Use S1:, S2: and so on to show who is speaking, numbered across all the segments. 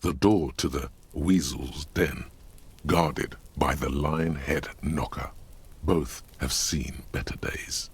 S1: The door to the weasel's den, guarded by the lion-head knocker. Both have seen better days.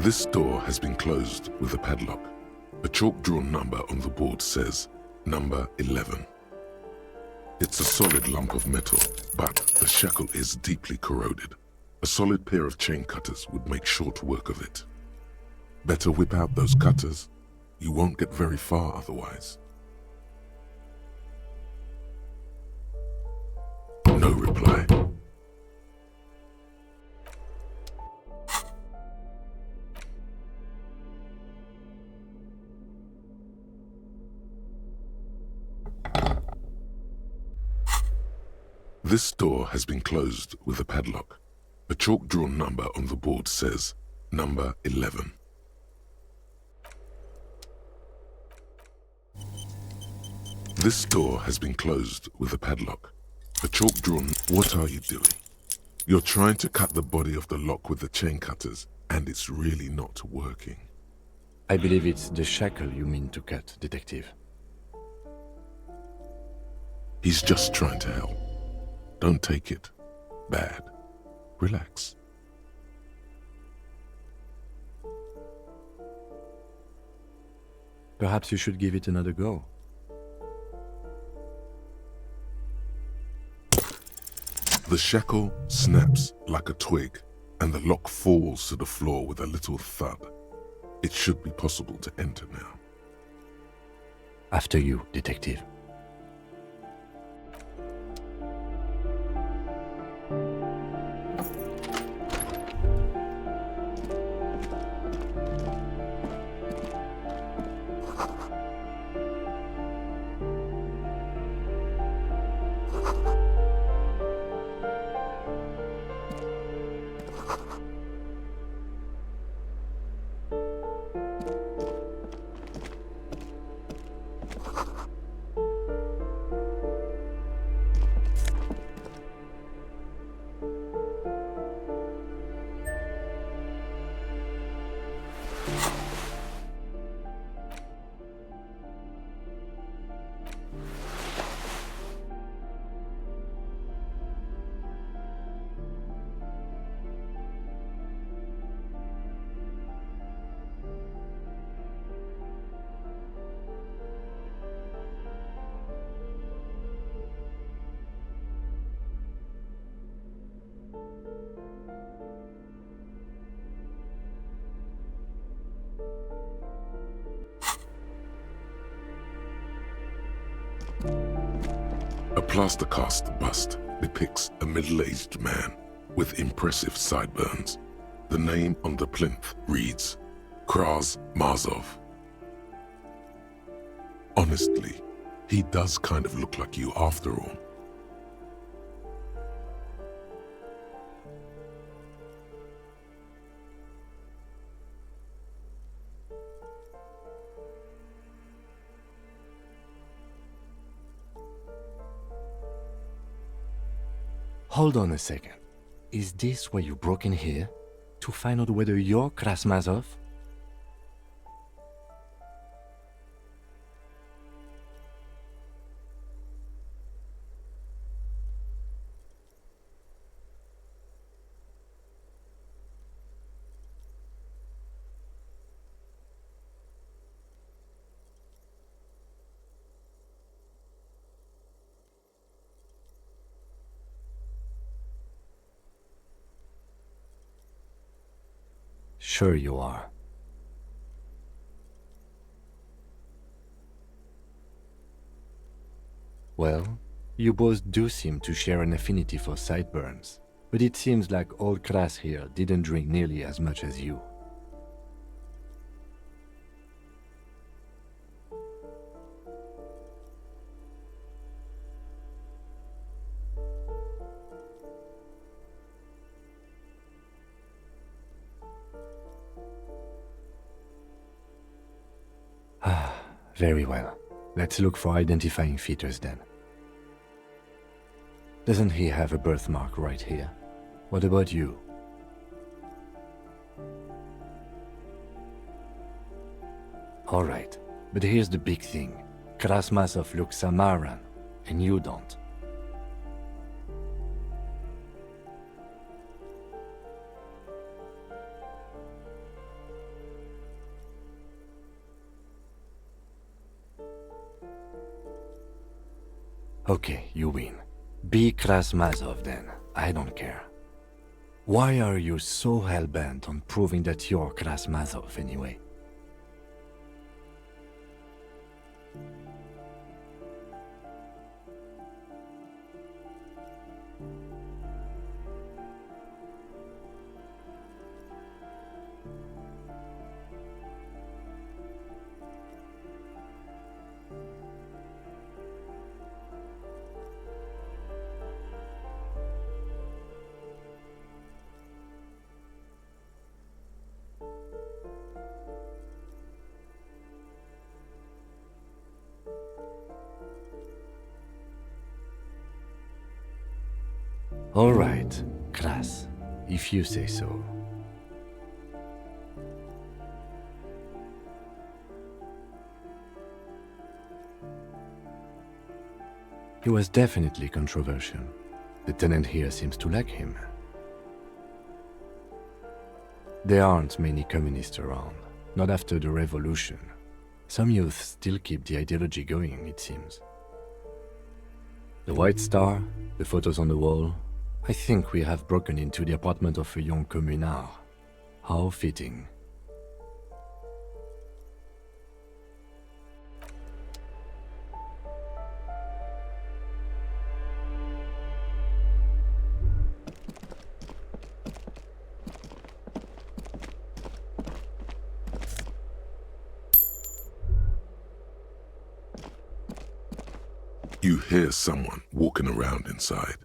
S1: This door has been closed with a padlock. A chalk-drawn number on the board says, number 11. It's a solid lump of metal, but the shackle is deeply corroded. A solid pair of chain cutters would make short work of it. Better whip out those cutters. You won't get very far otherwise. No reply. This door has been closed with a padlock. A chalk-drawn number on the board says, number 11. This door has been closed with a padlock. A chalk-drawn... What are you doing? You're trying to cut the body of the lock with the chain cutters, and it's really not working.
S2: I believe it's the shackle you mean to cut, Detective.
S1: He's just trying to help. Don't take it bad. Relax.
S2: Perhaps you should give it another go.
S1: The shackle snaps like a twig, and the lock falls to the floor with a little thud. It should be possible to enter now.
S2: After you, Detective.
S1: A plaster cast bust depicts a middle-aged man with impressive sideburns. The name on the plinth reads, Kraz Mazov. Honestly, he does kind of look like you after all.
S2: Hold on a second. Is this why you broke in here? To find out whether you're Krasmazov? Sure you are. Well, you both do seem to share an affinity for sideburns, but it seems like old Kras here didn't drink nearly as much as you. Very well. Let's look for identifying features then. Doesn't he have a birthmark right here? What about you? Alright, but here's the big thing. Krasmazov looks Samaran, and you don't. Okay, you win. Be Krasmazov then. I don't care. Why are you so hell-bent on proving that you're Krasmazov anyway? All right, Kras, if you say so. He was definitely controversial. The tenant here seems to like him. There aren't many communists around, not after the revolution. Some youth still keep the ideology going, it seems. The White Star, the photos on the wall. I think we have broken into the apartment of a young communard. How fitting.
S1: You hear someone walking around inside,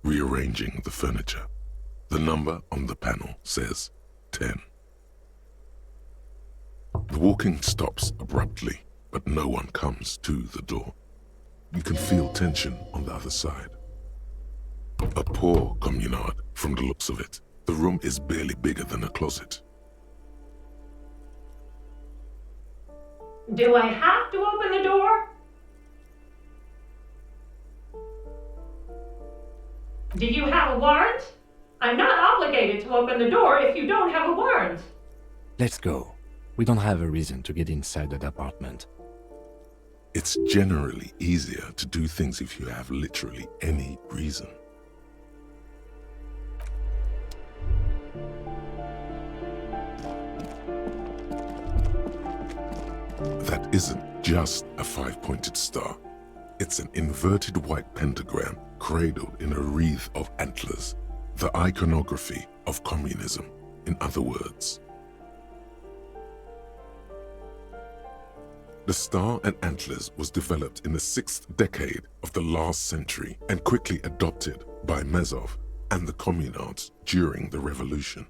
S1: rearranging the furniture. The number on the panel says 10. The walking stops abruptly, but no one comes to the door. You can feel tension on the other side. A poor communard, from the looks of it. The room is barely bigger than a closet.
S3: Do I have to open the door? Do you have a warrant? I'm not obligated to open the door if you don't have a warrant.
S2: Let's go. We don't have a reason to get inside that apartment.
S1: It's generally easier to do things if you have literally any reason. That isn't just a five-pointed star. It's an inverted white pentagram cradled in a wreath of antlers, the iconography of communism, in other words. The star and antlers was developed in the 6th decade of the last century and quickly adopted by Mazov and the communards during the revolution.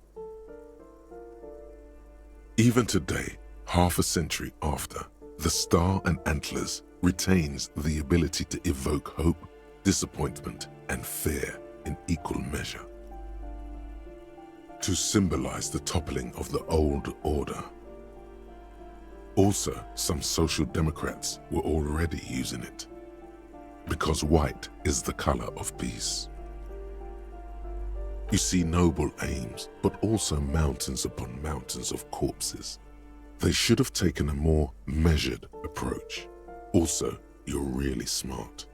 S1: Even today, half a century after, the star and antlers retains the ability to evoke hope, disappointment, and fear in equal measure. To symbolize the toppling of the old order. Also, some social democrats were already using it, because white is the color of peace. You see noble aims, but also mountains upon mountains of corpses. They should have taken a more measured approach. Also, you're really smart.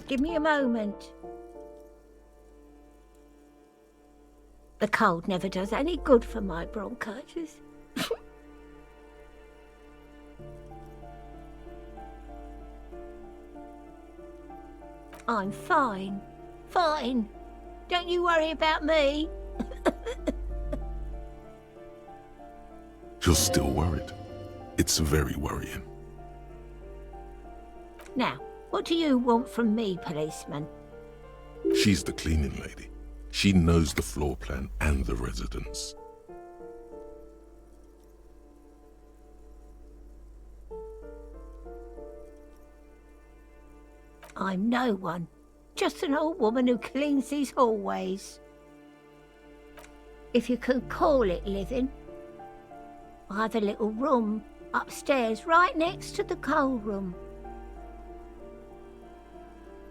S4: Give me a moment. The cold never does any good for my bronchitis. I'm fine. Fine. Don't you worry about me.
S1: You're still worried. It's very worrying.
S4: Now, what do you want from me, policeman?
S1: She's the cleaning lady. She knows the floor plan and the residence.
S4: I'm no one. Just an old woman who cleans these hallways. If you can call it living. I have a little room upstairs right next to the coal room.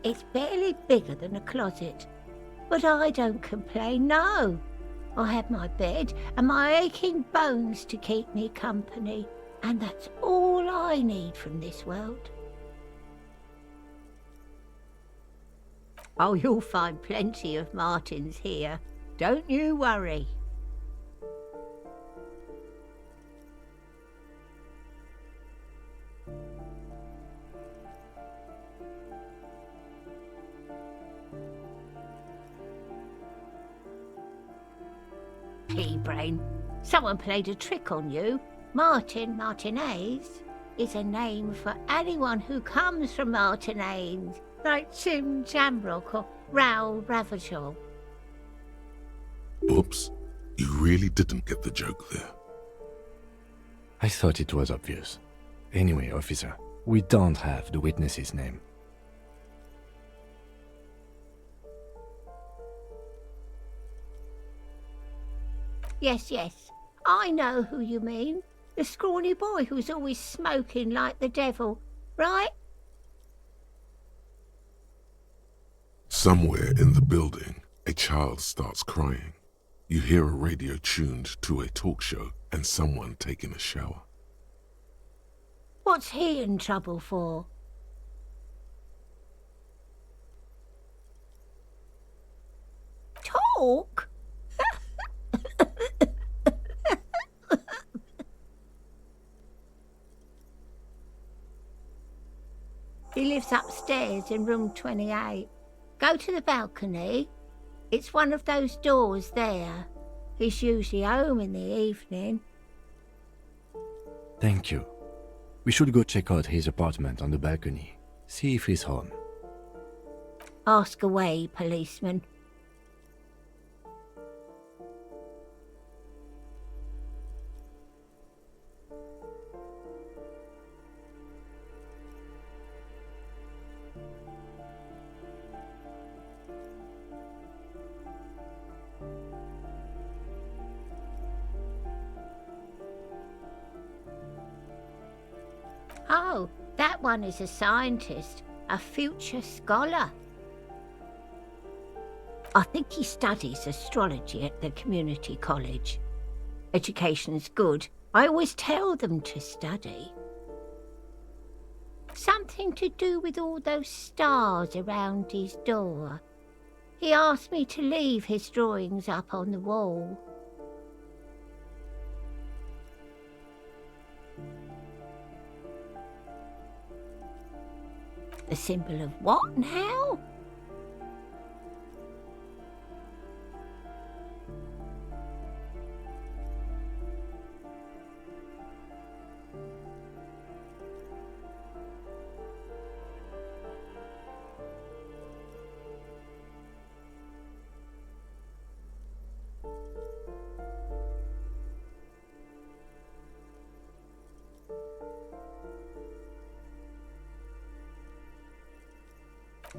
S4: It's barely bigger than a closet, but I don't complain, no. I have my bed and my aching bones to keep me company, and that's all I need from this world. Oh, you'll find plenty of Martins here. Don't you worry. Pea-brain, someone played a trick on you. Martinez is a name for anyone who comes from Martinez, like Tim Jamrock or Raoul Ravachol.
S1: Oops, you really didn't get the joke there.
S2: I thought it was obvious. Anyway, officer, we don't have the witness's name.
S4: Yes, I know who you mean. The scrawny boy who's always smoking like the devil right?
S1: Somewhere in the building, a child starts crying. You hear a radio tuned to a talk show and someone taking a shower.
S4: What's he in trouble for? Talk? He lives upstairs in room 28. Go to the balcony. It's one of those doors there. He's usually home in the evening.
S2: Thank you. We should go check out his apartment on the balcony. See if he's home.
S4: Ask away, policeman. Oh, that one is a scientist, a future scholar. I think he studies astrology at the community college. Education's good. I always tell them to study. Something to do with all those stars around his door. He asked me to leave his drawings up on the wall. The symbol of what now?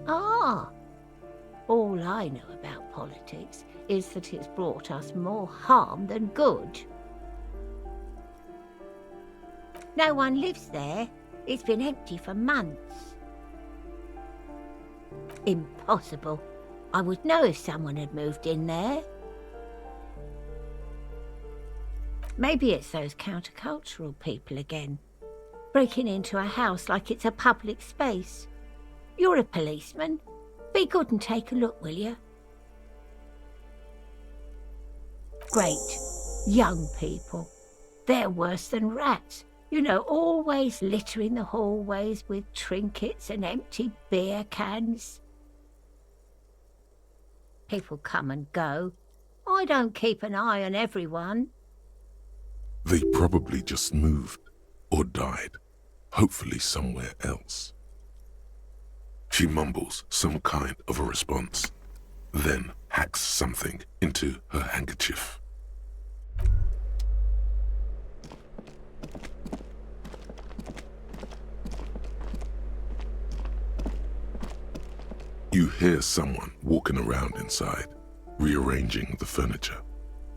S4: Ah, all I know about politics is that it's brought us more harm than good. No one lives there. It's been empty for months. Impossible. I would know if someone had moved in there. Maybe it's those countercultural people again, breaking into a house like it's a public space. You're a policeman. Be good and take a look, will you? Great. Young people. They're worse than rats. You know, always littering the hallways with trinkets and empty beer cans. People come and go. I don't keep an eye on everyone.
S1: They probably just moved or died, hopefully somewhere else. She mumbles some kind of a response, then hacks something into her handkerchief. You hear someone walking around inside, rearranging the furniture.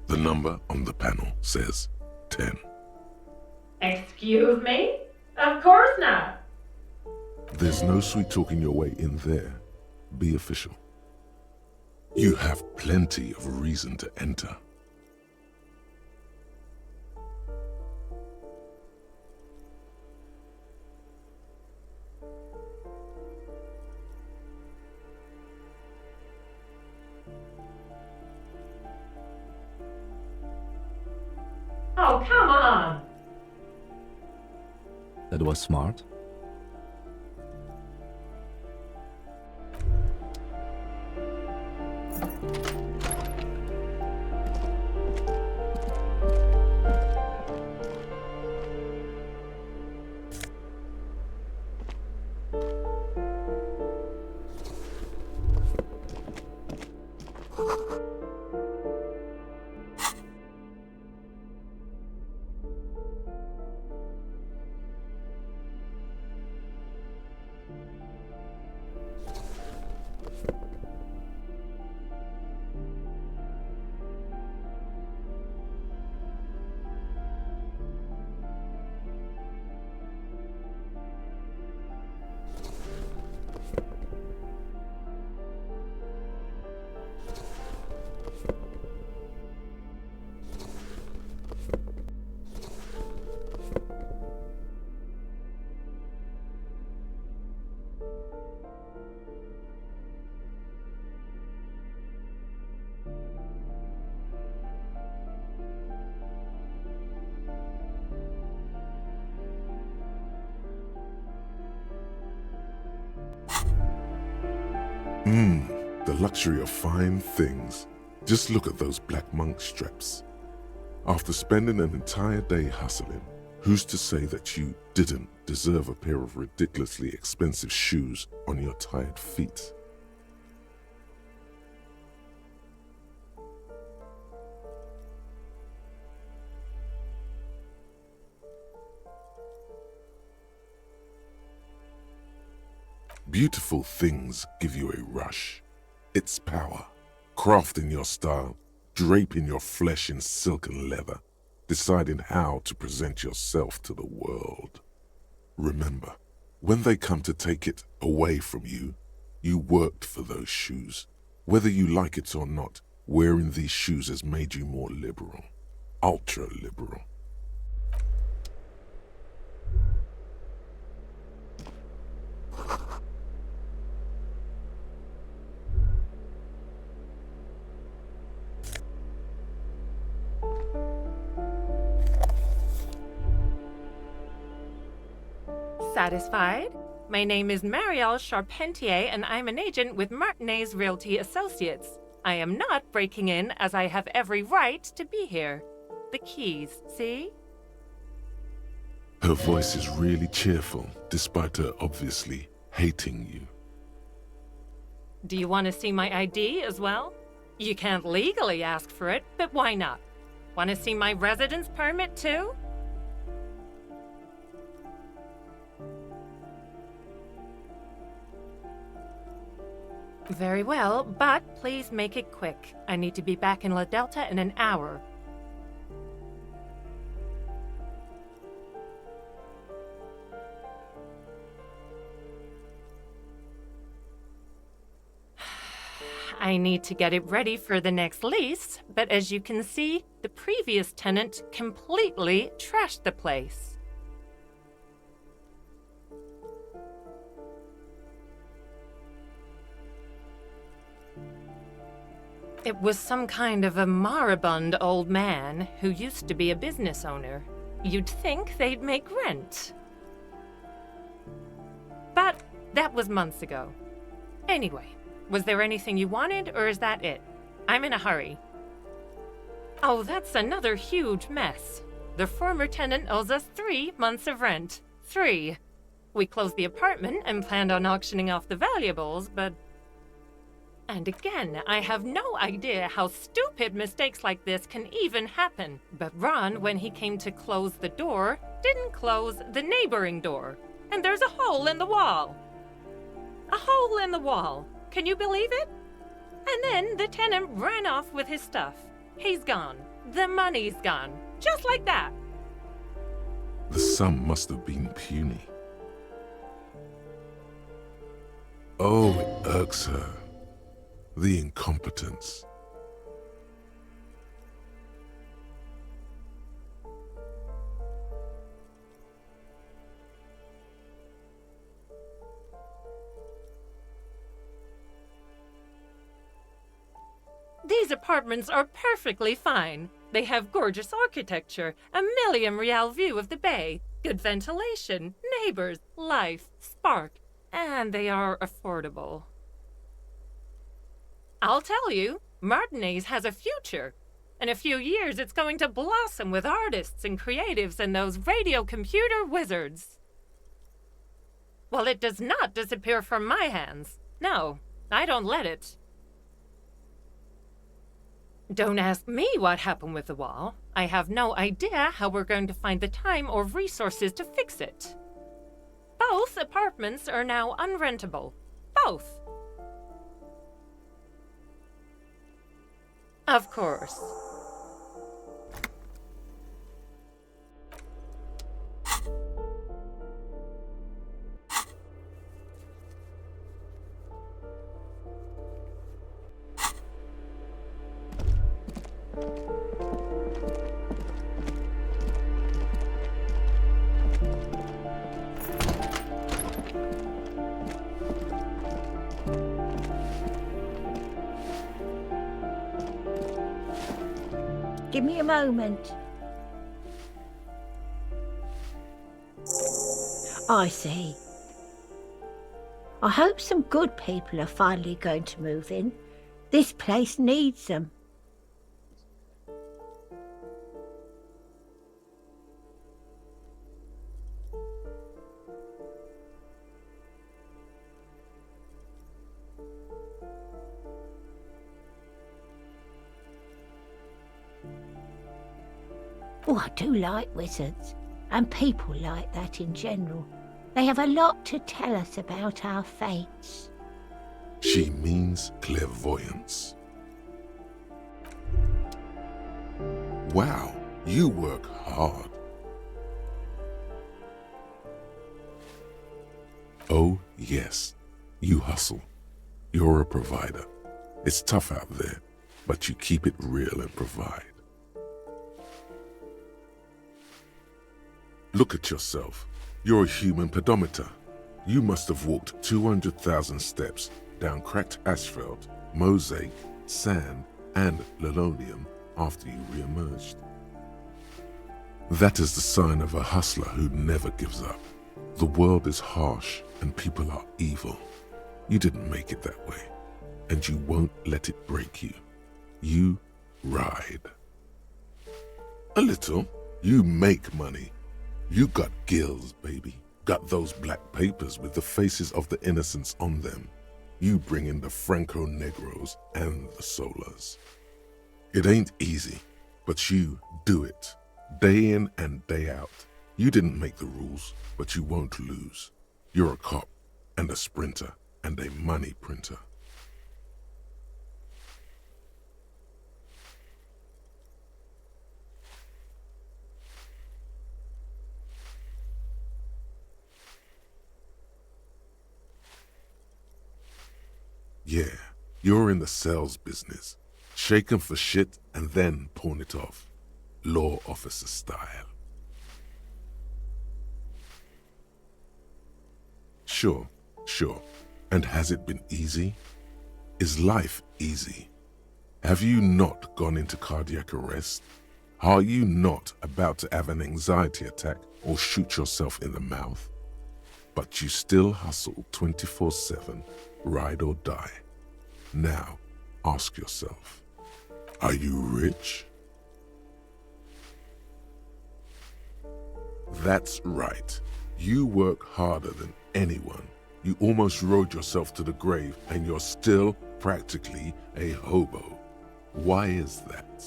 S1: The number on the panel says 10.
S3: Excuse me? Of course not.
S1: There's no sweet talking your way in there. Be official. You have plenty of reason to enter.
S3: Oh, come on.
S2: That was smart.
S1: The luxury of fine things. Just look at those black monk straps. After spending an entire day hustling, who's to say that you didn't deserve a pair of ridiculously expensive shoes on your tired feet? Beautiful things give you a rush. It's power, crafting your style, draping your flesh in silk and leather, deciding how to present yourself to the world. Remember, when they come to take it away from you, you worked for those shoes. Whether you like it or not, wearing these shoes has made you more liberal, ultra-liberal.
S3: Satisfied? My name is Marielle Charpentier, and I'm an agent with Martinez Realty Associates. I am not breaking in, as I have every right to be here. The keys, see?
S1: Her voice is really cheerful, despite her obviously hating you.
S3: Do you want to see my ID as well? You can't legally ask for it, but why not? Want to see my residence permit too? Very well, but please make it quick. I need to be back in La Delta in an hour. I need to get it ready for the next lease, but as you can see, the previous tenant completely trashed the place. It was some kind of a moribund old man who used to be a business owner. You'd think they'd make rent. But that was months ago. Anyway, was there anything you wanted, or is that it? I'm in a hurry. Oh, that's another huge mess. The former tenant owes us 3 months of rent. 3. We closed the apartment and planned on auctioning off the valuables, but... And again, I have no idea how stupid mistakes like this can even happen. But Ron, when he came to close the door, didn't close the neighboring door. And there's a hole in the wall. A hole in the wall. Can you believe it? And then the tenant ran off with his stuff. He's gone. The money's gone. Just like that.
S1: The sum must have been puny. Oh, it irks her. The incompetence.
S3: These apartments are perfectly fine. They have gorgeous architecture, a million-real view of the bay, good ventilation, neighbors, life, spark, and they are affordable. I'll tell you, Martinez has a future. In a few years, it's going to blossom with artists and creatives and those radio computer wizards. Well, it does not disappear from my hands. No, I don't let it. Don't ask me what happened with the wall. I have no idea how we're going to find the time or resources to fix it. Both apartments are now unrentable. Both. Of course.
S4: Give me a moment. I see. I hope some good people are finally going to move in. This place needs them. Oh, I do like wizards, and people like that in general. They have a lot to tell us about our fates.
S1: She means clairvoyance. Wow, you work hard. Oh, yes, you hustle. You're a provider. It's tough out there, but you keep it real and provide. Look at yourself. You're a human pedometer. You must have walked 200,000 steps down cracked asphalt, mosaic, sand, and linoleum after you re-emerged. That is the sign of a hustler who never gives up. The world is harsh and people are evil. You didn't make it that way, and you won't let it break you. You ride. A little. You make money. You got gills, baby. Got those black papers with the faces of the innocents on them. You bring in the Franco-Negros and the Solas. It ain't easy, but you do it. Day in and day out. You didn't make the rules, but you won't lose. You're a cop and a sprinter and a money printer. Yeah, you're in the sales business. Shake 'em for shit and then pawn it off. Law officer style. Sure. And has it been easy? Is life easy? Have you not gone into cardiac arrest? Are you not about to have an anxiety attack or shoot yourself in the mouth? But you still hustle 24/7, ride or die. Now, ask yourself, are you rich? That's right. You work harder than anyone. You almost rode yourself to the grave and you're still practically a hobo. Why is that?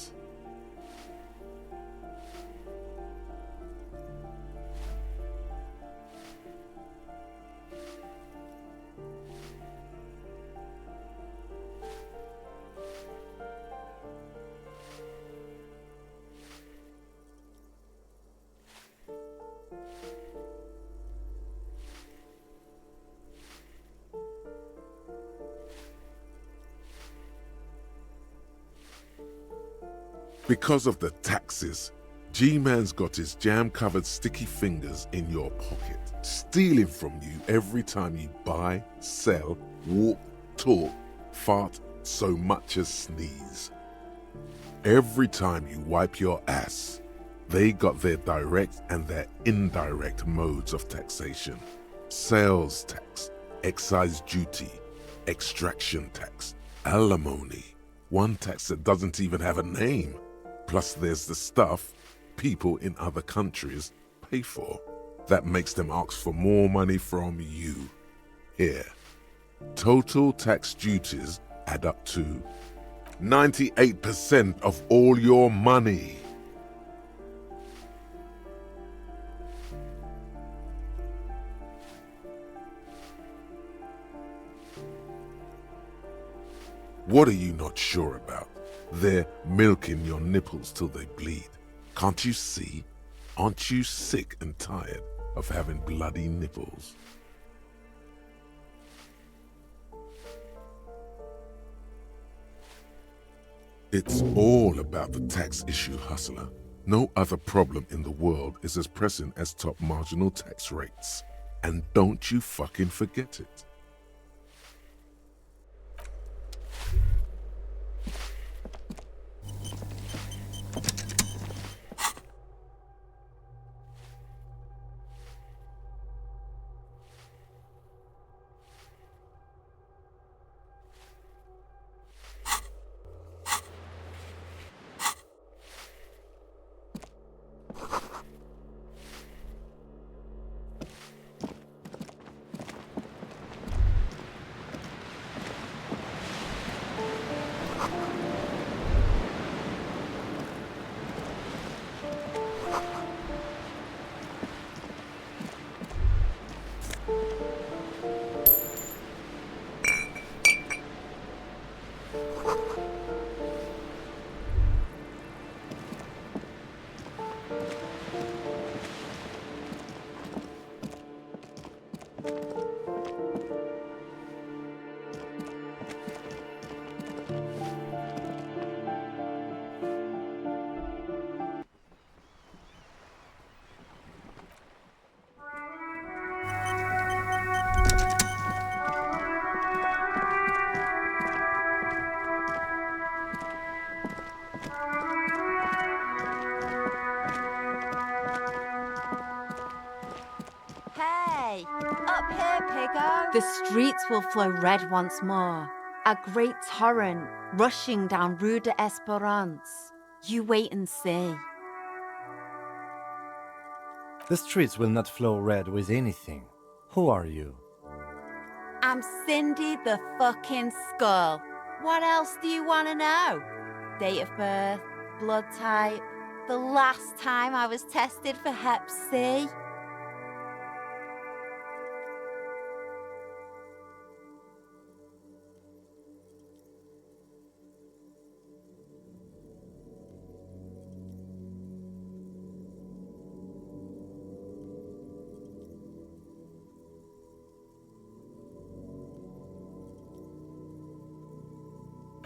S1: Because of the taxes, G-Man's got his jam-covered sticky fingers in your pocket, stealing from you every time you buy, sell, walk, talk, fart, so much as sneeze. Every time you wipe your ass, they got their direct and their indirect modes of taxation. Sales tax, excise duty, extraction tax, alimony, one tax that doesn't even have a name. Plus there's the stuff people in other countries pay for. That makes them ask for more money from you. Here, total tax duties add up to 98% of all your money. What are you not sure about? They're milking your nipples till they bleed. Can't you see? Aren't you sick and tired of having bloody nipples? It's all about the tax issue, hustler. No other problem in the world is as pressing as top marginal tax rates. And don't you fucking forget it.
S5: here, Piggo. The streets will flow red once more. A great torrent rushing down Rue d'Espérance. You wait and see.
S2: The streets will not flow red with anything. Who are you?
S5: I'm Cindy the fucking Skull. What else do you want to know? Date of birth, blood type, the last time I was tested for Hep C.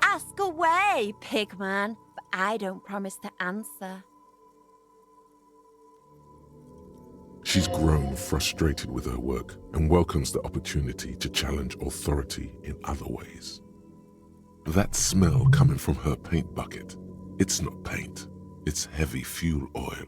S5: Ask away, Pigman, but I don't promise to answer.
S1: She's grown frustrated with her work and welcomes the opportunity to challenge authority in other ways. That smell coming from her paint bucket, it's not paint, it's heavy fuel oil.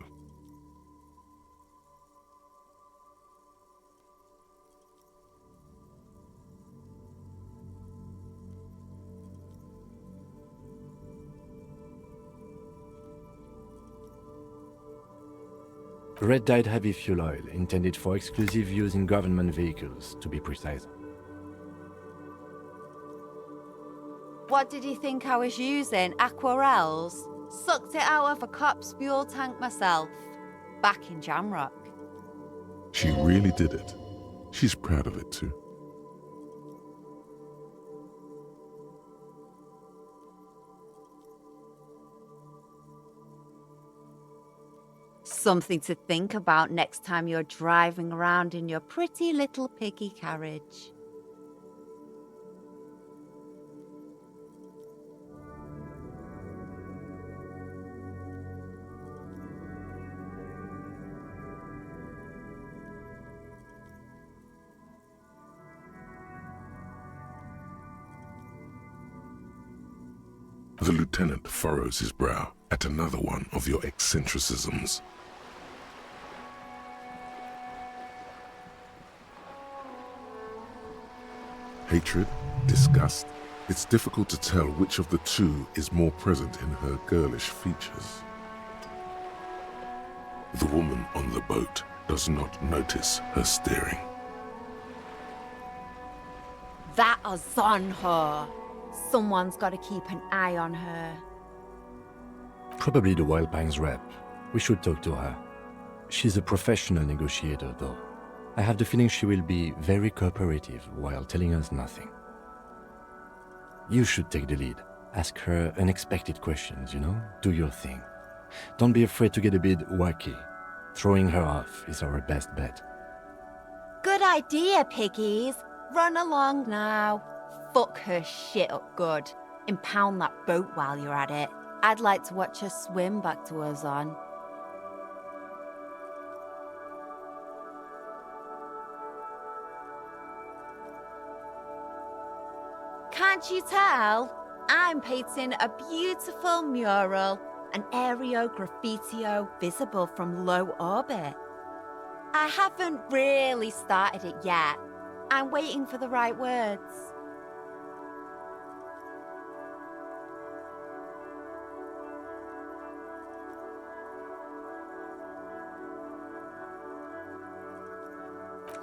S2: Red dyed heavy fuel oil, intended for exclusive use in government vehicles, to be precise.
S5: What did you think I was using? Aquarels? Sucked it out of a cop's fuel tank myself. Back in Jamrock.
S1: She really did it. She's proud of it too.
S5: Something to think about next time you're driving around in your pretty little piggy carriage.
S1: The lieutenant furrows his brow at another one of your eccentricisms. Hatred, disgust, it's difficult to tell which of the two is more present in her girlish features. The woman on the boat does not notice her staring.
S5: That is on her. Someone's got to keep an eye on her.
S2: Probably the Wild Pines rep. We should talk to her. She's a professional negotiator, though. I have the feeling she will be very cooperative while telling us nothing. You should take the lead. Ask her unexpected questions, you know? Do your thing. Don't be afraid to get a bit wacky. Throwing her off is our best bet.
S5: Good idea, piggies. Run along now. Fuck her shit up good. Impound that boat while you're at it. I'd like to watch her swim back to us on. Can't you tell? I'm painting a beautiful mural, an aereo graffitio visible from low orbit. I haven't really started it yet. I'm waiting for the right words.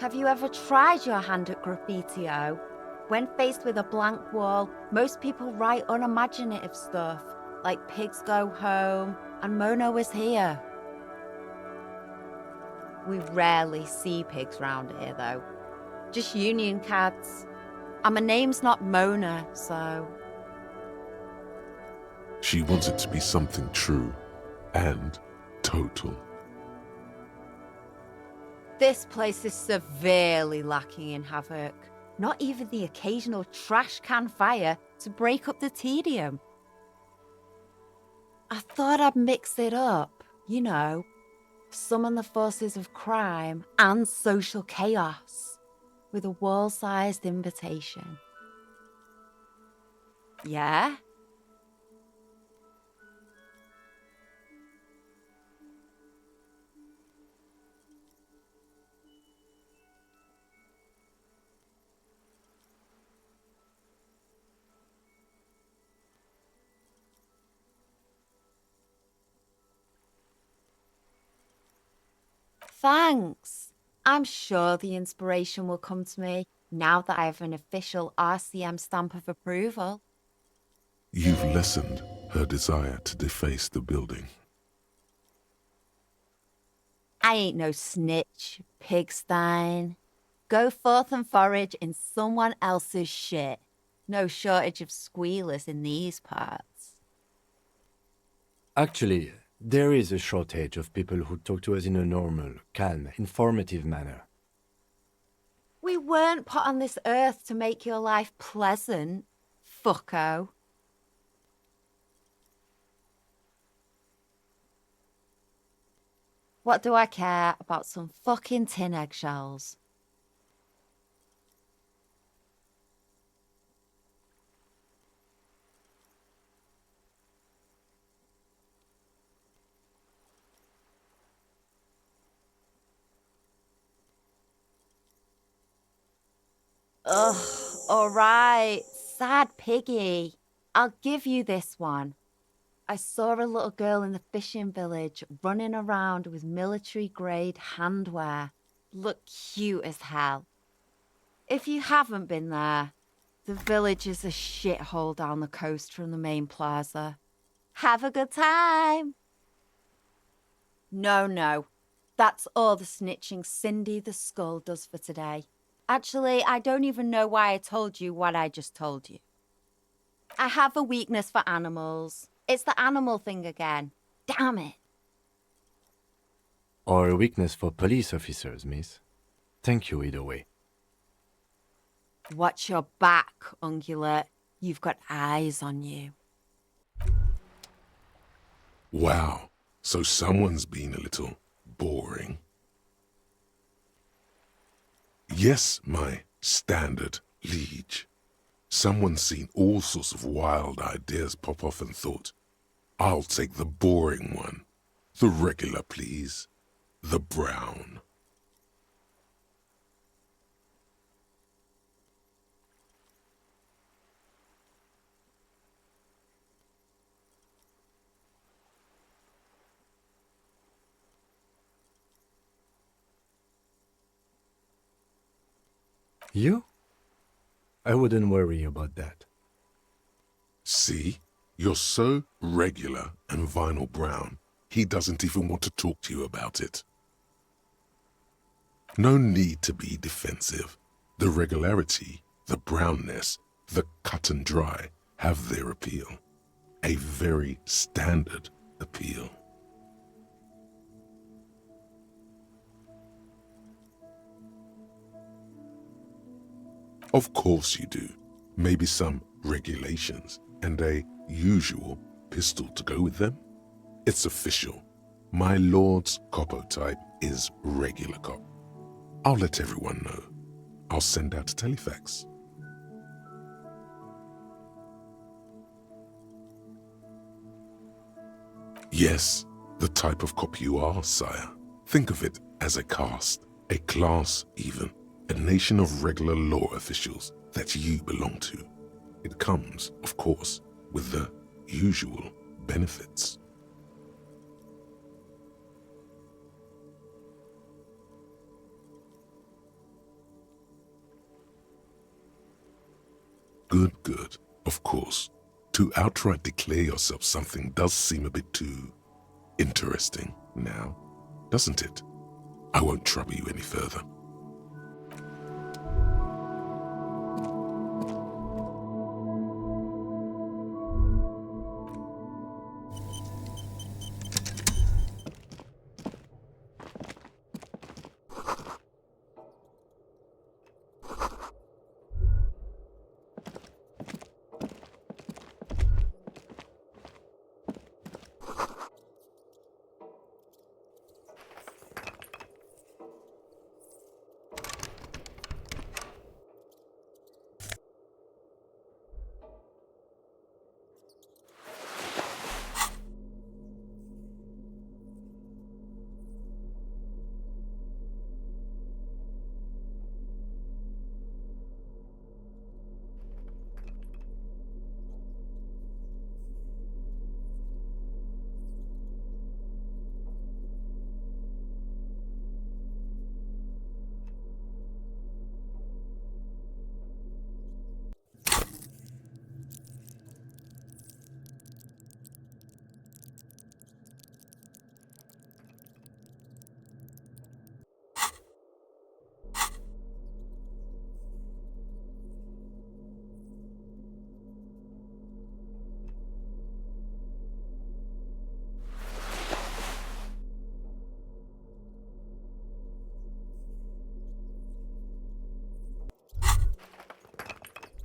S5: Have you ever tried your hand at graffitio? When faced with a blank wall, most people write unimaginative stuff, like pigs go home and Mona was here. We rarely see pigs round here, though. Just union cats. And my name's not Mona, so...
S1: She wants it to be something true and total.
S5: This place is severely lacking in havoc. Not even the occasional trash can fire to break up the tedium. I thought I'd mix it up, you know, summon the forces of crime and social chaos with a wall-sized invitation. Yeah? Thanks. I'm sure the inspiration will come to me now that I have an official RCM stamp of approval.
S1: You've lessened her desire to deface the building.
S5: I ain't no snitch, pigstein. Go forth and forage in someone else's shit. No shortage of squealers in these parts.
S2: Actually, there is a shortage of people who talk to us in a normal, calm, informative manner.
S5: We weren't put on this earth to make your life pleasant, fucko. What do I care about some fucking tin eggshells? Ugh, alright, sad piggy. I'll give you this one. I saw a little girl in the fishing village running around with military-grade handwear. Looked cute as hell. If you haven't been there, the village is a shithole down the coast from the main plaza. Have a good time! No. That's all the snitching Cindy the Skull does for today. Actually, I don't even know why I told you what I just told you. I have a weakness for animals. It's the animal thing again. Damn it.
S2: Or a weakness for police officers, miss. Thank you either way.
S5: Watch your back, Ungulate. You've got eyes on you.
S1: Wow, so someone's been a little boring. Yes, my standard liege. Someone's seen all sorts of wild ideas pop off and thought, I'll take the boring one. The regular, please. The brown.
S2: You? I wouldn't worry about that.
S1: See? You're so regular and vinyl brown, he doesn't even want to talk to you about it. No need to be defensive. The regularity, the brownness, the cut and dry have their appeal. A very standard appeal. Of course you do. Maybe some regulations and a usual pistol to go with them? It's official. My lord's coppo type is regular cop. I'll let everyone know. I'll send out a telefax. Yes, the type of cop you are, sire. Think of it as a caste, a class even, a nation of regular law officials that you belong to. It comes, of course, with the usual benefits. Good. Of course. To outright declare yourself something does seem a bit too interesting now, doesn't it? I won't trouble you any further.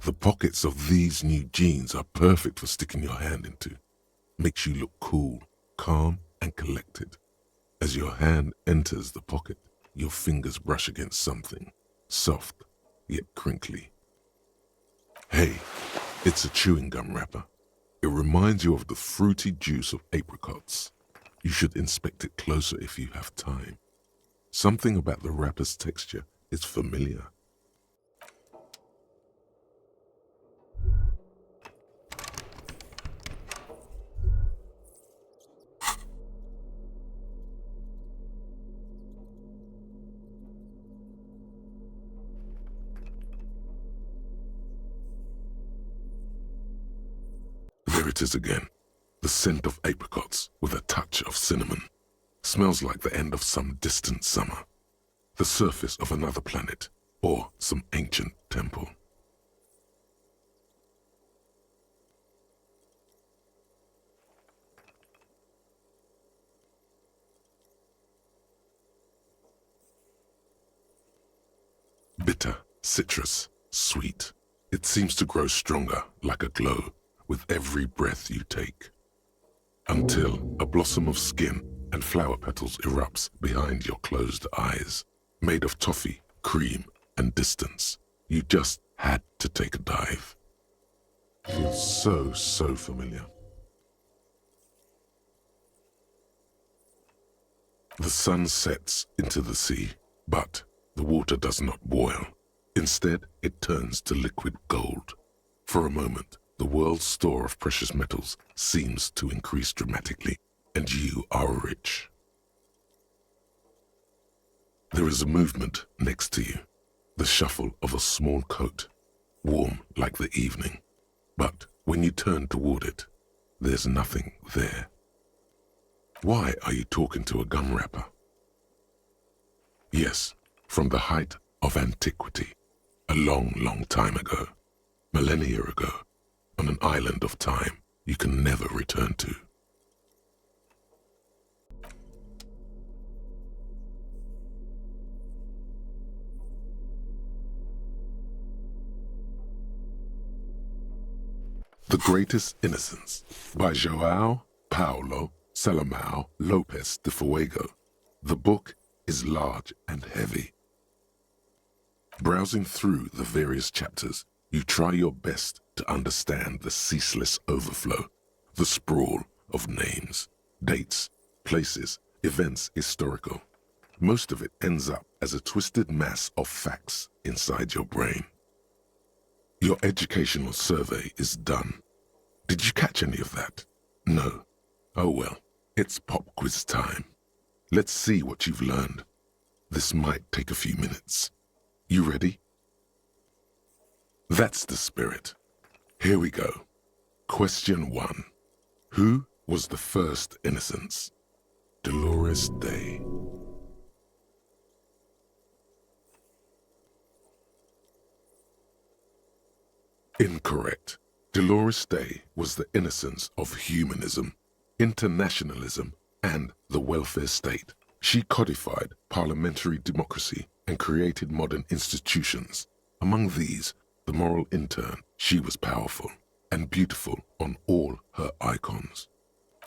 S1: The pockets of these new jeans are perfect for sticking your hand into. Makes you look cool, calm, and collected. As your hand enters the pocket, your fingers brush against something, soft yet crinkly. Hey, it's a chewing gum wrapper. It reminds you of the fruity juice of apricots. You should inspect it closer if you have time. Something about the wrapper's texture is familiar. There it is again, the scent of apricots with a touch of cinnamon. Smells like the end of some distant summer, the surface of another planet, or some ancient temple. Bitter, citrus, sweet. It seems to grow stronger, like a glow, with every breath you take. Until a blossom of skin and flower petals erupts behind your closed eyes, made of toffee, cream, and distance. You just had to take a dive. Feels so familiar. The sun sets into the sea, but the water does not boil. Instead, it turns to liquid gold. For a moment, the world's store of precious metals seems to increase dramatically, and you are rich. There is a movement next to you, the shuffle of a small coat, warm like the evening. But when you turn toward it, there's nothing there. Why are you talking to a gum wrapper? Yes, from the height of antiquity, a long time ago, millennia ago, on an island of time you can never return to. The Greatest Innocence by João Paulo Salomão Lopes de Fuego. The book is large and heavy. Browsing through the various chapters, you try your best to understand the ceaseless overflow, the sprawl of names, dates, places, events historical. Most of it ends up as a twisted mass of facts inside your brain. Your educational survey is done. Did you catch any of that? No. Oh well, it's pop quiz time. Let's see what you've learned. This might take a few minutes. You ready? That's the spirit. Here we go. Question 1. Who was the first innocence? Dolores Day. Incorrect. Dolores Day was the innocence of humanism, internationalism, and the welfare state. She codified parliamentary democracy and created modern institutions. Among these, the moral intern, she was powerful and beautiful on all her icons.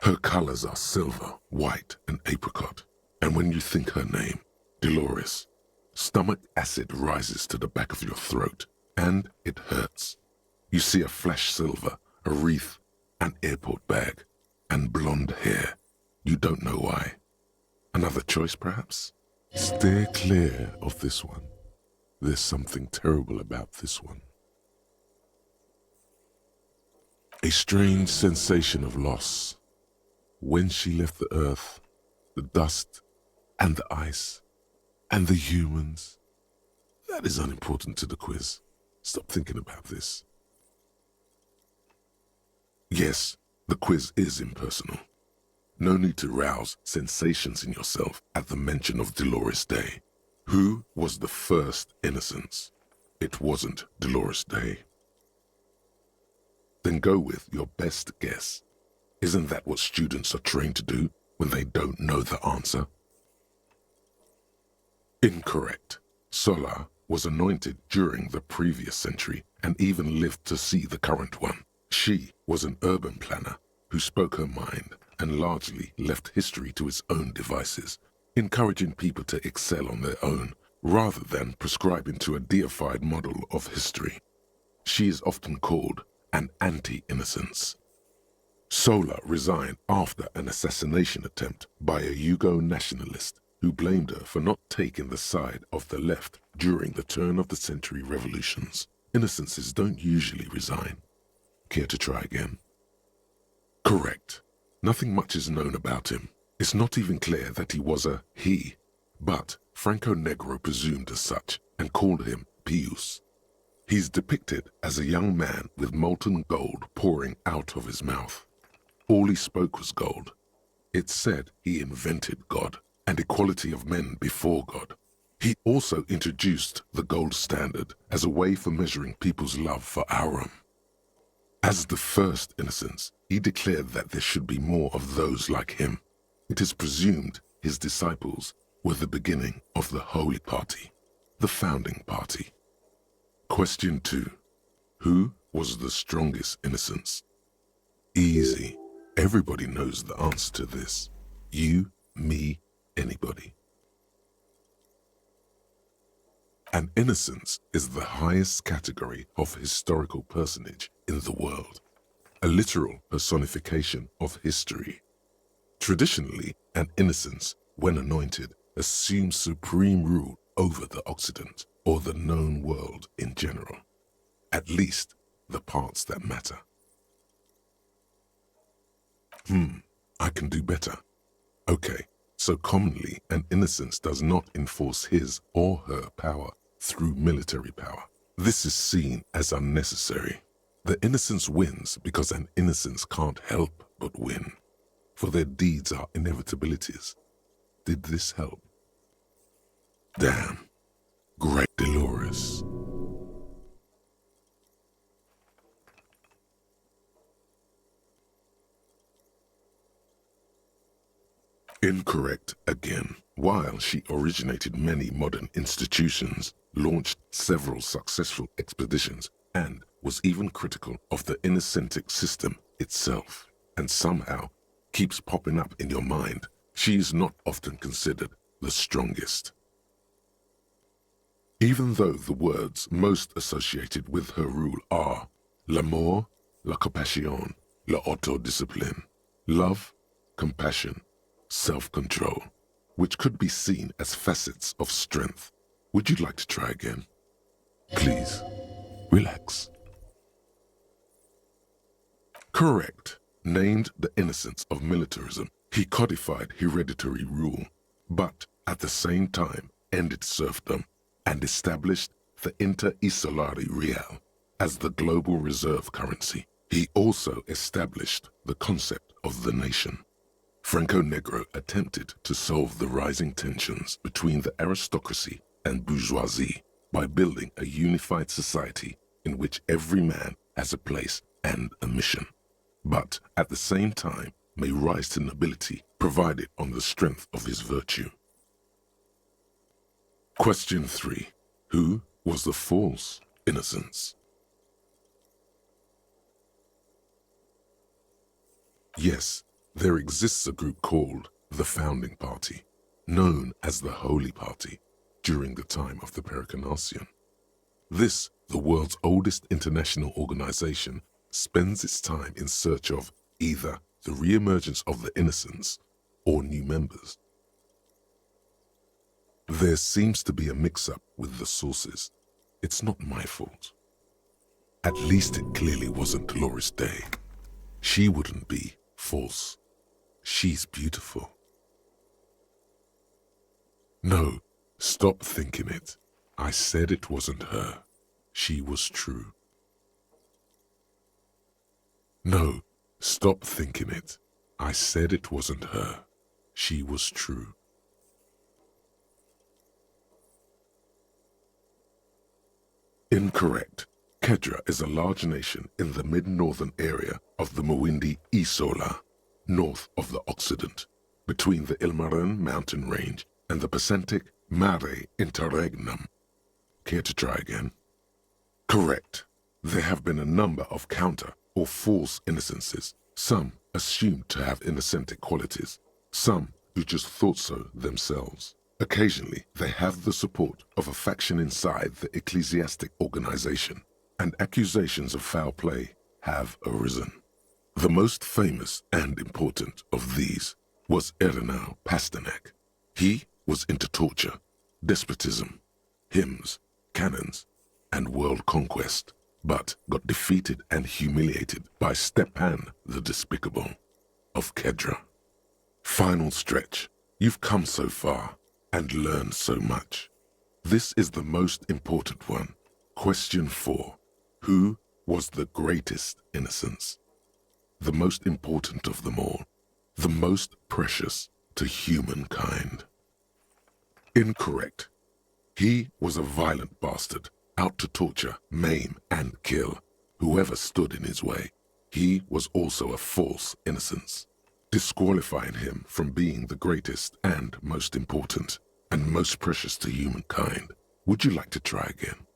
S1: Her colors are silver, white, and apricot. And when you think her name, Dolores, stomach acid rises to the back of your throat, and it hurts. You see a flash silver, a wreath, an airport bag, and blonde hair. You don't know why. Another choice, perhaps? Steer clear of this one. There's something terrible about this one. A strange sensation of loss. When she left the earth, the dust, and the ice, and the humans. That is unimportant to the quiz. Stop thinking about this. Yes, the quiz is impersonal. No need to rouse sensations in yourself at the mention of Dolores Day. Who was the first innocence? It wasn't Dolores Day. Then go with your best guess. Isn't that what students are trained to do when they don't know the answer? Incorrect. Sola was anointed during the previous century and even lived to see the current one. She was an urban planner who spoke her mind and largely left history to its own devices, encouraging people to excel on their own rather than prescribing to a deified model of history. She is often called an anti-innocence. Sola resigned after an assassination attempt by a Yugo nationalist who blamed her for not taking the side of the left during the turn-of-the-century revolutions. Innocences don't usually resign. Care to try again? Correct. Nothing much is known about him. It's not even clear that he was a he, but Franco Negro presumed as such and called him Pius. He's depicted as a young man with molten gold pouring out of his mouth. All he spoke was gold. It's said he invented God and equality of men before God. He also introduced the gold standard as a way for measuring people's love for Aurum. As the first innocence, he declared that there should be more of those like him. It is presumed his disciples were the beginning of the Holy Party, the founding party. Question 2. Who was the strongest innocence? Easy. Everybody knows the answer to this. You, me, anybody. An innocence is the highest category of historical personage in the world, a literal personification of history. Traditionally, an innocence, when anointed, assumes supreme rule over the Occident or the known world in general, at least the parts that matter. I can do better. Okay, so commonly an innocence does not enforce his or her power through military power. This is seen as unnecessary. The innocence wins because an innocence can't help but win, for their deeds are inevitabilities. Did this help? Damn. Great Dolores. Incorrect again. While she originated many modern institutions, launched several successful expeditions, and was even critical of the Innocentic system itself, and somehow keeps popping up in your mind, she is not often considered the strongest. Even though the words most associated with her rule are l'amour, la compassion, la autodiscipline, love, compassion, self-control, which could be seen as facets of strength. Would you like to try again? Please, relax. Correct. Named the innocence of militarism, he codified hereditary rule, but at the same time ended serfdom and established the inter-isolari real as the global reserve currency. He also established the concept of the nation. Franco Negro attempted to solve the rising tensions between the aristocracy and bourgeoisie by building a unified society in which every man has a place and a mission, but at the same time may rise to nobility provided on the strength of his virtue. Question 3. Who was the false innocence? Yes, there exists a group called the Founding Party, known as the Holy Party, during the time of the Pericarnacian. This, the world's oldest international organization, spends its time in search of either the re-emergence of the innocents or new members. There seems to be a mix-up with the sources. It's not my fault. At least it clearly wasn't Dolores Day. She wouldn't be false. She's beautiful. No, stop thinking it. I said it wasn't her. She was true. No, stop thinking it. I said it wasn't her. She was true. Incorrect. Kedra is a large nation in the mid-northern area of the Mawindi Isola, north of the Occident, between the Ilmarin mountain range and the Pacentic Mare Interregnum. Care to try again? Correct. There have been a number of counter or false innocences, some assumed to have innocentic qualities, some who just thought so themselves. Occasionally, they have the support of a faction inside the ecclesiastic organization, and accusations of foul play have arisen. The most famous and important of these was Ernau Pasternak. He was into torture, despotism, hymns, cannons, and world conquest, but got defeated and humiliated by Stepan the Despicable of Kedra. Final stretch. You've come so far and learned so much. This is the most important one. Question 4. Who was the greatest innocence? The most important of them all. The most precious to humankind. Incorrect. He was a violent bastard, out to torture, maim, and kill whoever stood in his way. He was also a false innocence, disqualifying him from being the greatest and most important, and most precious to humankind. Would you like to try again?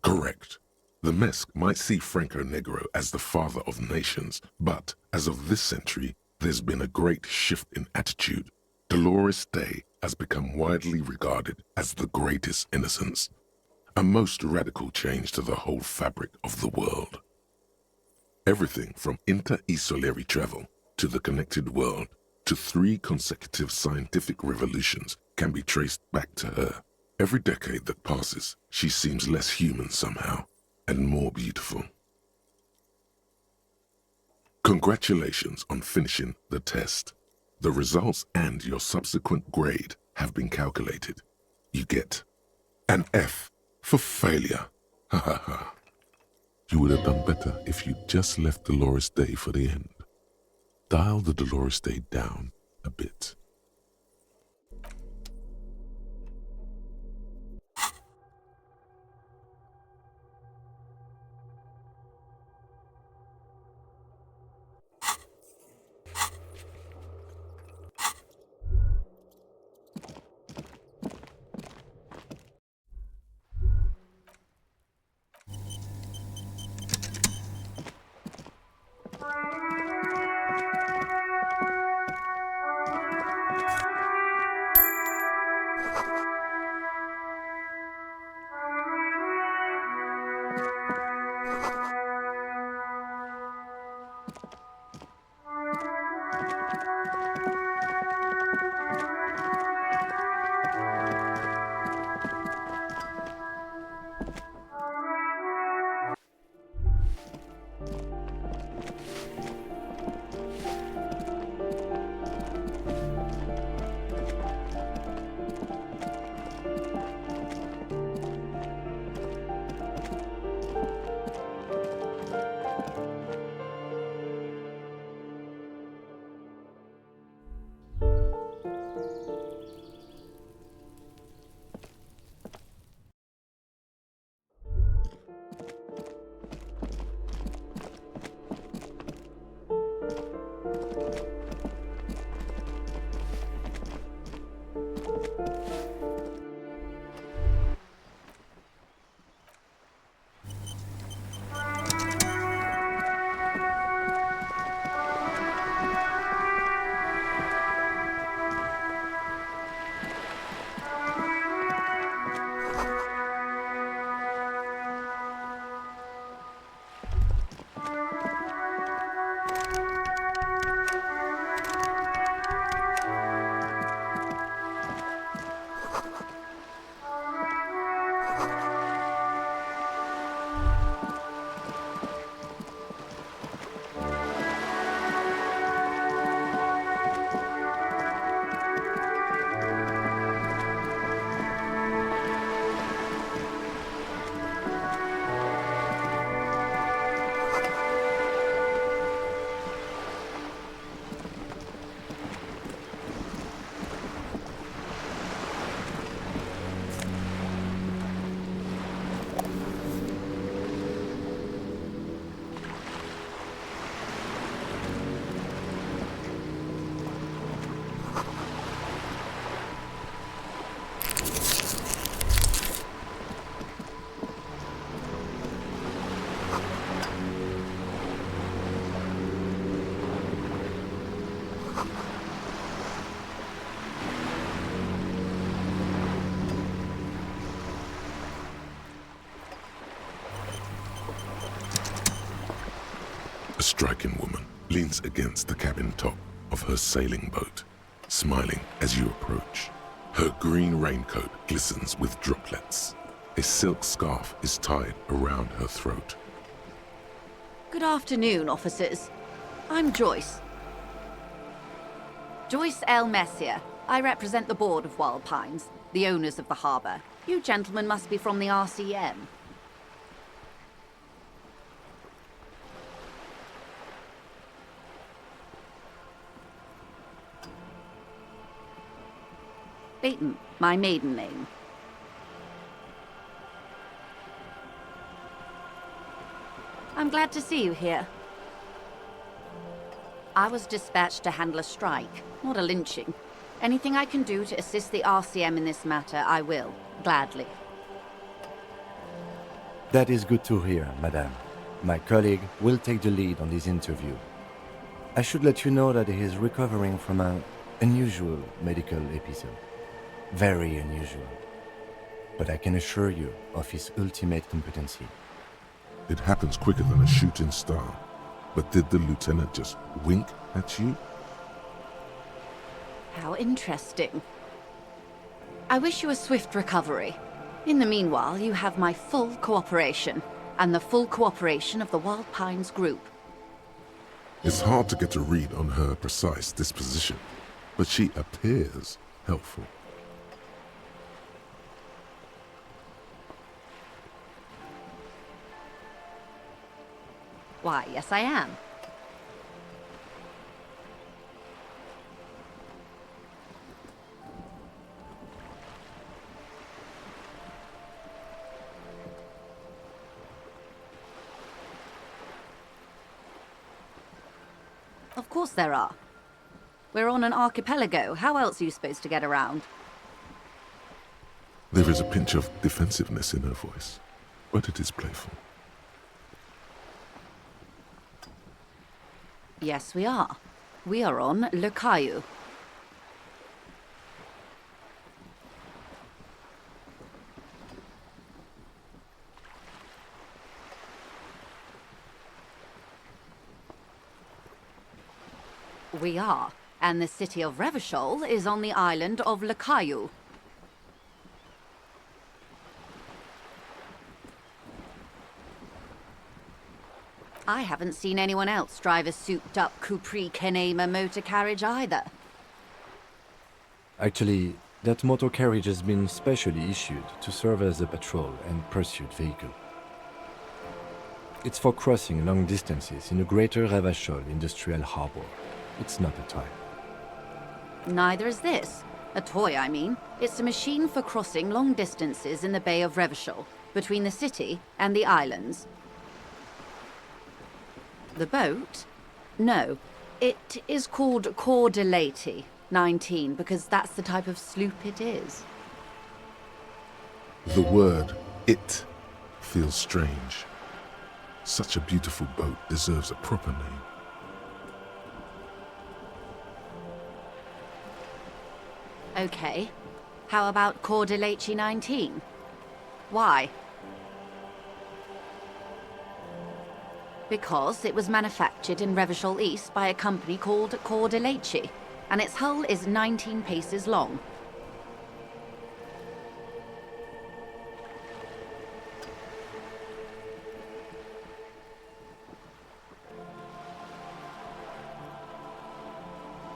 S1: Correct. The Mesk might see Franco Negro as the father of nations, but as of this century, there's been a great shift in attitude. Dolores Day has become widely regarded as the greatest innocence, a most radical change to the whole fabric of the world. Everything from inter-esolary travel to the connected world to 3 consecutive scientific revolutions can be traced back to her. Every decade that passes, she seems less human somehow, and more beautiful. Congratulations on finishing the test. The results and your subsequent grade have been calculated. You get an F for failure. Ha ha ha. You would have done better if you just left Dolores Day for the end. Dial the Dolores Day down a bit. A striking woman leans against the cabin top of her sailing boat, smiling as you approach. Her green raincoat glistens with droplets. A silk scarf is tied around her throat.
S6: Good afternoon, officers. I'm Joyce. Joyce L. Messier. I represent the board of Wild Pines, the owners of the harbour. You gentlemen must be from the RCM. Leighton, my maiden name. I'm glad to see you here. I was dispatched to handle a strike, not a lynching. Anything I can do to assist the RCM in this matter, I will, gladly.
S2: That is good to hear, madame. My colleague will take the lead on this interview. I should let you know that he is recovering from an unusual medical episode. Very unusual. But I can assure you of his ultimate competency.
S1: It happens quicker than a shooting star. But did the lieutenant just wink at you?
S6: How interesting. I wish you a swift recovery. In the meanwhile, you have my full cooperation, and the full cooperation of the Wild Pines group.
S1: It's hard to get a read on her precise disposition, but she appears helpful.
S6: Why, yes I am. Of course there are. We're on an archipelago. How else are you supposed to get around?
S1: There is a pinch of defensiveness in her voice, but it is playful.
S6: Yes, we are. We are on Le Caillou. We are, and the city of Revachol is on the island of Le Caillou. I haven't seen anyone else drive a souped-up Capri Kenema motor carriage either.
S2: Actually, that motor carriage has been specially issued to serve as a patrol and pursuit vehicle. It's for crossing long distances in a greater Revachol industrial harbor. It's not a toy.
S6: Neither is this. A toy, I mean. It's a machine for crossing long distances in the Bay of Revachol, between the city and the islands. The boat? No. It is called Cor de Leyte 19 because that's the type of sloop it is.
S1: The word "it" feels strange. Such a beautiful boat deserves a proper name.
S6: Okay. How about Cor de Leyte 19? Why? Because it was manufactured in Revachol East by a company called Cor de Leyte, and its hull is 19 paces long.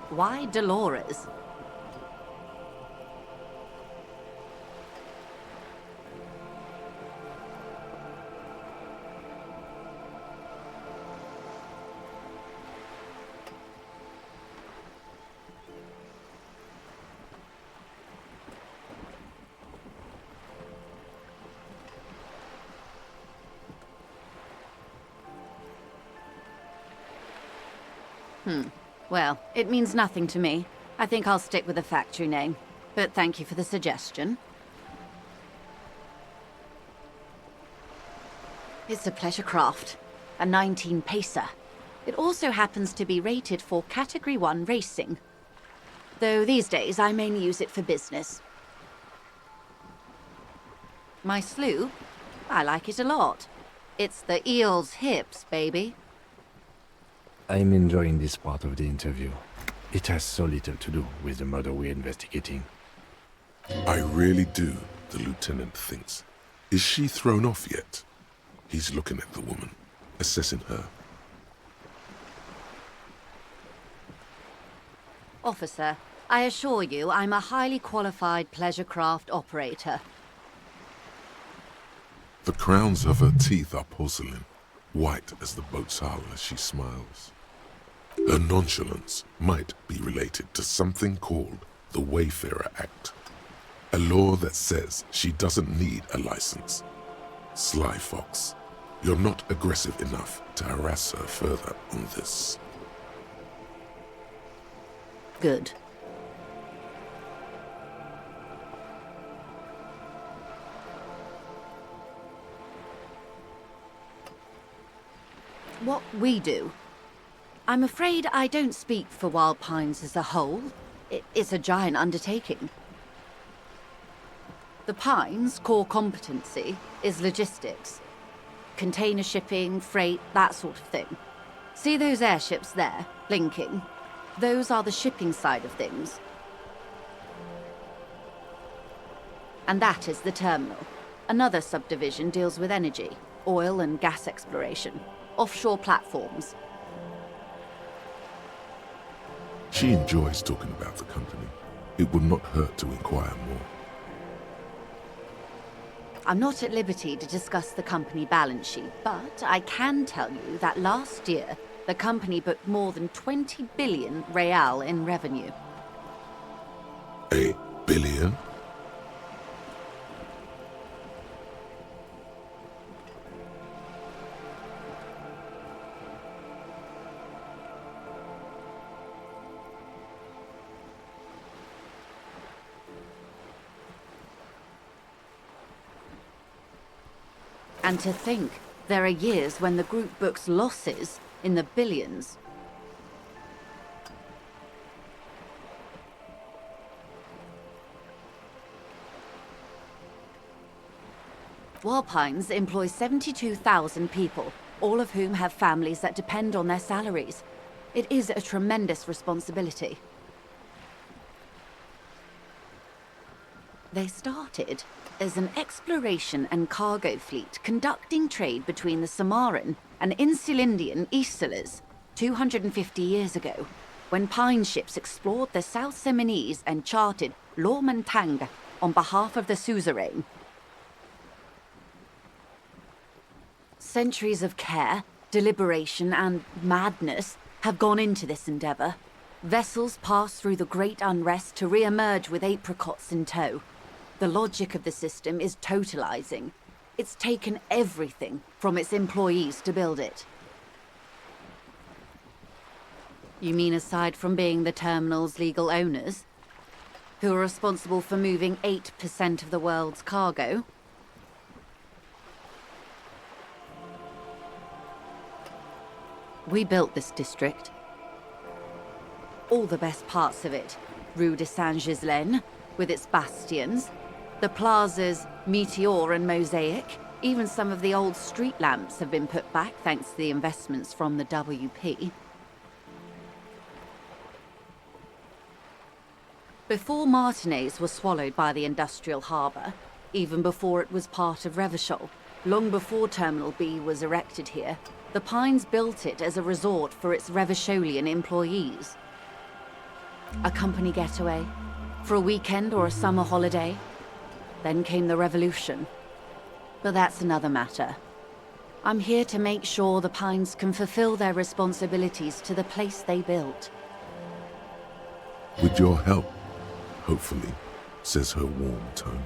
S6: Why Dolores? Well, it means nothing to me. I think I'll stick with the factory name. But thank you for the suggestion. It's a pleasure craft. A 19-pacer. It also happens to be rated for Category 1 racing. Though these days I mainly use it for business. My sloop? I like it a lot. It's the eel's hips, baby.
S2: I'm enjoying this part of the interview. It has so little to do with the murder we're investigating.
S1: I really do, the lieutenant thinks. Is she thrown off yet? He's looking at the woman, assessing her.
S6: Officer, I assure you I'm a highly qualified pleasure craft operator.
S1: The crowns of her teeth are porcelain, white as the boat's hull as she smiles. Her nonchalance might be related to something called the Wayfarer Act, a law that says she doesn't need a license. Sly fox, you're not aggressive enough to harass her further on this.
S6: Good. What we do? I'm afraid I don't speak for Wild Pines as a whole. It's a giant undertaking. The Pines' core competency is logistics. Container shipping, freight, that sort of thing. See those airships there, blinking? Those are the shipping side of things. And that is the terminal. Another subdivision deals with energy, oil and gas exploration, offshore platforms.
S1: She enjoys talking about the company. It would not hurt to inquire more.
S6: I'm not at liberty to discuss the company balance sheet, but I can tell you that last year, the company booked more than 20 billion real in revenue.
S1: A billion?
S6: And to think, there are years when the group books losses in the billions. Wild Pines employs 72,000 people, all of whom have families that depend on their salaries. It is a tremendous responsibility. They started as an exploration and cargo fleet conducting trade between the Samaran and Insulindian Easterlers 250 years ago, when Pine ships explored the South Seminese and charted Lomantang on behalf of the suzerain. Centuries of care, deliberation, and madness have gone into this endeavor. Vessels pass through the great unrest to re-emerge with apricots in tow. The logic of the system is totalizing. It's taken everything from its employees to build it. You mean aside from being the terminal's legal owners, who are responsible for moving 8% of the world's cargo? We built this district. All the best parts of it. Rue de Saint-Ghislain, with its bastions. The plazas, Meteor and Mosaic. Even some of the old street lamps have been put back thanks to the investments from the WP. Before Martinez was swallowed by the industrial harbour, even before it was part of Revachol, long before Terminal B was erected here, the Pines built it as a resort for its Revacholian employees. A company getaway, for a weekend or a summer holiday. Then came the revolution. But that's another matter. I'm here to make sure the Pines can fulfill their responsibilities to the place they built.
S1: With your help, hopefully, says her warm tone.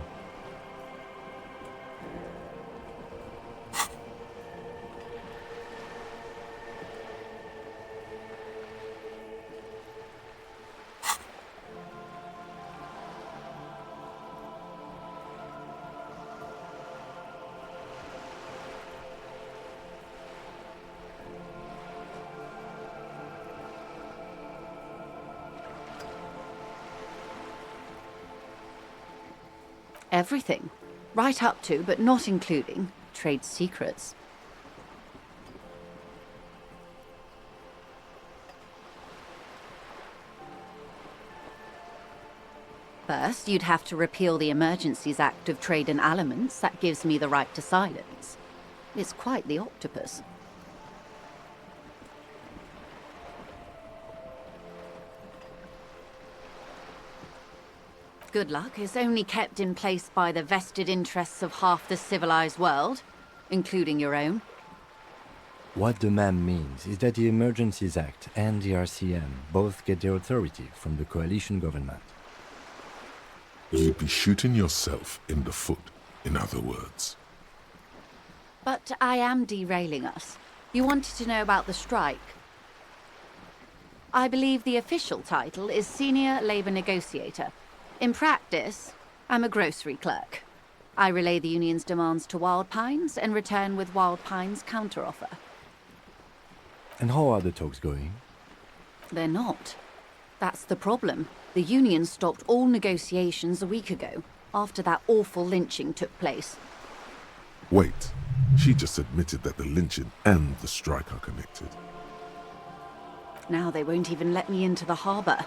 S6: Everything. Right up to, but not including, trade secrets. First, you'd have to repeal the Emergencies Act of Trade in Aliments that gives me the right to silence. It's quite the octopus. Good luck is only kept in place by the vested interests of half the civilized world, including your own.
S2: What the ma'am means is that the Emergencies Act and the RCM both get their authority from the coalition government.
S1: You'd be shooting yourself in the foot, in other words.
S6: But I am derailing us. You wanted to know about the strike. I believe the official title is Senior Labor Negotiator. In practice, I'm a grocery clerk. I relay the union's demands to Wild Pines and return with Wild Pines' counteroffer.
S2: And how are the talks going?
S6: They're not. That's the problem. The union stopped all negotiations a week ago, after that awful lynching took place.
S1: Wait, she just admitted that the lynching and the strike are connected.
S6: Now they won't even let me into the harbour.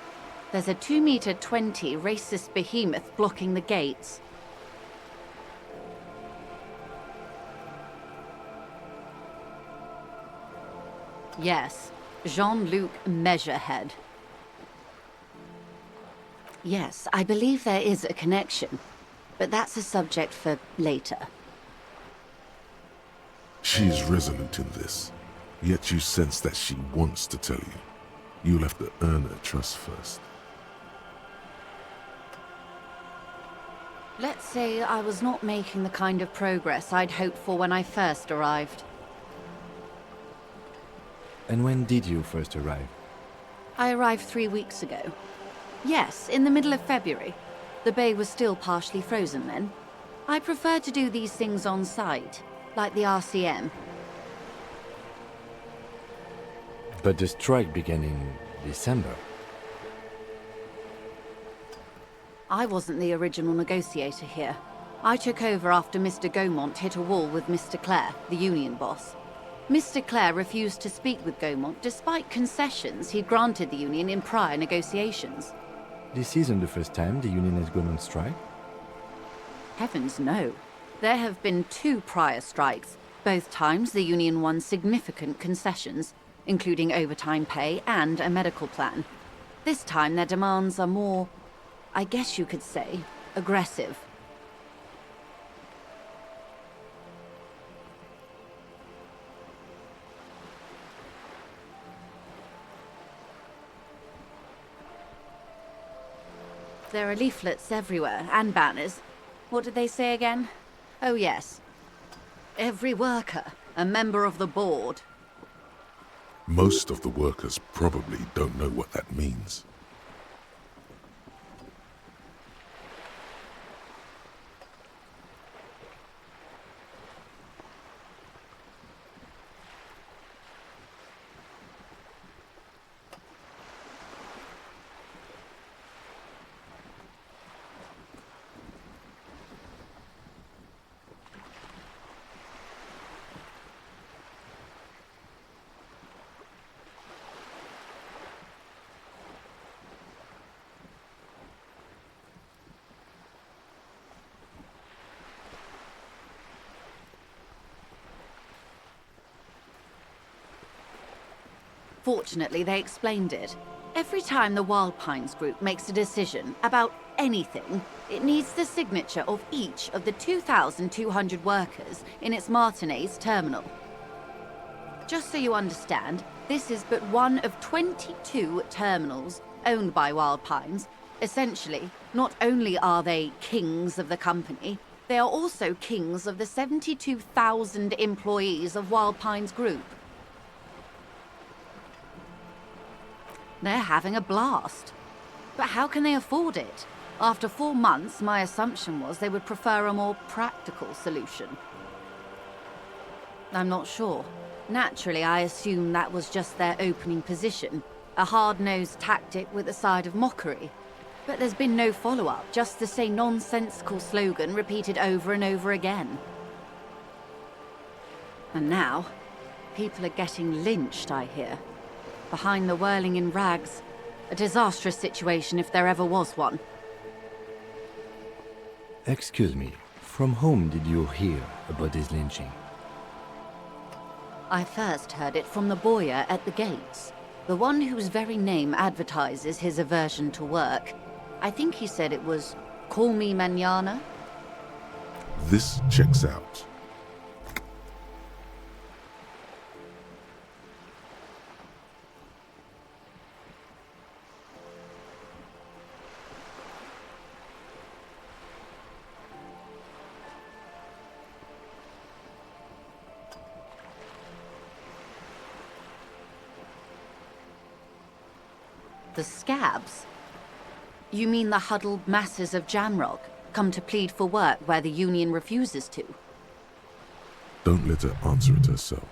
S6: There's a 2-meter-20 racist behemoth blocking the gates. Yes, Jean-Luc Measurehead. Yes, I believe there is a connection, but that's a subject for later.
S1: She is resolute in this, yet you sense that she wants to tell you. You'll have to earn her trust first.
S6: Let's say I was not making the kind of progress I'd hoped for when I first arrived.
S2: And when did you first arrive?
S6: I arrived 3 weeks ago. Yes, in the middle of February. The bay was still partially frozen then. I prefer to do these things on site, like the RCM.
S2: But the strike began in December.
S6: I wasn't the original negotiator here. I took over after Mr. Gaumont hit a wall with Mr. Clare, the union boss. Mr. Clare refused to speak with Gaumont despite concessions he'd granted the union in prior negotiations.
S2: This isn't the first time the union has gone on strike.
S6: Heavens no. There have been 2 prior strikes. Both times the union won significant concessions, including overtime pay and a medical plan. This time their demands are more, I guess you could say, aggressive. There are leaflets everywhere, and banners. What did they say again? Oh yes. Every worker, a member of the board.
S1: Most of the workers probably don't know what that means.
S6: Fortunately, they explained it. Every time the Wild Pines group makes a decision about anything, it needs the signature of each of the 2,200 workers in its Martinez terminal. Just so you understand, this is but one of 22 terminals owned by Wild Pines. Essentially, not only are they kings of the company, they are also kings of the 72,000 employees of Wild Pines Group. They're having a blast. But how can they afford it? After 4 months, my assumption was they would prefer a more practical solution. I'm not sure. Naturally, I assumed that was just their opening position, a hard-nosed tactic with a side of mockery. But there's been no follow-up, just the same nonsensical slogan repeated over and over again. And now, people are getting lynched, I hear. Behind the whirling in rags. A disastrous situation if there ever was one.
S2: Excuse me, from whom did you hear about this lynching?
S6: I first heard it from the bowyer at the gates, the one whose very name advertises his aversion to work. I think he said it was, "Call me mañana."
S1: This checks out.
S6: The scabs? You mean the huddled masses of Jamrock, come to plead for work where the Union refuses to?
S1: Don't let her answer it herself.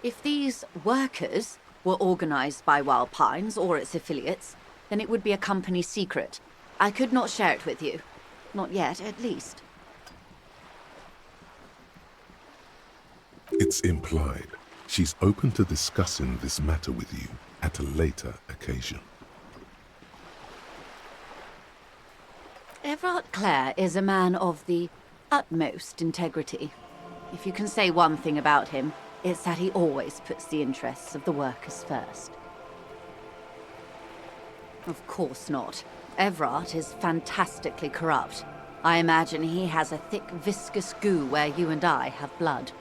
S6: If these workers were organized by Wild Pines or its affiliates, then it would be a company secret. I could not share it with you. Not yet, at least.
S1: It's implied. She's open to discussing this matter with you at a later occasion.
S6: Everard Clare is a man of the utmost integrity. If you can say one thing about him, it's that he always puts the interests of the workers first. Of course not. Everard is fantastically corrupt. I imagine he has a thick, viscous goo where you and I have blood.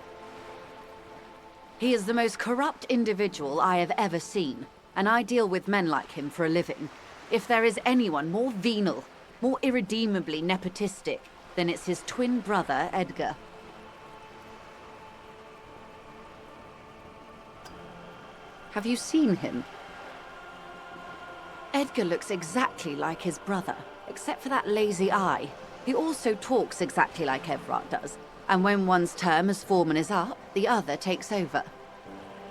S6: He is the most corrupt individual I have ever seen, and I deal with men like him for a living. If there is anyone more venal, more irredeemably nepotistic, then it's his twin brother, Edgar. Have you seen him? Edgar looks exactly like his brother, except for that lazy eye. He also talks exactly like Everard does, and when one's term as foreman is up, the other takes over.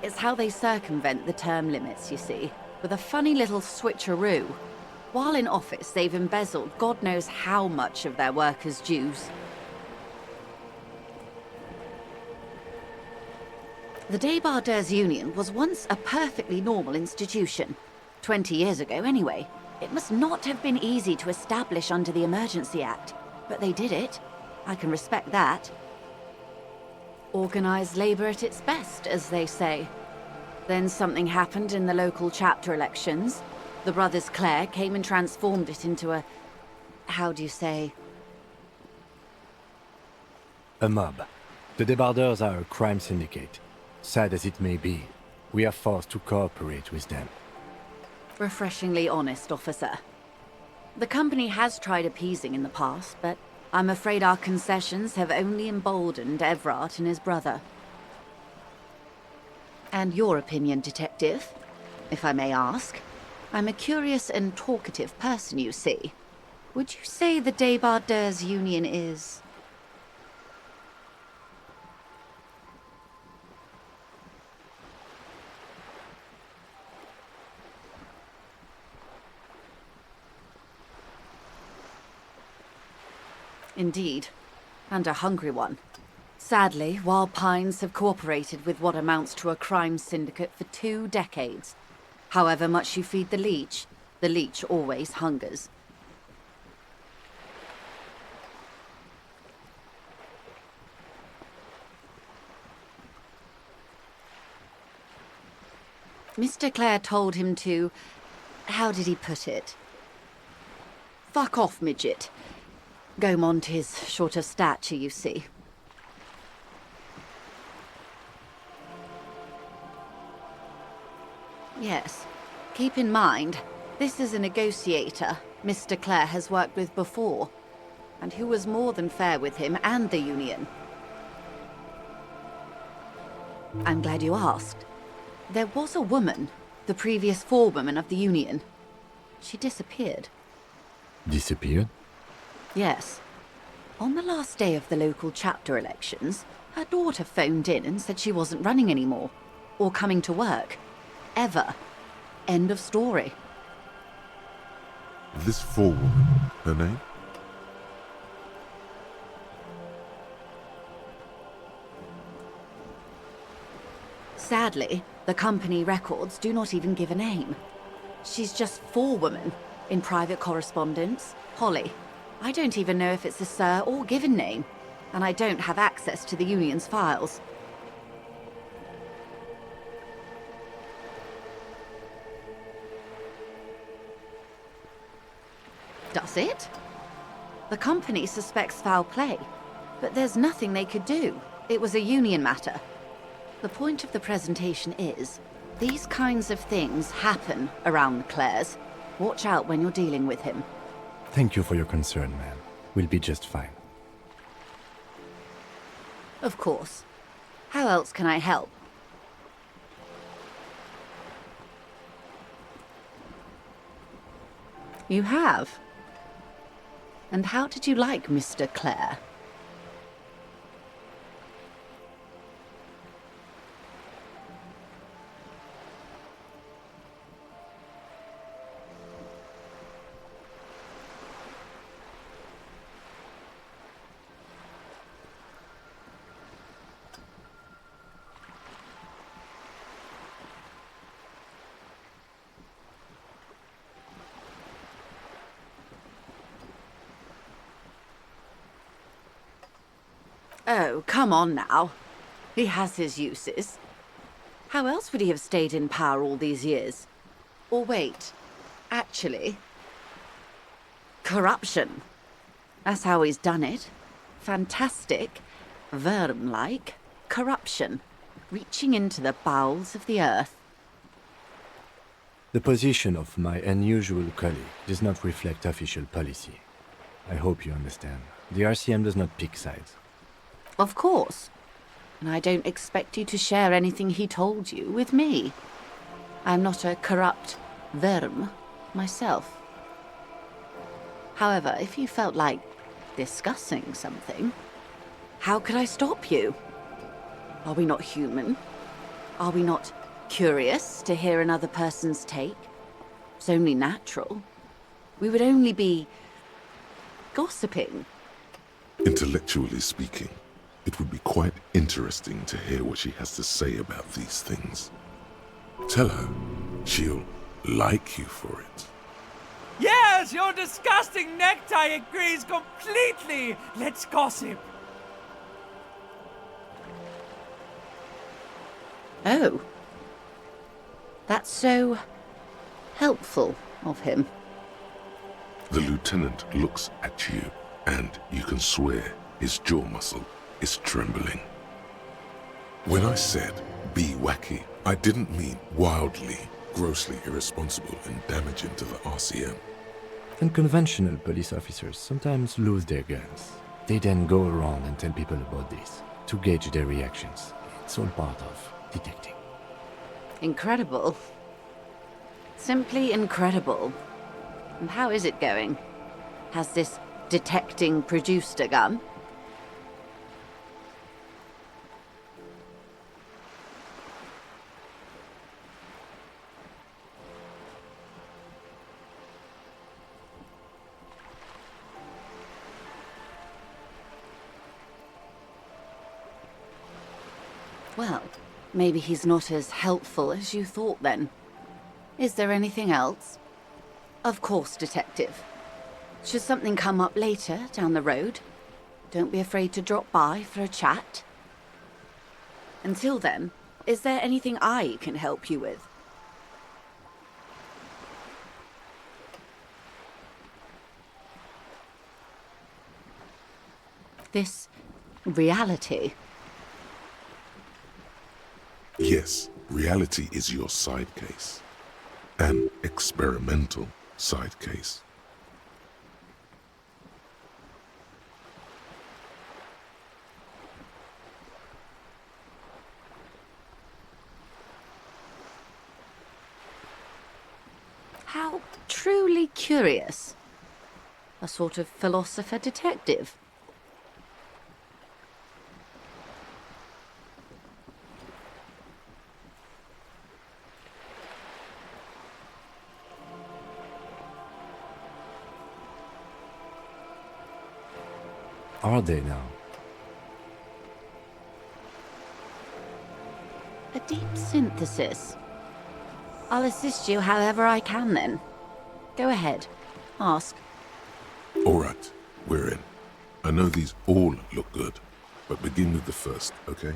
S6: It's how they circumvent the term limits, you see, with a funny little switcheroo. While in office, they've embezzled God knows how much of their workers' dues. The Débardeurs Union was once a perfectly normal institution. 20 years ago, anyway. It must not have been easy to establish under the Emergency Act, but they did it. I can respect that. Organized labor at its best, as they say. Then something happened in the local chapter elections. The brothers Clare came and transformed it into a... how do you say?
S2: A mob. The Débardeurs are a crime syndicate. Sad as it may be, we are forced to cooperate with them.
S6: Refreshingly honest, officer. The company has tried appeasing in the past, but I'm afraid our concessions have only emboldened Everard and his brother. And your opinion, Detective, if I may ask? I'm a curious and talkative person, you see. Would you say the Débardeurs Union is... Indeed, and a hungry one. Sadly, Wild Pines have cooperated with what amounts to a crime syndicate for 2 decades. However much you feed the leech always hungers. Mr. Clare told him to... how did he put it? Fuck off, midget. Gaumont is short of stature, you see. Yes. Keep in mind, this is a negotiator Mr. Clare has worked with before, and who was more than fair with him and the Union. I'm glad you asked. There was a woman, the previous forewoman of the Union. She disappeared.
S2: Disappeared?
S6: Yes. On the last day of the local chapter elections, her daughter phoned in and said she wasn't running anymore. or coming to work. Ever. End of story.
S1: This forewoman, her name?
S6: Sadly, the company records do not even give a name. She's just forewoman in private correspondence. Holly. I don't even know if it's a sir or given name, and I don't have access to the union's files. Does it? The company suspects foul play, but there's nothing they could do. It was a union matter. The point of the presentation is, these kinds of things happen around the Clares. Watch out when you're dealing with him.
S2: Thank you for your concern, ma'am. We'll be just fine.
S6: Of course. How else can I help? You have? And how did you like Mr. Clare? Oh, come on now. He has his uses. How else would he have stayed in power all these years? Or wait, actually... corruption. That's how he's done it. Fantastic, Verm-like corruption, reaching into the bowels of the earth.
S2: The position of my unusual colleague does not reflect official policy. I hope you understand. The RCM does not pick sides.
S6: Of course. And I don't expect you to share anything he told you with me. I'm not a corrupt Verm myself. However, if you felt like discussing something, how could I stop you? Are we not human? Are we not curious to hear another person's take? It's only natural. We would only be gossiping.
S1: Intellectually speaking, it would be quite interesting to hear what she has to say about these things. Tell her she'll like you for it.
S7: Yes, your disgusting necktie agrees completely. Let's gossip.
S6: Oh. That's so helpful of him.
S1: The lieutenant looks at you, and you can swear his jaw muscle is trembling. When I said be wacky, I didn't mean wildly, grossly irresponsible and damaging to the RCM.
S2: Unconventional police officers sometimes lose their guns. They then go around and tell people about this, to gauge their reactions. It's all part of detecting.
S6: Incredible. Simply incredible. And how is it going? Has this detecting produced a gun? Well, maybe he's not as helpful as you thought then. Is there anything else? Of course, Detective. Should something come up later, down the road, don't be afraid to drop by for a chat. Until then, is there anything I can help you with? This reality.
S1: Yes, reality is your side case. An experimental side case.
S6: How truly curious. A sort of philosopher detective.
S2: are they now?
S6: A deep synthesis. I'll assist you however I can then. Go ahead. Ask.
S1: All right, we're in. I know these all look good, but begin with the first, okay?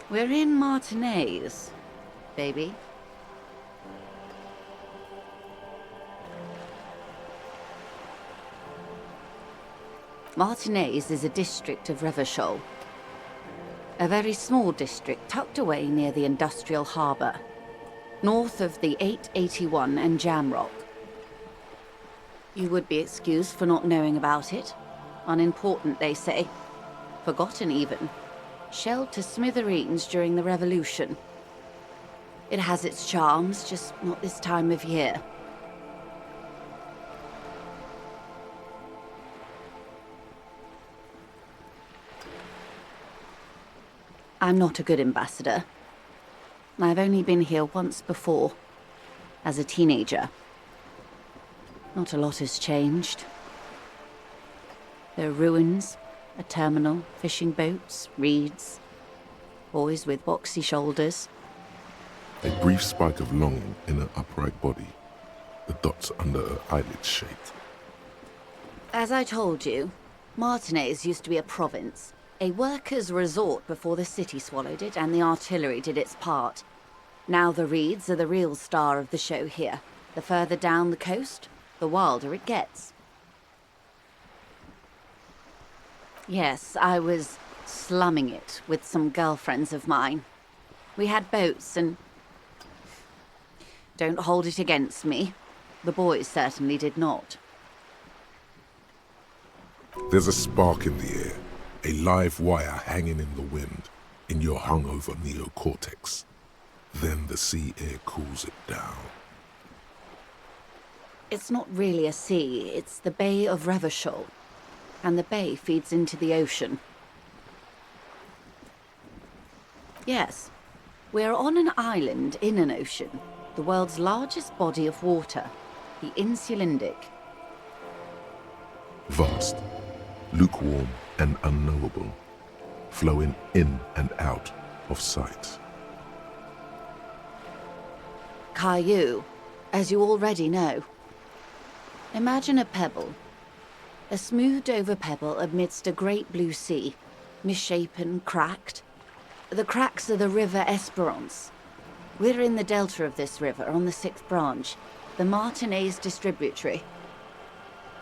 S6: We're in Martinez, baby. Martinez is a district of Revachol. A very small district tucked away near the industrial harbour, north of the 881 and Jamrock. You would be excused for not knowing about it. Unimportant, they say. Forgotten, even. Shelled to smithereens during the Revolution. It has its charms, just not this time of year. I'm not a good ambassador. I've only been here once before, as a teenager. Not a lot has changed. There are ruins, a terminal, fishing boats, reeds, boys with boxy shoulders.
S1: A brief spike of longing in her upright body, the dots under her eyelids shaped.
S6: As I told you, Martinez used to be a province, a workers' resort before the city swallowed it and the artillery did its part. Now the reeds are the real star of the show here. The further down the coast, the wilder it gets. Yes, I was slumming it with some girlfriends of mine. We had boats and... Don't hold it against me. The boys certainly did not.
S1: There's a spark in the air, a live wire hanging in the wind, in your hungover neocortex. Then the sea air cools it down.
S6: It's not really a sea, it's the Bay of Revachol. And the bay feeds into the ocean. Yes, we're on an island in an ocean, the world's largest body of water, the Insulindic.
S1: Vast, lukewarm and unknowable, flowing in and out of sight.
S6: Caillou, as you already know. Imagine a pebble. A smoothed-over pebble amidst a great blue sea, misshapen, cracked. The cracks are the River Esperance. We're in the delta of this river, on the 6th branch, the Martinez distributary.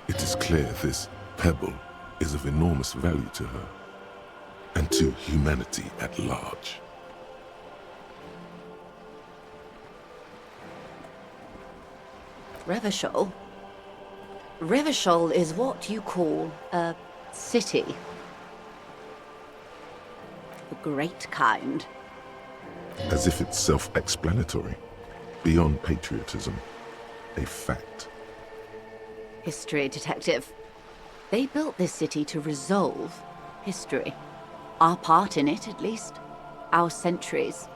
S1: It is clear this pebble is of enormous value to her, and to humanity at large.
S6: Revachol? Revachol is what you call a city. The great kind.
S1: As if it's self-explanatory, beyond patriotism, a fact.
S6: History detective. They built this city to resolve history. Our part in it, at least. Our centuries.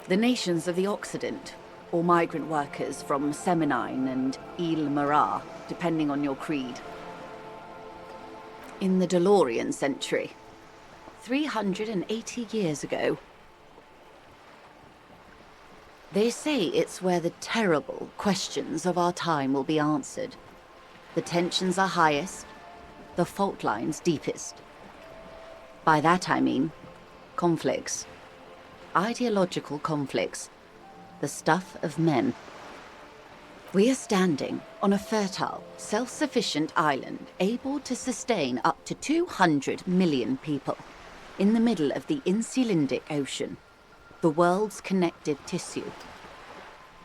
S6: The nations of the Occident, or migrant workers from Seminine and Ile-Marat, depending on your creed. In the DeLorean century, 380 years ago. They say it's where the terrible questions of our time will be answered. The tensions are highest, the fault lines deepest. By that I mean conflicts. Ideological conflicts. The stuff of men. We are standing on a fertile, self-sufficient island able to sustain up to 200 million people in the middle of the Insulindic Ocean, the world's connective tissue.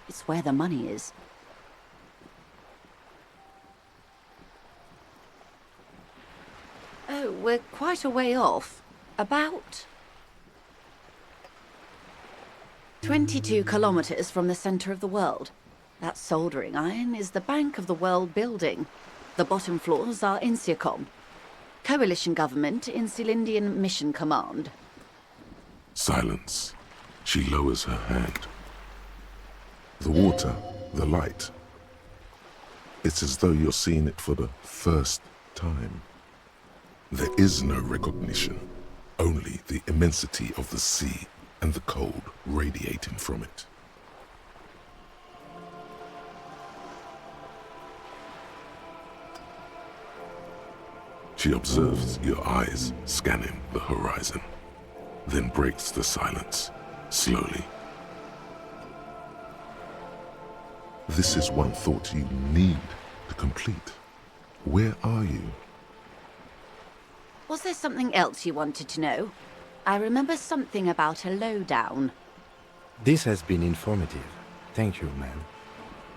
S6: It's where the money is. Oh, we're quite a way off. About 22 kilometers from the center of the world. That soldering iron is the Bank of the World building. The bottom floors are Insiacom. Coalition government, Insulindian Mission Command.
S1: Silence. She lowers her hand. The water, the light. It's as though you're seeing it for the first time. There is no recognition, only the immensity of the sea and the cold radiating from it. She observes your eyes scanning the horizon, then breaks the silence, slowly. This is one thought you need to complete. Where are you?
S6: Was there something else you wanted to know? I remember something about a lowdown.
S2: This has been informative. Thank you, ma'am.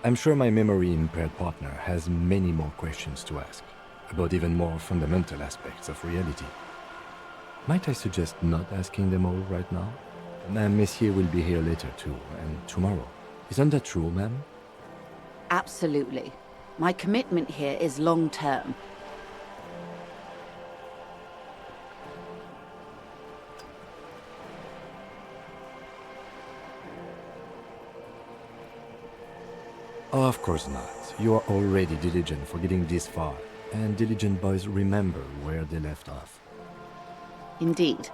S2: I'm sure my memory-impaired partner has many more questions to ask, about even more fundamental aspects of reality. Might I suggest not asking them all right now? Messier will be here later too, and tomorrow. Isn't that true, ma'am?
S6: Absolutely. My commitment here is long-term.
S2: Oh, of course not. You are already diligent for getting this far, and diligent boys remember where they left off.
S6: Indeed.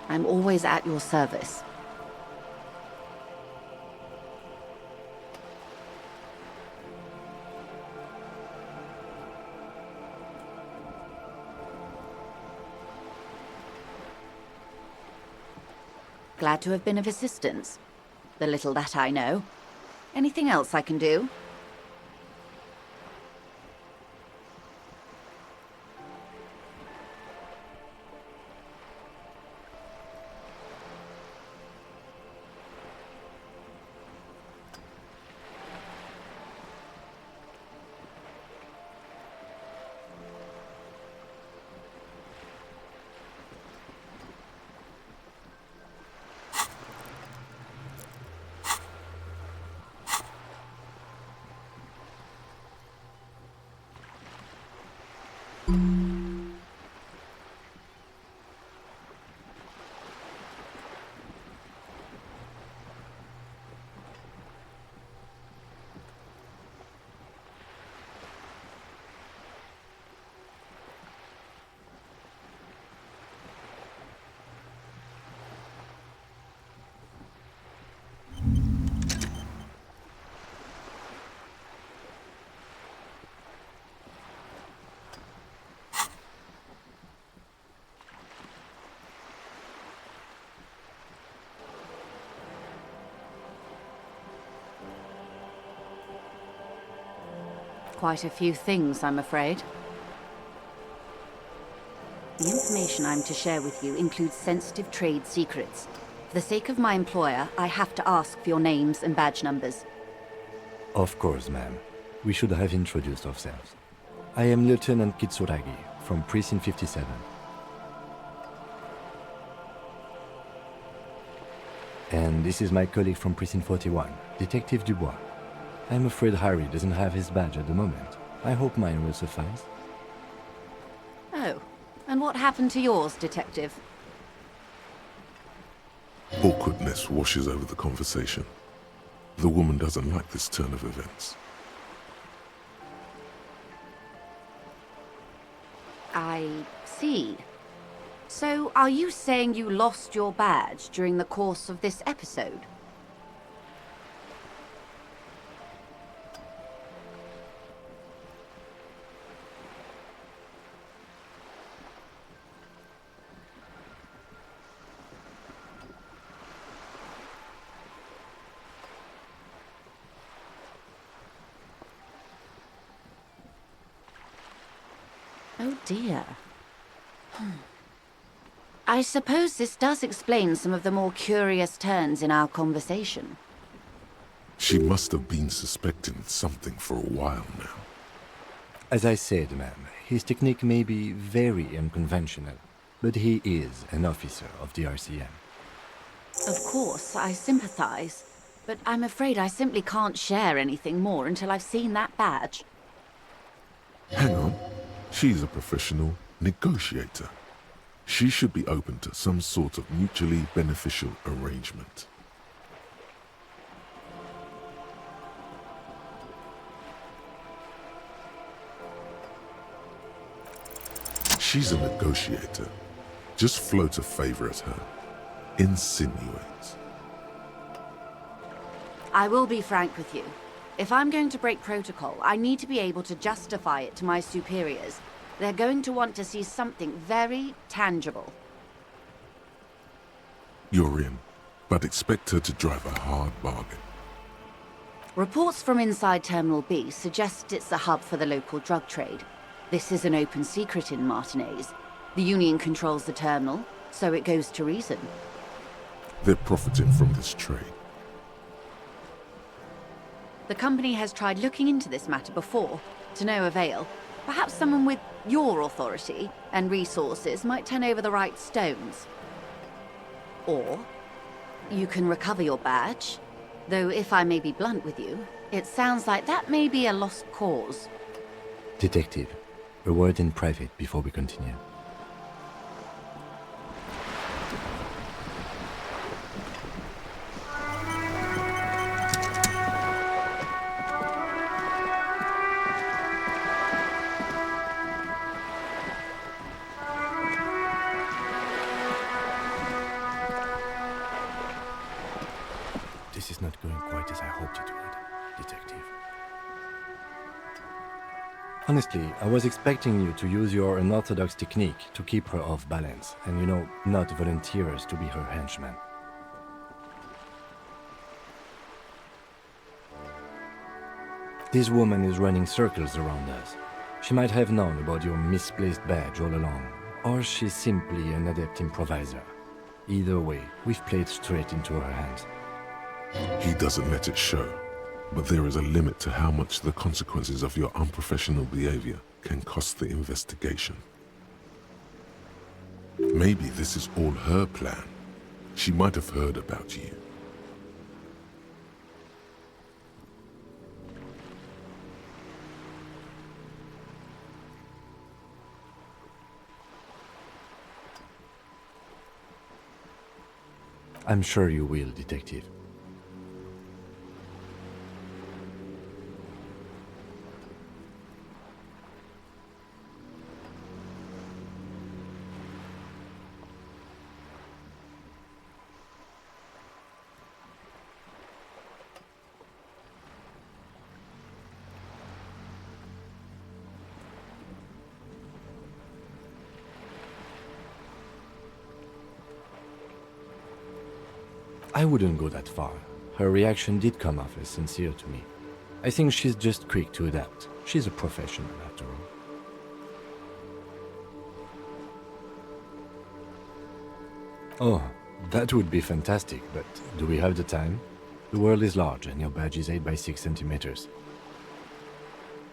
S6: I'm always at your service. Glad to have been of assistance. The little that I know. Anything else I can do? Quite a few things, I'm afraid. The information I'm to share with you includes sensitive trade secrets. For the sake of my employer, I have to ask for your names and badge numbers.
S2: Of course, ma'am. We should have introduced ourselves. I am Lieutenant Kitsuragi, from Precinct 57. And this is my colleague from Precinct 41, Detective Dubois. I'm afraid Harry doesn't have his badge at the moment. I hope mine will suffice.
S6: Oh, and what happened to yours, Detective?
S1: Awkwardness washes over the conversation. The woman doesn't like this turn of events.
S6: I see. So, are you saying you lost your badge during the course of this episode? Oh dear. I suppose this does explain some of the more curious turns in our conversation.
S1: She must have been suspecting something for a while now.
S2: As I said, ma'am, his technique may be very unconventional, but he is an officer of the RCM.
S6: Of course, I sympathize. but I'm afraid I simply can't share anything more until I've seen that badge.
S1: Hang on. She's a professional negotiator. She should be open to some sort of mutually beneficial arrangement. She's a negotiator. Just float a favor at her. Insinuate.
S6: I will be frank with you. If I'm going to break protocol, I need to be able to justify it to my superiors. They're going to want to see something very tangible.
S1: You're in, but expect her to drive a hard bargain.
S6: Reports from inside Terminal B suggest it's a hub for the local drug trade. This is an open secret in Martinez. The Union controls the terminal, so it goes to reason.
S1: They're profiting from this trade.
S6: The company has tried looking into this matter before, to no avail. Perhaps someone with your authority and resources might turn over the right stones. Or you can recover your badge, though if I may be blunt with you, it sounds like that may be a lost cause.
S2: Detective, a word in private before we continue. This is not going quite as I hoped it would, Detective. Honestly, I was expecting you to use your unorthodox technique to keep her off balance, and not volunteer us to be her henchmen. This woman is running circles around us. She might have known about your misplaced badge all along, or she's simply an adept improviser. Either way, we've played straight into her hands.
S1: He doesn't let it show, but there is a limit to how much the consequences of your unprofessional behavior can cost the investigation. Maybe this is all her plan. She might have heard about you.
S2: I'm sure you will, Detective. I wouldn't go that far. Her reaction did come off as sincere to me. I think she's just quick to adapt. She's a professional, after all. Oh, that would be fantastic, but do we have the time? The world is large and your badge is 8 by 6 centimeters.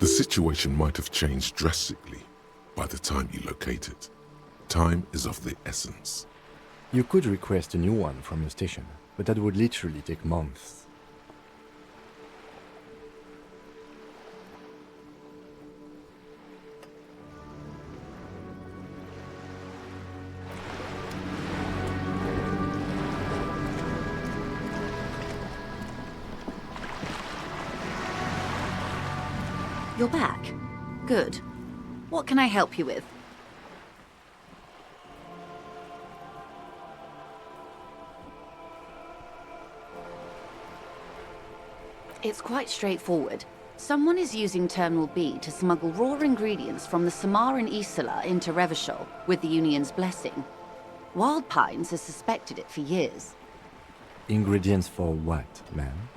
S1: The situation might have changed drastically by the time you locate it. Time is of the essence.
S2: You could request a new one from your station, but that would literally take months.
S6: You're back. Good. What can I help you with? It's quite straightforward. Someone is using Terminal B to smuggle raw ingredients from the Samaran Isola into Revachol with the Union's blessing. Wild Pines has suspected it for years.
S2: Ingredients for what, ma'am?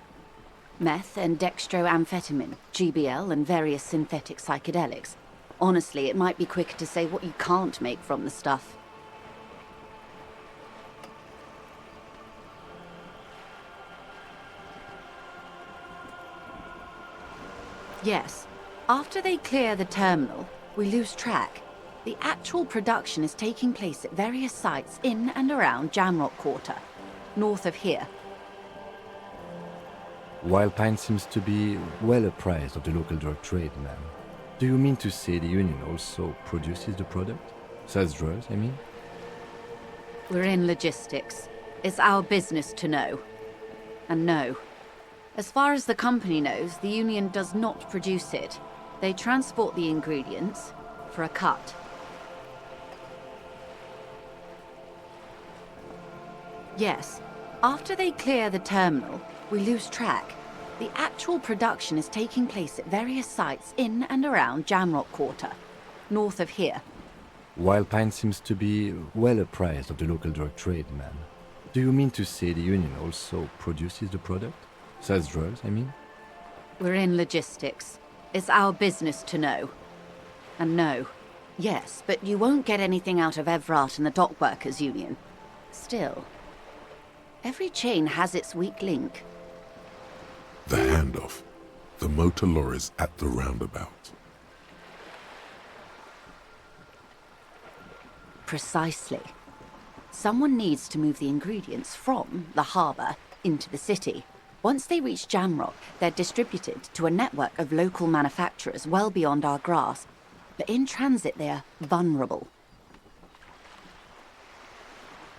S6: Meth and dextroamphetamine, GBL, and various synthetic psychedelics. Honestly, it might be quicker to say what you can't make from the stuff. Yes. After they clear the terminal, we lose track. The actual production is taking place at various sites in and around Jamrock Quarter, north of here.
S2: While Pine seems to be well apprised of the local drug trade, ma'am, do you mean to say the union also produces the product? Sells drugs, I mean?
S6: We're in logistics. It's our business to know. And no. As far as the company knows, the union does not produce it. They transport the ingredients for a cut. Yes, after they clear the terminal, we lose track. The actual production is taking place at various sites in and around Jamrock Quarter, north of here.
S2: While Pine seems to be well apprised of the local drug trade, ma'am, do you mean to say the union also produces the product? Sells drugs, I mean?
S6: We're in logistics. It's our business to know. And no. Yes, but you won't get anything out of Evrat and the Dock Workers Union. Still, every chain has its weak link.
S1: The handoff. The motor lorries at the roundabout.
S6: Precisely. Someone needs to move the ingredients from the harbour into the city. Once they reach Jamrock, they're distributed to a network of local manufacturers well beyond our grasp. But in transit, they are vulnerable.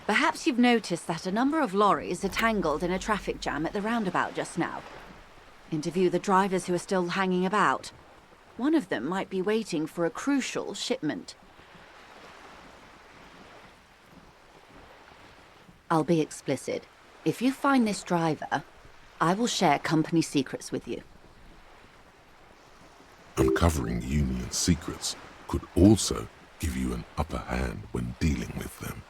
S6: Perhaps you've noticed that a number of lorries are tangled in a traffic jam at the roundabout just now. Interview the drivers who are still hanging about. One of them might be waiting for a crucial shipment. I'll be explicit. If you find this driver, I will share company secrets with you.
S1: Uncovering Union secrets could also give you an upper hand when dealing with them.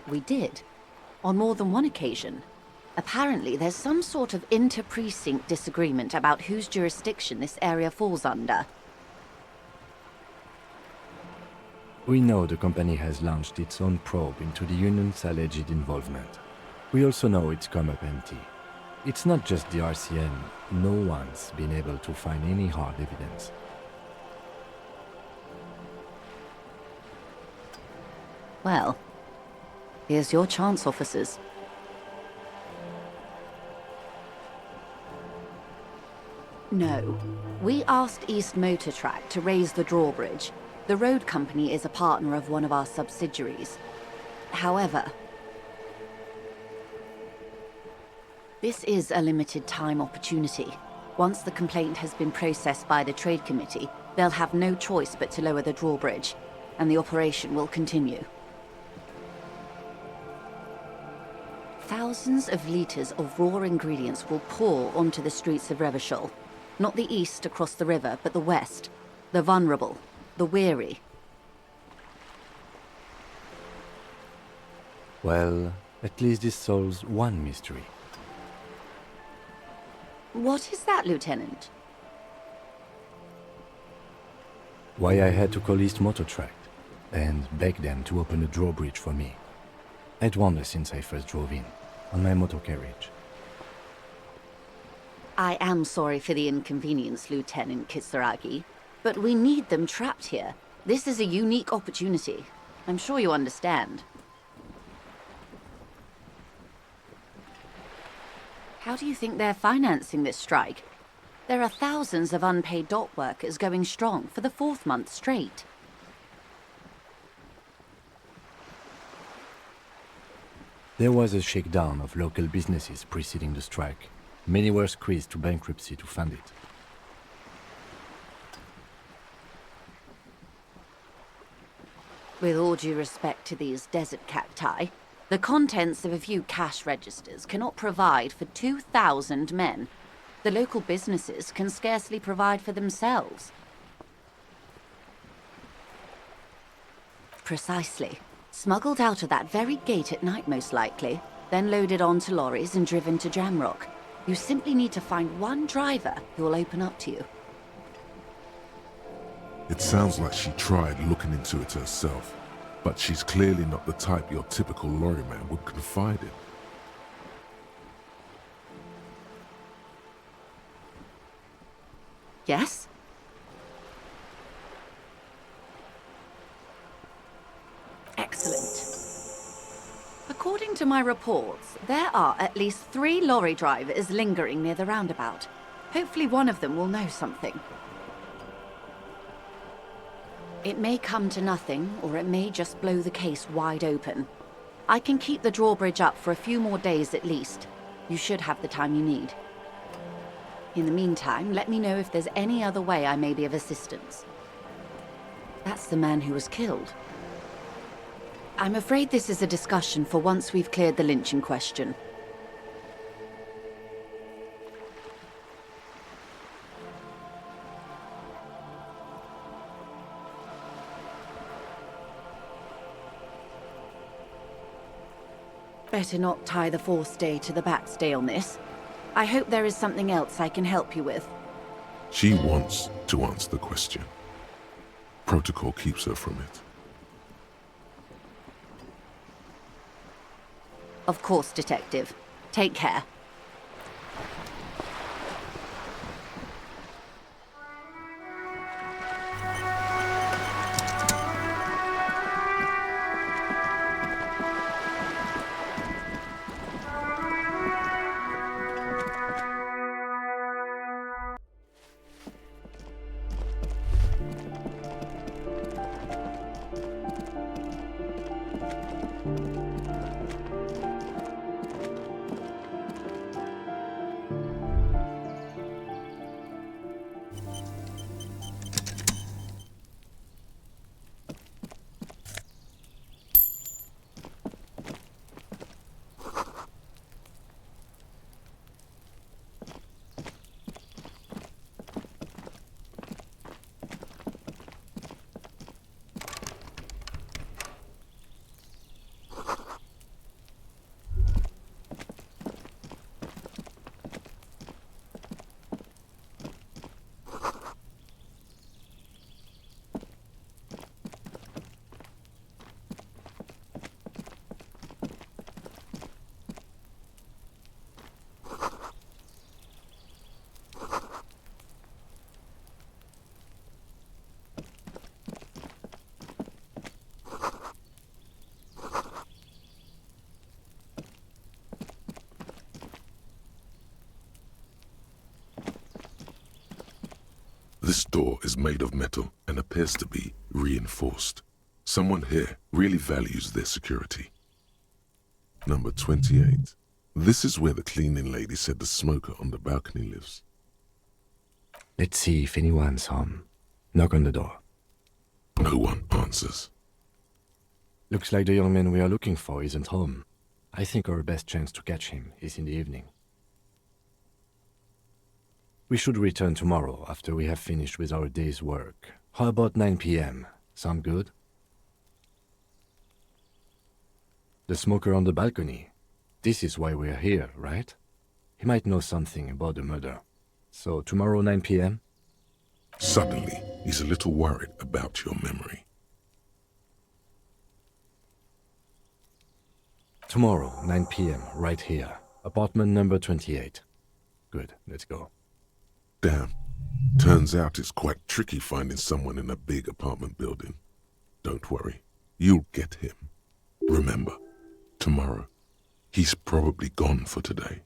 S6: We did. On more than one occasion. Apparently, there's some sort of inter-precinct disagreement about whose jurisdiction this area falls under.
S2: We know the company has launched its own probe into the union's alleged involvement. We also know it's come up empty. It's not just the RCM. No one's been able to find any hard evidence.
S6: Well, here's your chance, officers. No. We asked East Motor Track to raise the drawbridge. The road company is a partner of one of our subsidiaries. However, this is a limited time opportunity. Once the complaint has been processed by the Trade Committee, they'll have no choice but to lower the drawbridge, and the operation will continue. Thousands of litres of raw ingredients will pour onto the streets of Revachol. Not the east across the river, but the west. The vulnerable, the weary.
S2: Well, at least this solves one mystery.
S6: What is that, Lieutenant?
S2: Why I had to call East Motor Track and beg them to open a drawbridge for me. I'd wondered since I first drove in, on my motor carriage.
S6: I am sorry for the inconvenience, Lieutenant Kisaragi, but we need them trapped here. This is a unique opportunity. I'm sure you understand. How do you think they're financing this strike? There are thousands of unpaid dock workers going strong for the 4th month straight.
S2: There was a shakedown of local businesses preceding the strike. Many were squeezed to bankruptcy to fund it.
S6: With all due respect to these desert cacti, the contents of a few cash registers cannot provide for 2,000 men. The local businesses can scarcely provide for themselves. Precisely. Smuggled out of that very gate at night, most likely, then loaded onto lorries and driven to Jamrock. You simply need to find one driver who will open up to you.
S1: It sounds like she tried looking into it herself, but she's clearly not the type your typical lorryman would confide in.
S6: Yes? Excellent. According to my reports, there are at least 3 lorry drivers lingering near the roundabout. Hopefully one of them will know something. It may come to nothing, or it may just blow the case wide open. I can keep the drawbridge up for a few more days at least. You should have the time you need. In the meantime, let me know if there's any other way I may be of assistance. That's the man who was killed. I'm afraid this is a discussion for once we've cleared the lynching question. Better not tie the forestay to the backstay on this. I hope there is something else I can help you with.
S1: She wants to answer the question. Protocol keeps her from it.
S6: Of course, Detective. Take care.
S1: This door is made of metal and appears to be reinforced. Someone here really values their security. Number 28. This is where the cleaning lady said the smoker on the balcony lives.
S2: Let's see if anyone's home. Knock on the door.
S1: No one answers.
S2: Looks like the young man we are looking for isn't home. I think our best chance to catch him is in the evening. We should return tomorrow after we have finished with our day's work. How about 9 p.m.? Sound good? The smoker on the balcony. This is why we're here, right? He might know something about the murder. So tomorrow 9 p.m.?
S1: Suddenly, he's a little worried about your memory.
S2: Tomorrow, 9 p.m., right here. Apartment number 28. Good, let's go.
S1: Damn. Turns out it's quite tricky finding someone in a big apartment building. Don't worry. You'll get him. Remember, tomorrow, he's probably gone for today.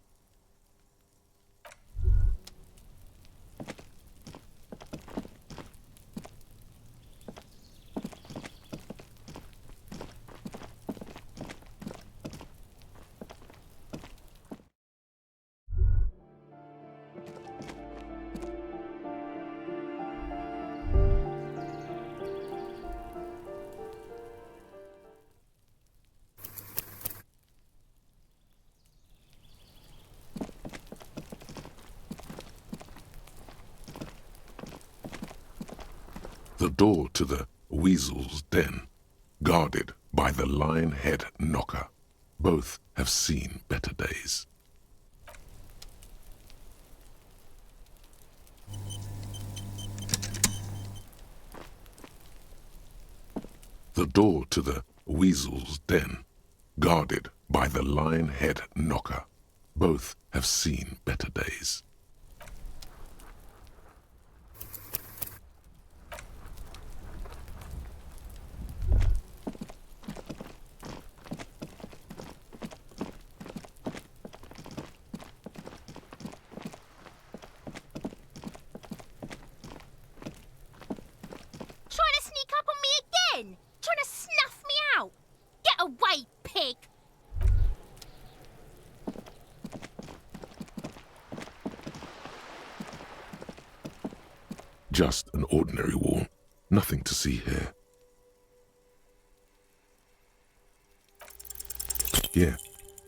S1: The door to the weasel's den, guarded by the lion-head knocker. Both have seen better days. The door to the weasel's den, guarded by the lion-head knocker. Both have seen better days. Just an ordinary wall. Nothing to see here. Yeah,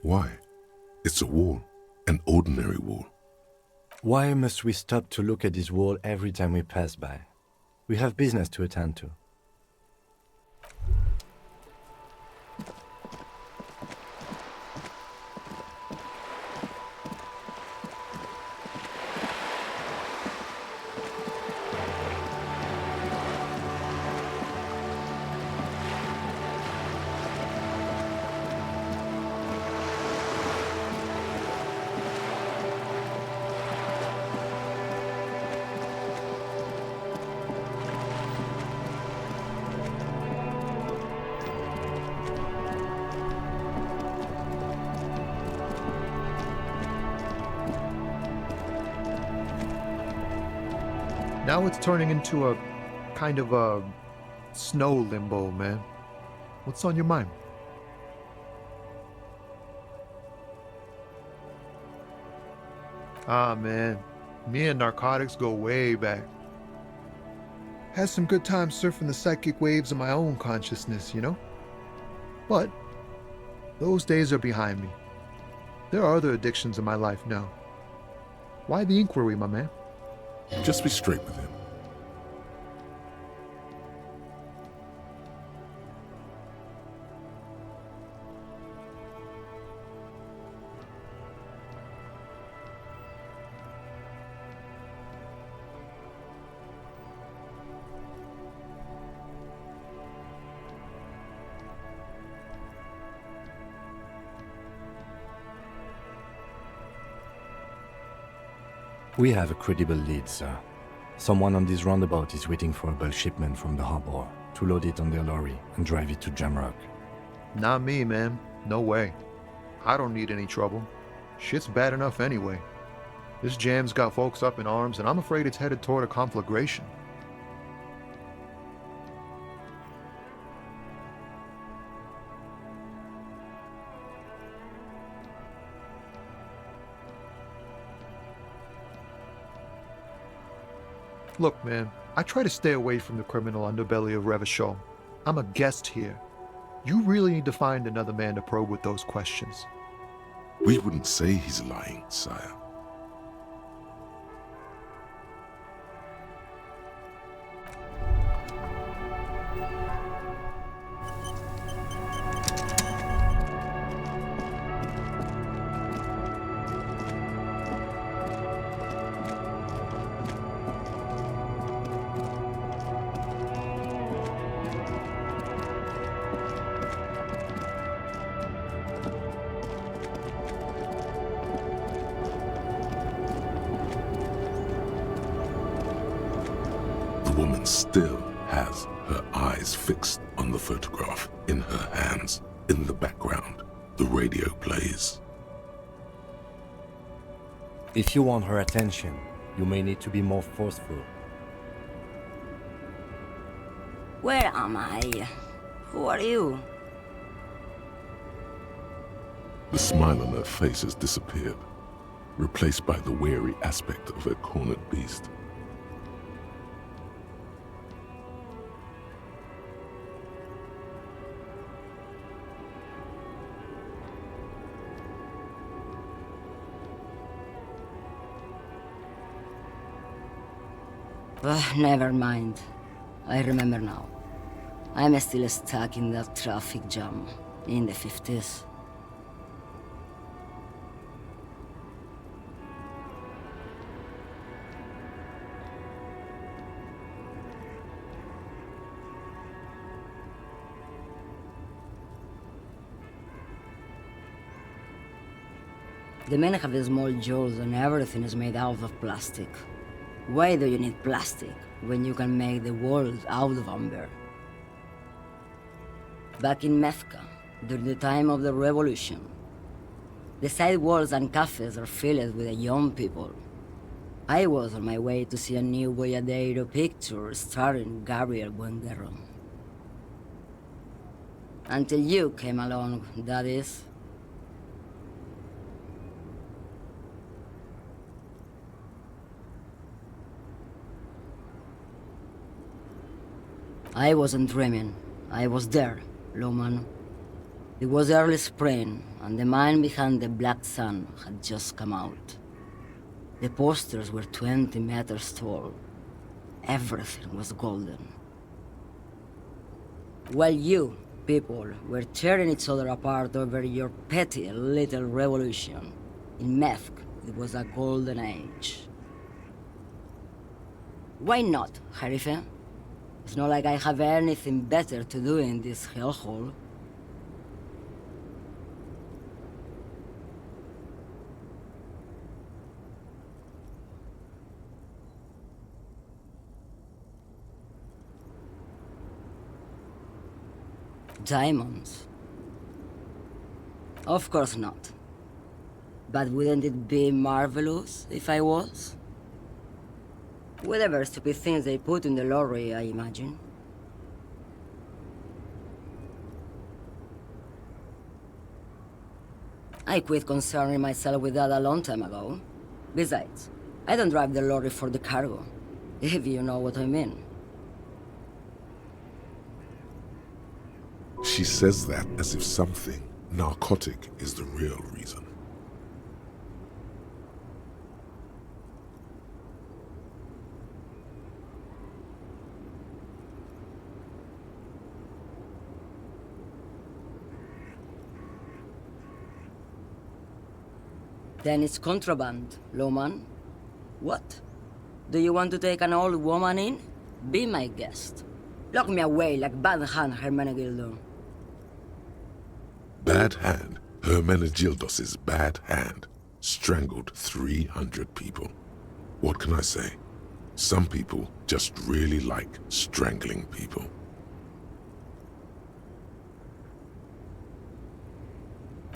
S1: why? It's a wall. An ordinary wall.
S2: Why must we stop to look at this wall every time we pass by? We have business to attend to.
S8: Now it's turning into a kind of a snow limbo, man. What's on your mind? Ah, man. Me and narcotics go way back. Had some good times surfing the psychic waves of my own consciousness, you know? But those days are behind me. There are other addictions in my life now. Why the inquiry, my man?
S1: Just be straight with him.
S2: We have a credible lead, sir. Someone on this roundabout is waiting for a bulk shipment from the harbor to load it on their lorry and drive it to Jamrock.
S8: Not me, man. No way. I don't need any trouble. Shit's bad enough anyway. This jam's got folks up in arms, and I'm afraid it's headed toward a conflagration. Look, man, I try to stay away from the criminal underbelly of Revachol. I'm a guest here. You really need to find another man to probe with those questions.
S1: We wouldn't say he's lying, sire. The woman still has her eyes fixed on the photograph in her hands. In the background, the radio plays.
S2: If you want her attention, you may need to be more forceful.
S9: Where am I? Who are you?
S1: The smile on her face has disappeared, replaced by the wary aspect of a cornered beast.
S9: Never mind. I remember now. I'm still stuck in that traffic jam in the 50s. The men have the small jaws and everything is made out of plastic. Why do you need plastic when you can make the world out of amber? Back in Methka, during the time of the revolution, the side walls and cafes are filled with the young people. I was on my way to see a new Boyadero picture starring Gabriel Buenguerro. Until you came along, that is. I wasn't dreaming. I was there, Loman. It was early spring, and the mine behind the Black Sun had just come out. The posters were 20 meters tall. Everything was golden. While you, people, were tearing each other apart over your petty little revolution, in Methk, it was a golden age. Why not, Harife? It's not like I have anything better to do in this hellhole. Diamonds? Of course not. But wouldn't it be marvelous if I was? Whatever stupid things they put in the lorry, I imagine. I quit concerning myself with that a long time ago. Besides, I don't drive the lorry for the cargo, if you know what I mean.
S1: She says that as if something narcotic is the real reason.
S9: Then it's contraband, Loman. What? Do you want to take an old woman in? Be my guest. Lock me away like Bad Hand Hermenegildo.
S1: Bad Hand, Hermenegildos's bad hand, strangled 300 people. What can I say? Some people just really like strangling people.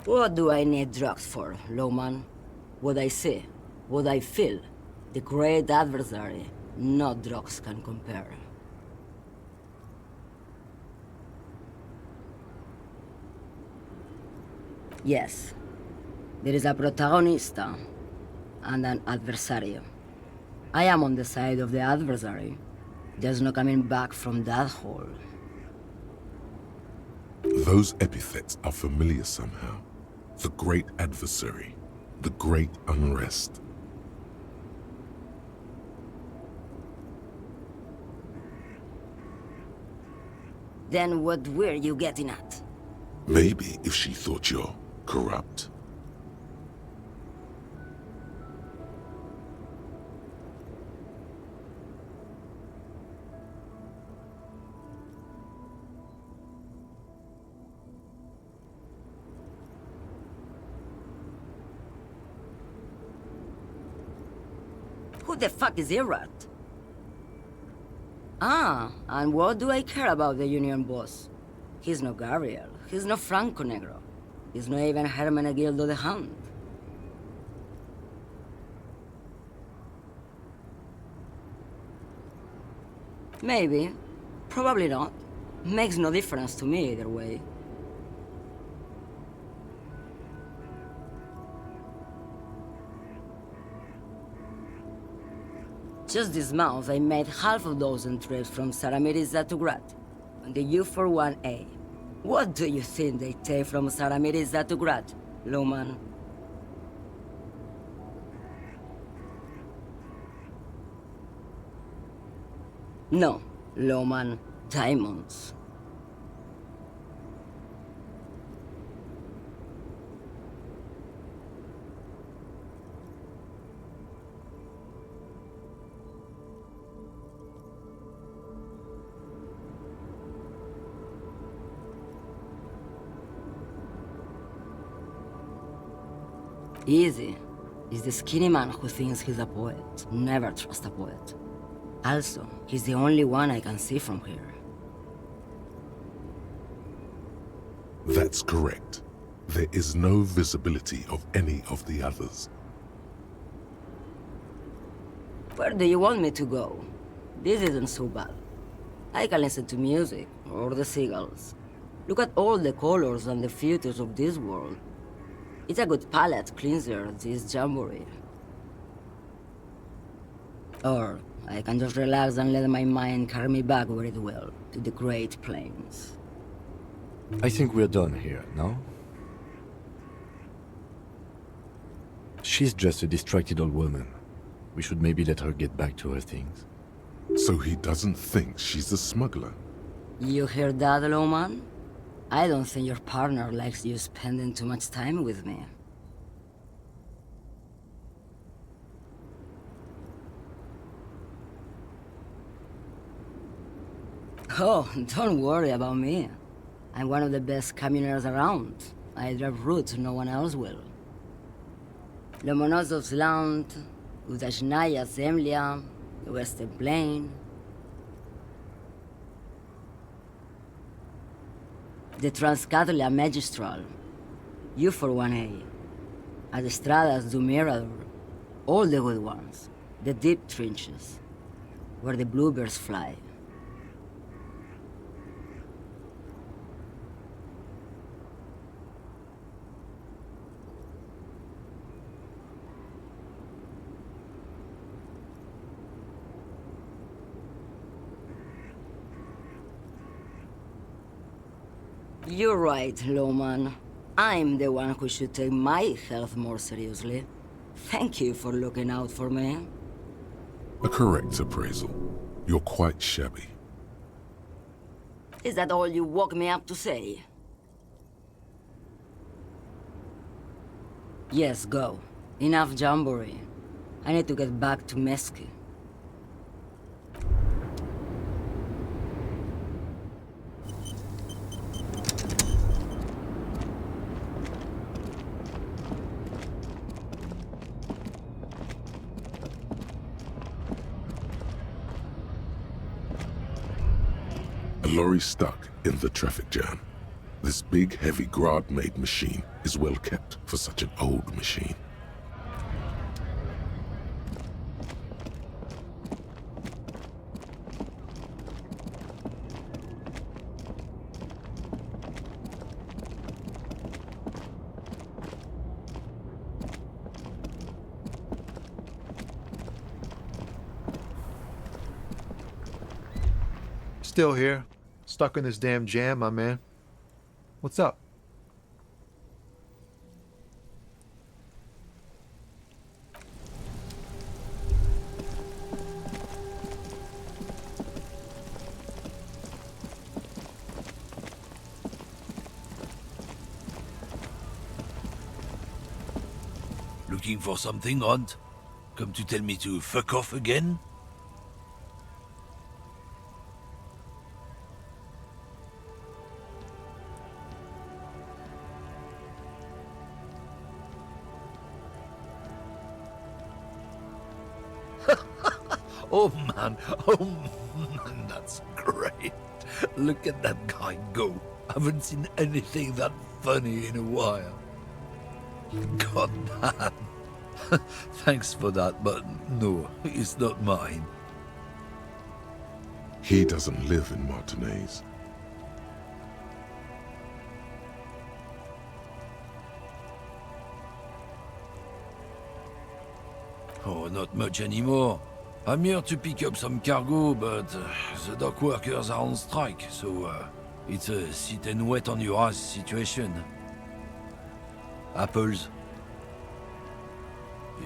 S9: What do I need drugs for, Loman? What I see, what I feel. The great adversary, no drugs can compare. Yes, there is a protagonista and an adversario. I am on the side of the adversary. There's no coming back from that hole.
S1: Those epithets are familiar somehow. The great adversary, the great unrest.
S9: Then what were you getting at?
S1: Maybe if she thought you're corrupt.
S9: Who the fuck is Irat? Ah, and what do I care about the Union boss? He's no Gabriel, he's no Franco Negro. He's not even Hermenegildo the Hound. Maybe. Probably not. Makes no difference to me either way. Just this month, I made half a dozen trips from Saramiris to Grad, on the U41A. What do you think they take from Saramiris to Grad, Loman? No, Loman, diamonds. Easy. He's the skinny man who thinks he's a poet. Never trust a poet. Also, he's the only one I can see from here.
S1: That's correct. There is no visibility of any of the others.
S9: Where do you want me to go? This isn't so bad. I can listen to music, or the seagulls. Look at all the colors and the futures of this world. It's a good palate cleanser, this jamboree. Or I can just relax and let my mind carry me back where it will, to the Great Plains.
S2: I think we're done here, no? She's just a distracted old woman. We should maybe let her get back to her things.
S1: So he doesn't think she's a smuggler.
S9: You hear that, Lowman? I don't think your partner likes you spending too much time with me. Oh, don't worry about me. I'm one of the best camioners around. I drive routes no one else will. Lomonosov's Land, Udajnaya Zemlya, the Western Plain. The Transcatolia Magistral, U4-1A, Adestradas do Mirador, all the good ones, the deep trenches, where the bluebirds fly. You're right, Lowman. I'm the one who should take my health more seriously. Thank you for looking out for me.
S1: A correct appraisal. You're quite shabby.
S9: Is that all you woke me up to say? Yes, go. Enough jamboree. I need to get back to Mesky.
S1: A lorry stuck in the traffic jam. This big, heavy Grad-made machine is well kept for such an old machine.
S8: Still here. Stuck in this damn jam, my man. What's up?
S10: Looking for something, Hunt? Come to tell me to fuck off again? Oh man, that's great. Look at that guy go. Haven't seen anything that funny in a while. God damn. Thanks for that, but no, it's not mine.
S1: He doesn't live in Martinez.
S10: Oh, not much anymore. I'm here to pick up some cargo, but the dock workers are on strike, so it's a sit and wait on your ass situation. Apples?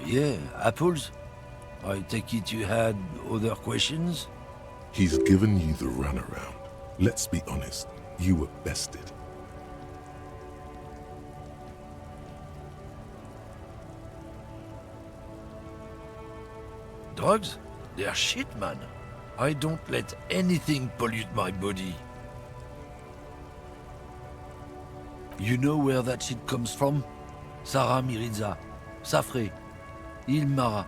S10: Yeah, apples? I take it you had other questions?
S1: He's given you the runaround. Let's be honest, you were bested.
S10: Drugs? They're shit, man. I don't let anything pollute my body. You know where that shit comes from? Sarah Miriza, Safre, Ilmara.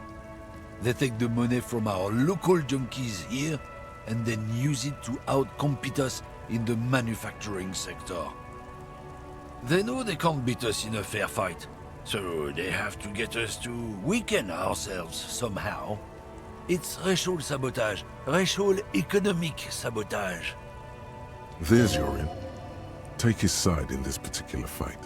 S10: They take the money from our local junkies here and then use it to outcompete us in the manufacturing sector. They know they can't beat us in a fair fight, so they have to get us to weaken ourselves somehow. It's racial sabotage, racial economic sabotage.
S1: There's your in. Take his side in this particular fight.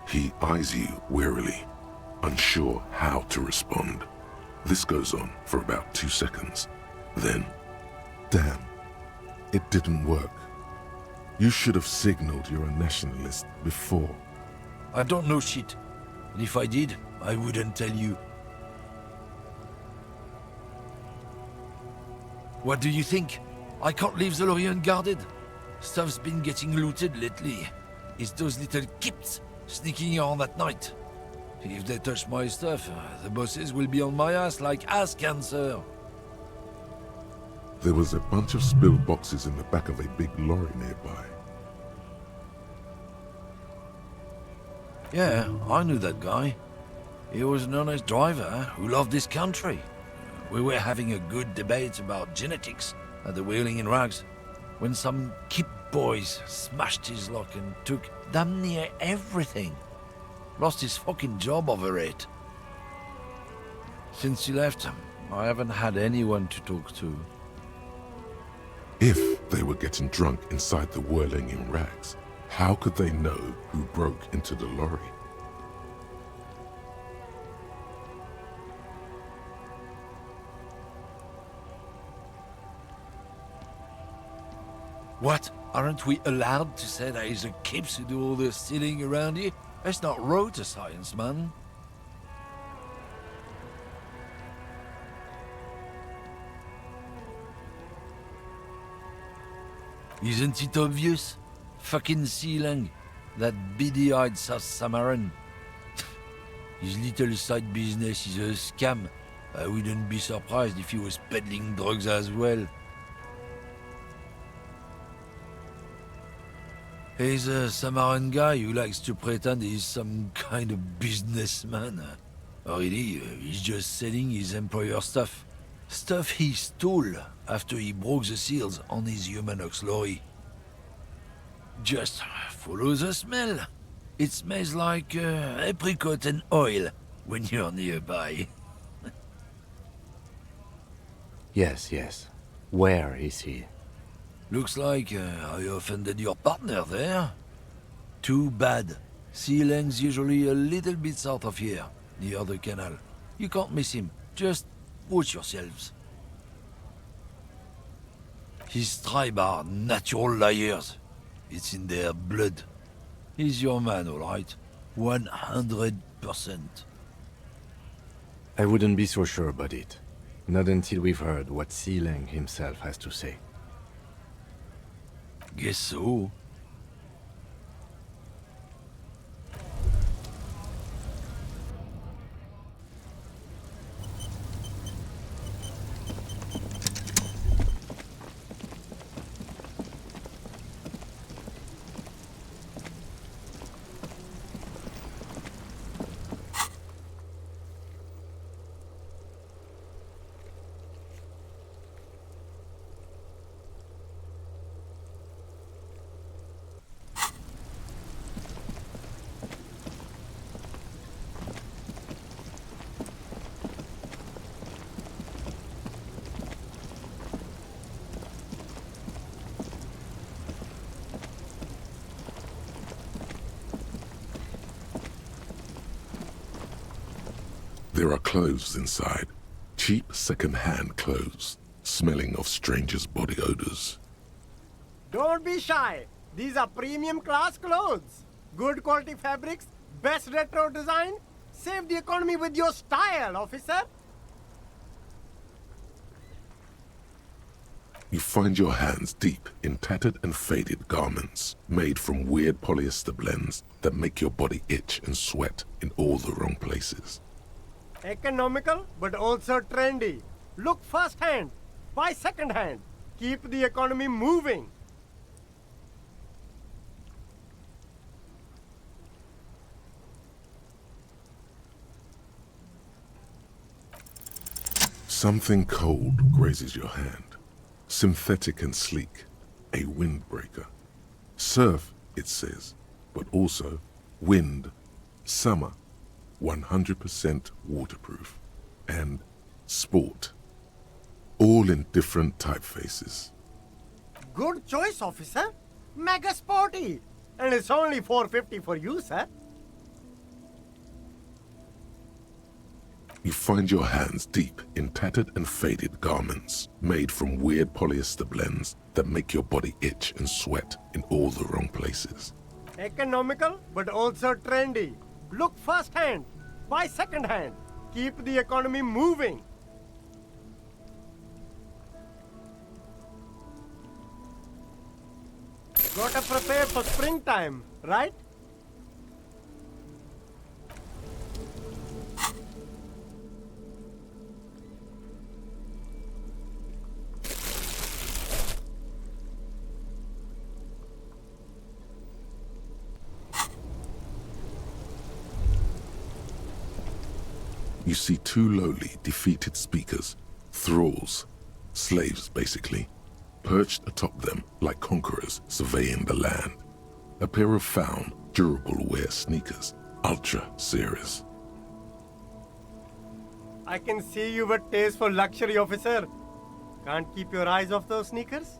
S1: He eyes you warily, unsure how to respond. This goes on for about 2 seconds. Then, damn, it didn't work. You should have signaled you're a nationalist before.
S10: I don't know shit. And if I did, I wouldn't tell you. What do you think? I can't leave the lorry unguarded. Stuff's been getting looted lately. It's those little kips sneaking around at night. If they touch my stuff, the bosses will be on my ass like ass cancer.
S1: There was a bunch of spilled boxes in the back of a big lorry nearby.
S10: Yeah, I knew that guy. He was an honest driver who loved this country. We were having a good debate about genetics at the Wheeling in Rags when some kip boys smashed his luck and took damn near everything. Lost his fucking job over it. Since he left, I haven't had anyone to talk to.
S1: If they were getting drunk inside the Whirling in Rags, how could they know who broke into the lorry?
S10: What? Aren't we allowed to say that it's the kips who do all the stealing around here? That's not road to science, man. Isn't it obvious? Fucking Sealang, that beady-eyed South Samaran. His little side business is a scam. I wouldn't be surprised if he was peddling drugs as well. He's a Samaran guy who likes to pretend he's some kind of businessman. Really, he's just selling his employer's stuff. Stuff he stole after he broke the seals on his Humanox lorry. Just follow the smell. It smells like apricot and oil when you're nearby.
S2: Yes. Where is he?
S10: Looks like I offended your partner there. Too bad. Sealang's usually a little bit south of here, near the canal. You can't miss him. Just watch yourselves. His tribe are natural liars. It's in their blood. He's your man, all right. 100%.
S2: I wouldn't be so sure about it. Not until we've heard what Sealang himself has to say.
S10: Guess so.
S1: There are clothes inside. Cheap second-hand clothes, smelling of strangers' body odors.
S11: Don't be shy. These are premium class clothes. Good quality fabrics, best retro design. Save the economy with your style, officer.
S1: You find your hands deep in tattered and faded garments made from weird polyester blends that make your body itch and sweat in all the wrong places.
S11: Economical, but also trendy. Look first-hand, buy second-hand. Keep the economy moving.
S1: Something cold grazes your hand. Synthetic and sleek, a windbreaker. Surf, it says, but also wind, summer, 100% waterproof, and sport. All in different typefaces.
S11: Good choice, officer. Mega sporty. And it's only $4.50 for you, sir.
S1: You find your hands deep in tattered and faded garments made from weird polyester blends that make your body itch and sweat in all the wrong places.
S11: Economical, but also trendy. Look first-hand, buy second-hand. Keep the economy moving. Gotta prepare for springtime, right?
S1: You see two lowly, defeated speakers, thralls, slaves basically, perched atop them like conquerors surveying the land. A pair of found, durable wear sneakers, Ultra series.
S11: I can see you've a taste for luxury, officer. Can't keep your eyes off those sneakers?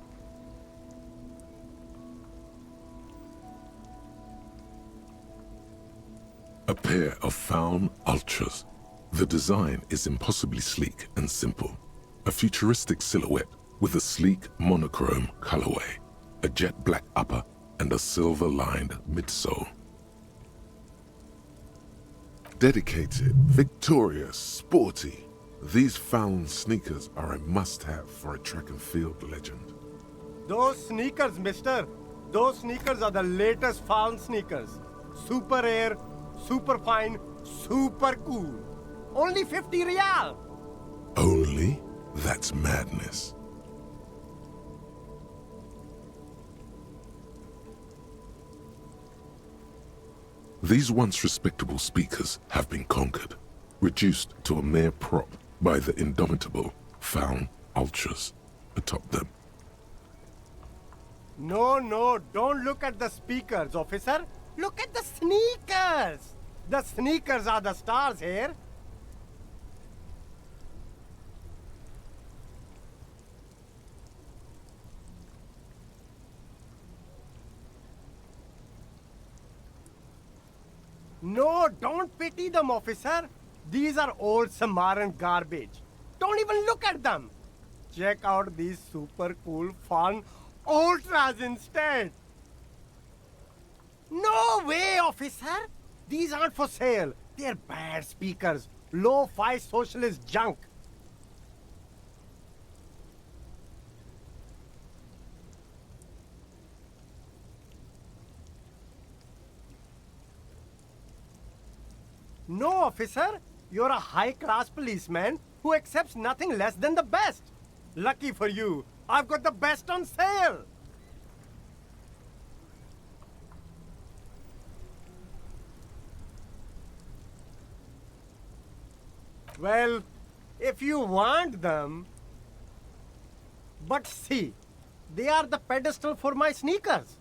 S1: A pair of found Ultras. The design is impossibly sleek and simple. A futuristic silhouette with a sleek monochrome colorway, a jet black upper, and a silver-lined midsole. Dedicated, victorious, sporty, these found sneakers are a must-have for a track and field legend.
S11: Those sneakers, mister. Those sneakers are the latest found sneakers. Super rare, super fine, super cool. Only 50 real.
S1: Only? That's madness. These once respectable speakers have been conquered, reduced to a mere prop by the indomitable found Ultras atop them.
S11: No, don't look at the speakers, officer. Look at the sneakers. The sneakers are the stars here. No, don't pity them, officer. These are old Samaran garbage. Don't even look at them. Check out these super cool, fun Ultras instead. No way, officer. These aren't for sale. They're bad speakers. Low-fi socialist junk. No, officer. You're a high-class policeman who accepts nothing less than the best. Lucky for you, I've got the best on sale. Well, if you want them... But see, they are the pedestal for my sneakers.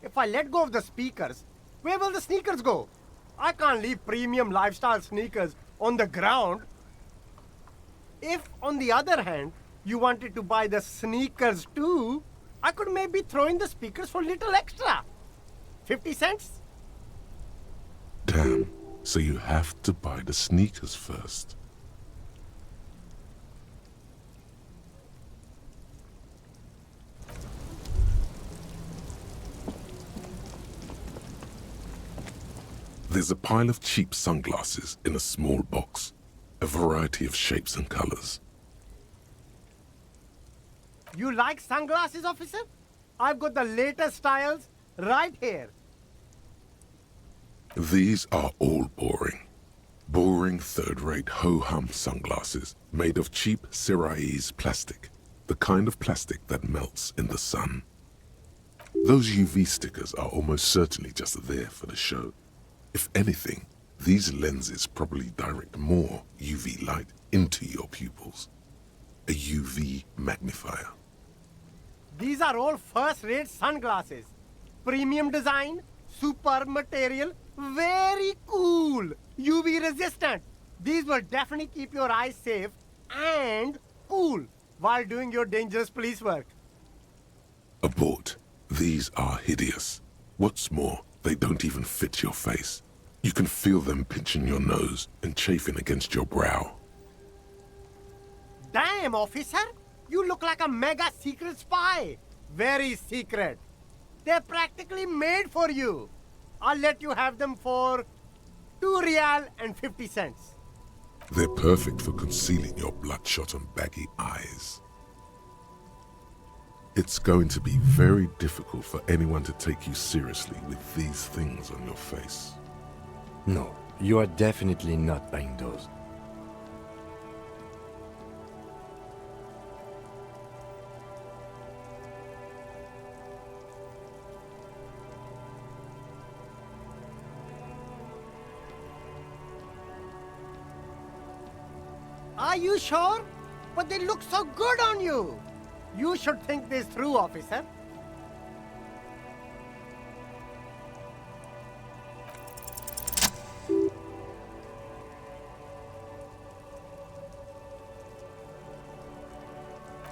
S11: If I let go of the speakers, where will the sneakers go? I can't leave premium lifestyle sneakers on the ground. If, on the other hand, you wanted to buy the sneakers too, I could maybe throw in the speakers for little extra. 50 cents?
S1: Damn, so you have to buy the sneakers first. There's a pile of cheap sunglasses in a small box, a variety of shapes and colors.
S11: You like sunglasses, officer? I've got the latest styles right here.
S1: These are all boring. Boring third-rate ho-hum sunglasses made of cheap Syrahese plastic, the kind of plastic that melts in the sun. Those UV stickers are almost certainly just there for the show. If anything, these lenses probably direct more UV light into your pupils. A UV magnifier.
S11: These are all first-rate sunglasses. Premium design, super material, very cool, UV resistant. These will definitely keep your eyes safe and cool while doing your dangerous police work.
S1: Abort. These are hideous. What's more, they don't even fit your face. You can feel them pinching your nose and chafing against your brow.
S11: name, officer? You look like a mega secret spy. Very secret. They're practically made for you. I'll let you have them for 2 real and 50 cents.
S1: They're perfect for concealing your bloodshot and baggy eyes. It's going to be very difficult for anyone to take you seriously with these things on your face.
S2: No, you are definitely not buying those.
S11: Are you sure? But they look so good on you. You should think this through, officer.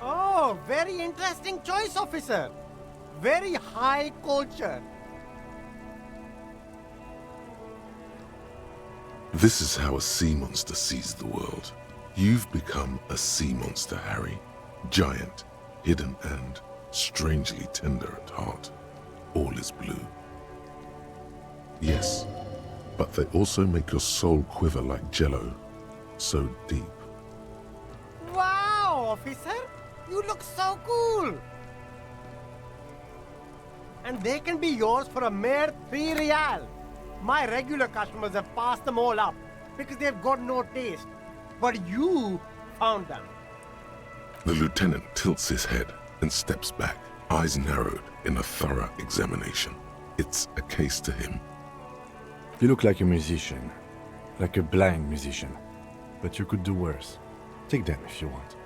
S11: Oh, very interesting choice, officer. Very high culture.
S1: This is how a sea monster sees the world. You've become a sea monster, Harry. Giant, hidden, and strangely tender at heart. All is blue. Yes, but they also make your soul quiver like jello. So deep.
S11: Wow, officer! You look so cool! And they can be yours for a mere 3 real. My regular customers have passed them all up because they've got no taste. But you found them.
S1: The lieutenant tilts his head and steps back, eyes narrowed in a thorough examination. It's a case to him.
S2: You look like a musician. Like a blind musician. But you could do worse. Take them if you want.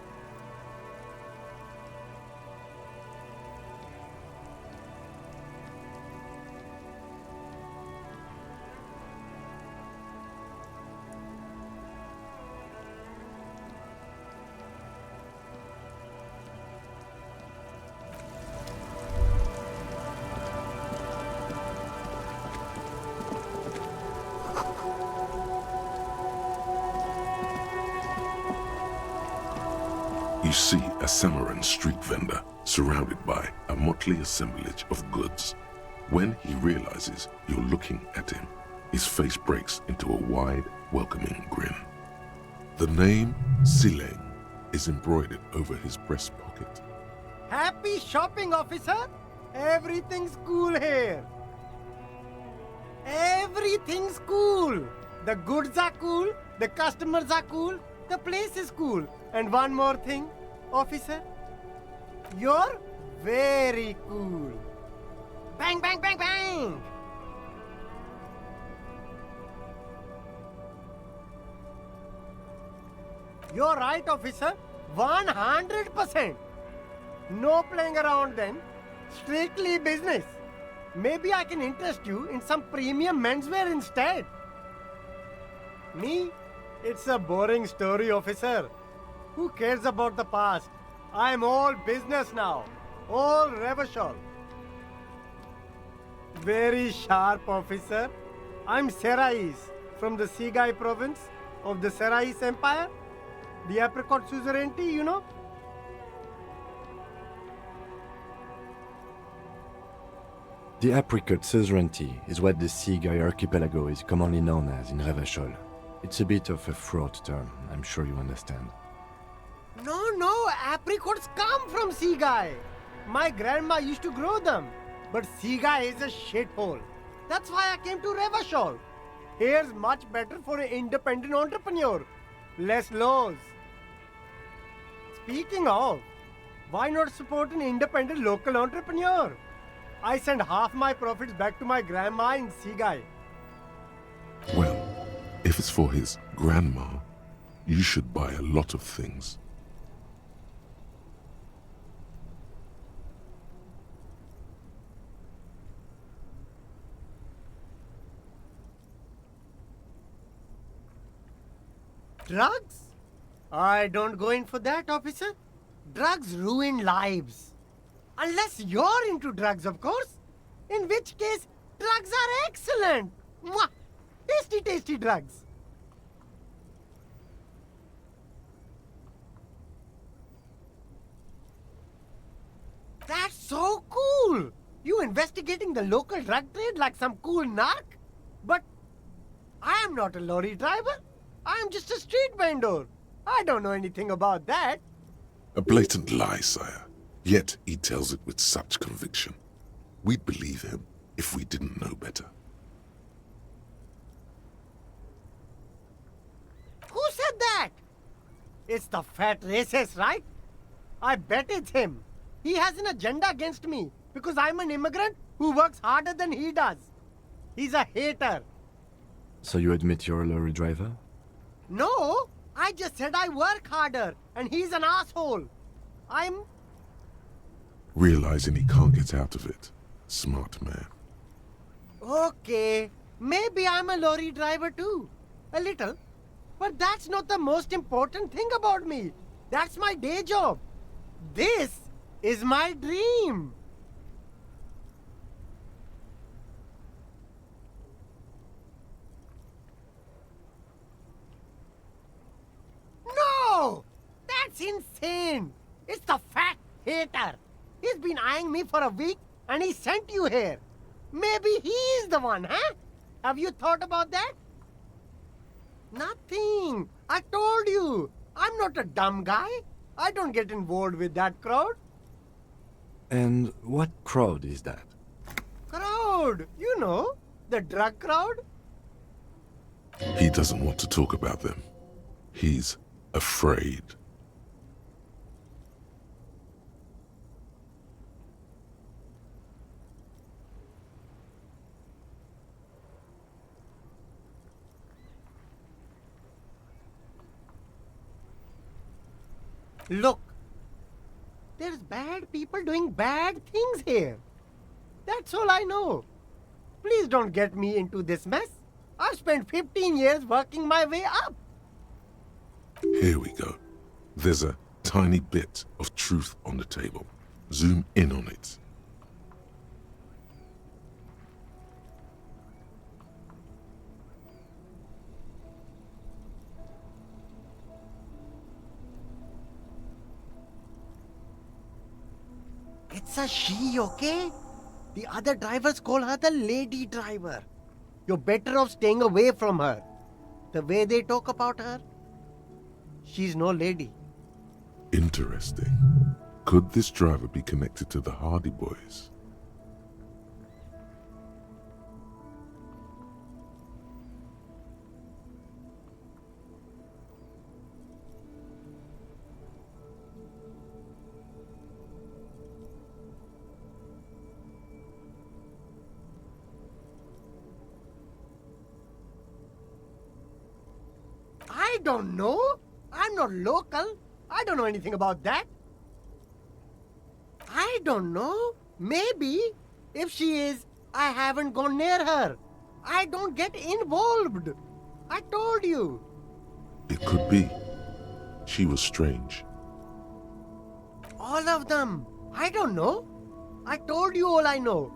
S1: You see a Samaran street vendor surrounded by a motley assemblage of goods. When he realizes you're looking at him, his face breaks into a wide, welcoming grin. The name Sileng is embroidered over his breast pocket.
S11: Happy shopping, officer! Everything's cool here. Everything's cool. The goods are cool, the customers are cool, the place is cool. And one more thing, officer. You're very cool. Bang, bang, bang, bang! You're right, officer. 100%. No playing around then. Strictly business. Maybe I can interest you in some premium menswear instead. Me? It's a boring story, officer. Who cares about the past? I'm all business now. All Revachol. Very sharp, officer. I'm Serais from the Sigai province of the Serais Empire. The apricot suzerainty, you know?
S2: The apricot suzerainty is what the Sigai archipelago is commonly known as in Revachol. It's a bit of a fraught term, I'm sure you understand.
S11: No, apricots come from Sigai. My grandma used to grow them. But Sigai is a shithole. That's why I came to Revachol. Here's much better for an independent entrepreneur. Less laws. Speaking of, why not support an independent local entrepreneur? I send half my profits back to my grandma in Sigai.
S1: Well, if it's for his grandma, you should buy a lot of things.
S11: Drugs? I don't go in for that, officer. Drugs ruin lives. Unless you're into drugs, of course. In which case, drugs are excellent. Mwah! Tasty, tasty drugs. investigating the local drug trade like some cool narc? But I am not a lorry driver. I am just a street vendor. I don't know anything about that.
S1: A blatant lie, sire. Yet he tells it with such conviction. We'd believe him if we didn't know better.
S11: Who said that? It's the fat racist, right? I bet it's him. He has an agenda against me because I'm an immigrant who works harder than he does. He's a hater.
S2: So you admit you're a lorry driver?
S11: No, I just said I work harder and he's an asshole. I'm...
S1: Realizing he can't get out of it. Smart man.
S11: Okay, maybe I'm a lorry driver too. A little. But that's not the most important thing about me. That's my day job. This is my dream. No! That's insane! It's the fat hater. He's been eyeing me for a week and he sent you here. Maybe he's the one, huh? Have you thought about that? Nothing. I told you. I'm not a dumb guy. I don't get involved with that crowd.
S2: And what crowd is that?
S11: Crowd? You know, the drug crowd?
S1: He doesn't want to talk about them. He's afraid.
S11: Look, there's bad people doing bad things here. That's all I know. Please don't get me into this mess. I've spent 15 years working my way up.
S1: Here we go. There's a tiny bit of truth on the table. Zoom in on it.
S11: It's a she, okay? The other drivers call her the lady driver. You're better off staying away from her. The way they talk about her, she's no lady.
S1: Interesting. Could this driver be connected to the Hardy Boys?
S11: I don't know. I'm not local. I don't know anything about that. I don't know. Maybe. If she is, I haven't gone near her. I don't get involved. I told you.
S1: It could be. She was strange.
S11: All of them. I don't know. I told you all I know.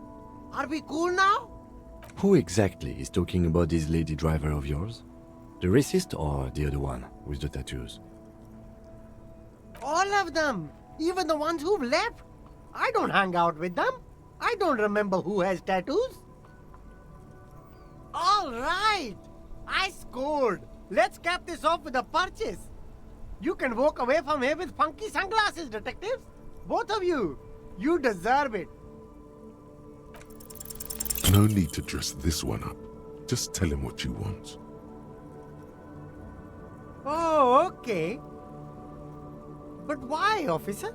S11: Are we cool now?
S2: Who exactly is talking about this lady driver of yours? The racist or the other one with the tattoos?
S11: All of them. Even the ones who've left. I don't hang out with them. I don't remember who has tattoos. All right. I scored. Let's cap this off with a purchase. You can walk away from here with funky sunglasses, detectives. Both of you. You deserve it.
S1: No need to dress this one up. Just tell him what you want.
S11: Oh, okay. But why, officer?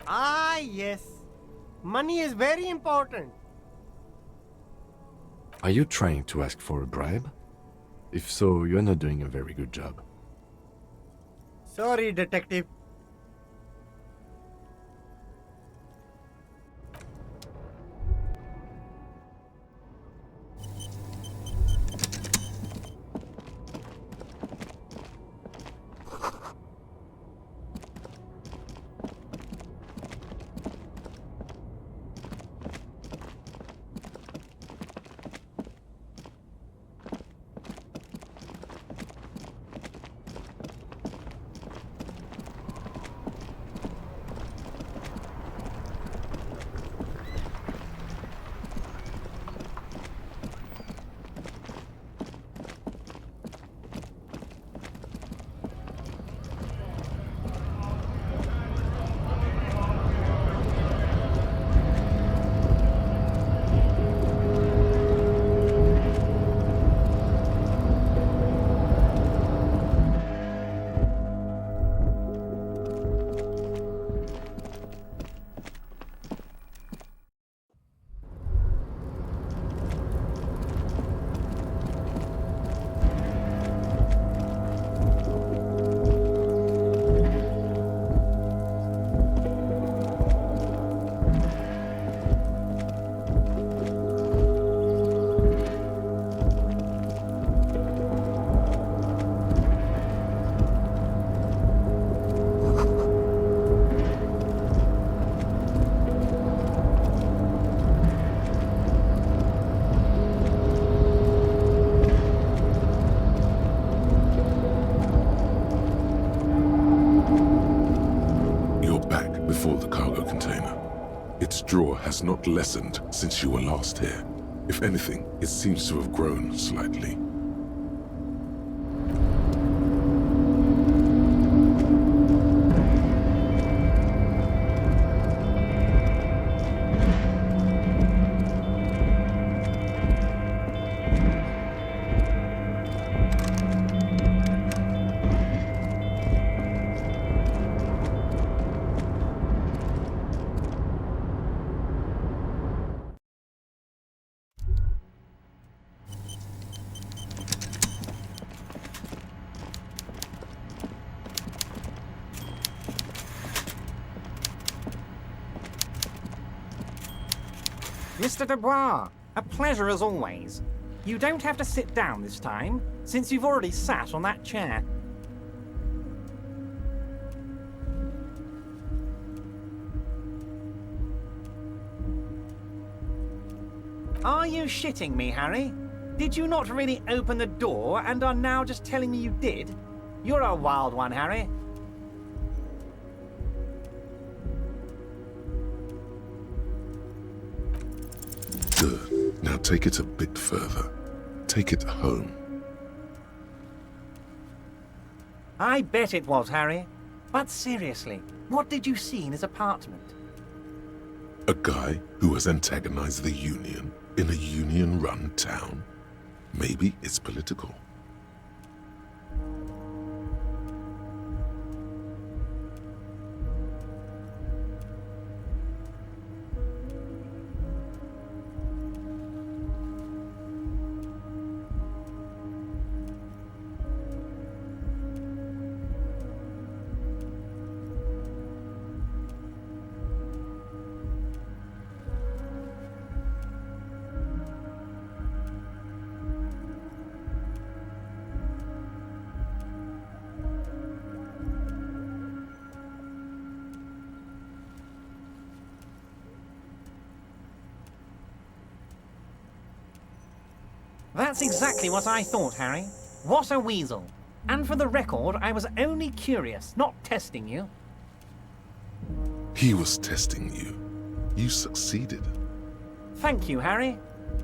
S11: Ah, yes. Money is very important.
S2: Are you trying to ask for a bribe? If so, you're not doing a very good job.
S11: Sorry, detective.
S1: Its draw has not lessened since you were last here. If anything, it seems to have grown slightly.
S12: Mr. Dubois, a pleasure as always. You don't have to sit down this time, since you've already sat on that chair. Are you shitting me, Harry? Did you not really open the door and are now just telling me you did? You're a wild one, Harry.
S1: Good. Now take it a bit further. Take it home.
S12: I bet it was, Harry. But seriously, what did you see in his apartment?
S1: A guy who has antagonized the Union in a Union-run town? Maybe it's political.
S12: That's exactly what I thought, Harry. What a weasel. And for the record, I was only curious, not testing you.
S1: He was testing you. You succeeded.
S12: Thank you, Harry.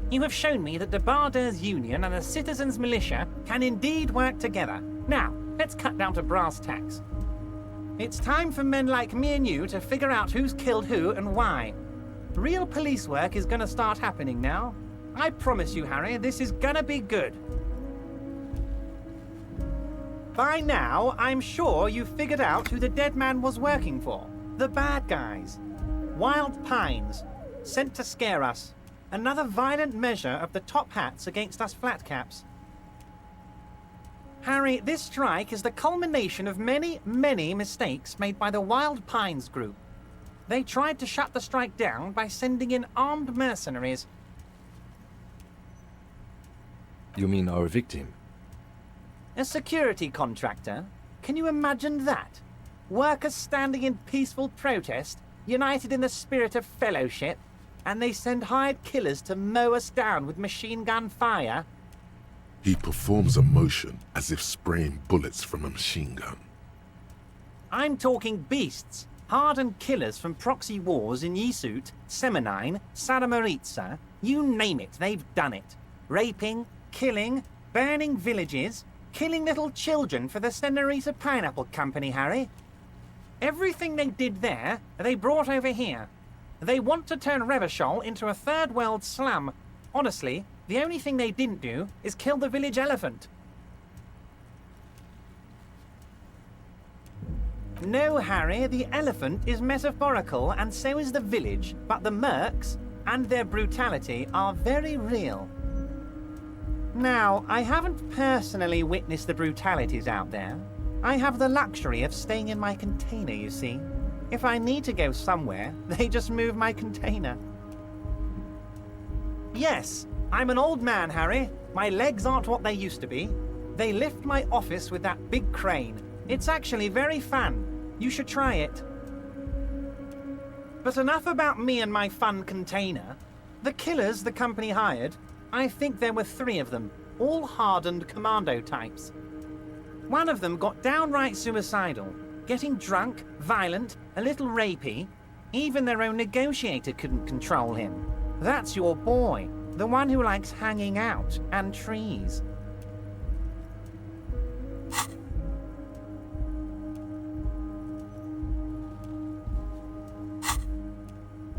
S12: You have shown me that the Barders Union and the Citizens Militia can indeed work together. Now, let's cut down to brass tacks. It's time for men like me and you to figure out who's killed who and why. Real police work is gonna start happening now. I promise you, Harry, this is gonna be good. By now, I'm sure you've figured out who the dead man was working for. The bad guys. Wild Pines. Sent to scare us. Another violent measure of the top hats against us flatcaps. Harry, this strike is the culmination of many, many mistakes made by the Wild Pines group. They tried to shut the strike down by sending in armed mercenaries.
S2: You mean our victim?
S12: A security contractor? Can you imagine that? Workers standing in peaceful protest, united in the spirit of fellowship, and they send hired killers to mow us down with machine gun fire?
S1: He performs a motion as if spraying bullets from a machine gun.
S12: I'm talking beasts, hardened killers from proxy wars in Yisut, Semenine, Saramaritsa, you name it, they've done it. Raping, killing, burning villages, killing little children for the Senorita Pineapple Company, Harry. Everything they did there, they brought over here. They want to turn Revachol into a third world slum. Honestly, the only thing they didn't do is kill the village elephant. No, Harry, the elephant is metaphorical and so is the village, but the mercs and their brutality are very real. Now, I haven't personally witnessed the brutalities out there. I have the luxury of staying in my container, you see. If I need to go somewhere, they just move my container. Yes, I'm an old man, Harry. My legs aren't what they used to be. They lift my office with that big crane. It's actually very fun. You should try it. But enough about me and my fun container. The killers the company hired, I think there were 3 of them, all hardened commando types. One of them got downright suicidal, getting drunk, violent, a little rapey. Even their own negotiator couldn't control him. That's your boy, the one who likes hanging out and trees.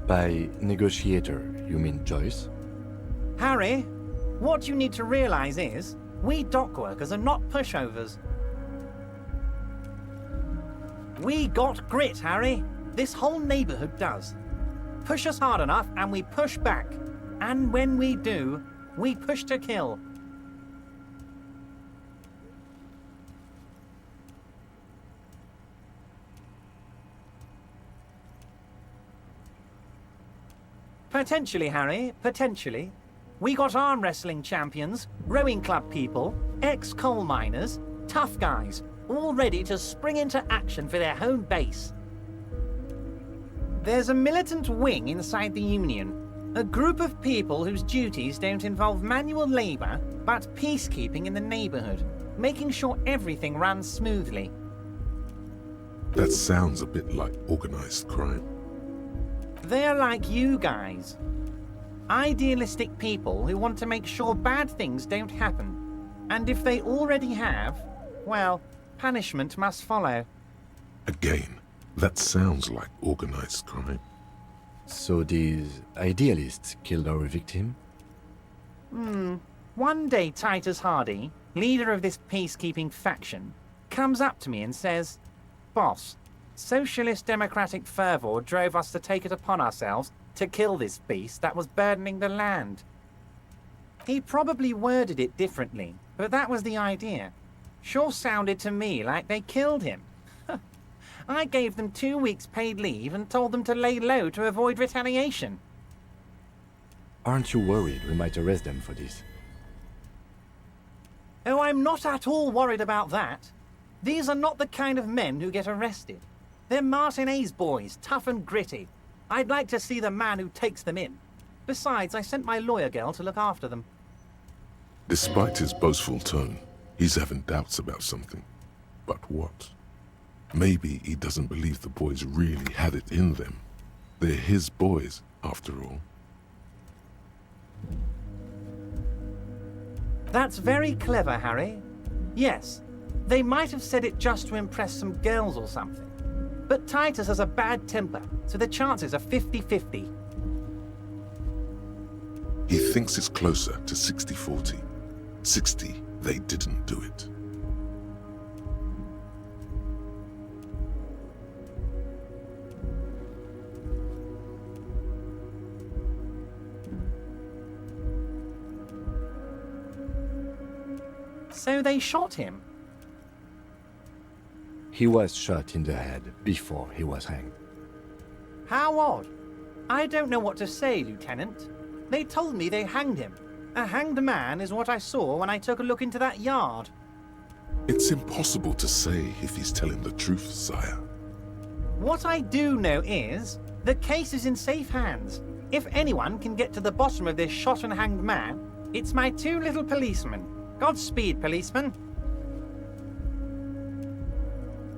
S2: By negotiator, you mean Joyce?
S12: Harry, what you need to realize is, we dock workers are not pushovers. We got grit, Harry. This whole neighborhood does. Push us hard enough and we push back. And when we do, we push to kill. Potentially, Harry, potentially. We got arm wrestling champions, rowing club people, ex-coal miners, tough guys, all ready to spring into action for their home base. There's a militant wing inside the Union, a group of people whose duties don't involve manual labor, but peacekeeping in the neighborhood, making sure everything runs smoothly.
S1: That sounds a bit like organized crime.
S12: They're like you guys. Idealistic people who want to make sure bad things don't happen. And if they already have, well, punishment must follow.
S1: Again, that sounds like organized crime.
S2: So these idealists killed our victim?
S12: One day Titus Hardy, leader of this peacekeeping faction, comes up to me and says, "Boss, socialist democratic fervor drove us to take it upon ourselves to kill this beast that was burdening the land." He probably worded it differently, but that was the idea. Sure sounded to me like they killed him. I gave them 2 weeks paid leave and told them to lay low to avoid retaliation.
S2: Aren't you worried we might arrest them for this?
S12: Oh, I'm not at all worried about that. These are not the kind of men who get arrested. They're Martinez boys, tough and gritty. I'd like to see the man who takes them in. Besides, I sent my lawyer girl to look after them.
S1: Despite his boastful tone, he's having doubts about something. But what? Maybe he doesn't believe the boys really had it in them. They're his boys, after all.
S12: That's very clever, Harry. Yes, they might have said it just to impress some girls or something. But Titus has a bad temper, so the chances are 50-50.
S1: He thinks it's closer to 60-40. 60, they didn't do it.
S12: So they shot him.
S2: He was shot in the head before he was hanged.
S12: How odd. I don't know what to say, Lieutenant. They told me they hanged him. A hanged man is what I saw when I took a look into that yard.
S1: It's impossible to say if he's telling the truth, sire.
S12: What I do know is, the case is in safe hands. If anyone can get to the bottom of this shot and hanged man, it's my 2 little policemen. Godspeed, policeman.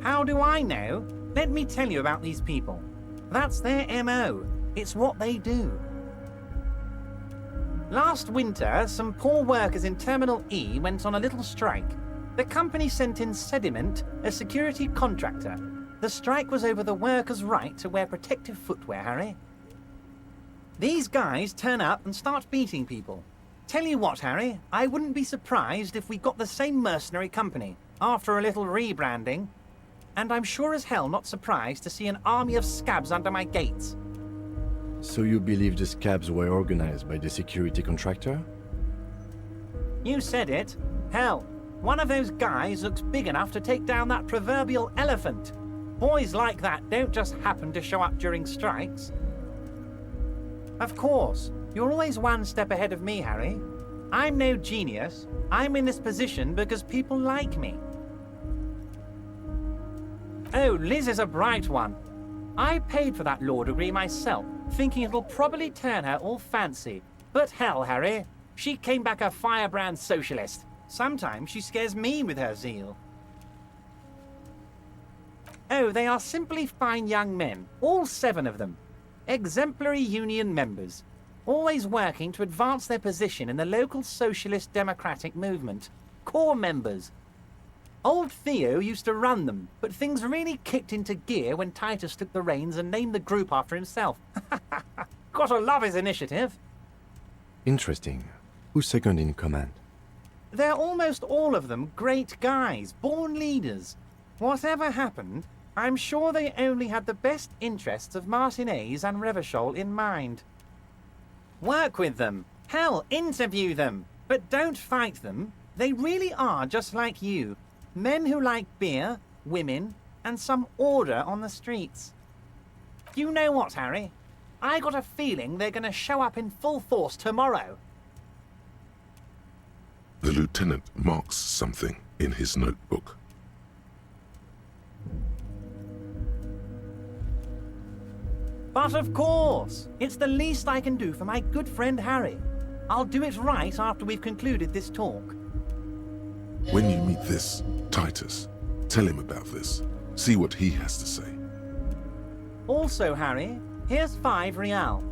S12: How do I know? Let me tell you about these people. That's their MO. It's what they do. Last winter, some poor workers in Terminal E went on a little strike. The company sent in Sediment, a security contractor. The strike was over the workers' right to wear protective footwear, Harry. These guys turn up and start beating people. Tell you what, Harry, I wouldn't be surprised if we got the same mercenary company, after a little rebranding. And I'm sure as hell not surprised to see an army of scabs under my gates.
S2: So you believe the scabs were organized by the security contractor?
S12: You said it. Hell, one of those guys looks big enough to take down that proverbial elephant. Boys like that don't just happen to show up during strikes. Of course, you're always one step ahead of me, Harry. I'm no genius. I'm in this position because people like me. Oh, Liz is a bright one. I paid for that law degree myself, thinking it'll probably turn her all fancy. But hell, Harry, she came back a firebrand socialist. Sometimes she scares me with her zeal. Oh, they are simply fine young men, all 7 of them. Exemplary union members, always working to advance their position in the local socialist democratic movement. Core members. Old Theo used to run them, but things really kicked into gear when Titus took the reins and named the group after himself. Gotta love his initiative.
S2: Interesting. Who's second in command?
S12: They're almost all of them great guys, born leaders. Whatever happened, I'm sure they only had the best interests of Martinez and Revachol in mind. Work with them. Hell, interview them. But don't fight them. They really are just like you. Men who like beer, women, and some order on the streets. You know what, Harry? I got a feeling they're gonna show up in full force tomorrow.
S1: The lieutenant marks something in his notebook.
S12: But of course, it's the least I can do for my good friend Harry. I'll do it right after we've concluded this talk.
S1: When you meet this Titus, tell him about this. See what he has to say.
S12: Also, Harry, here's 5 real.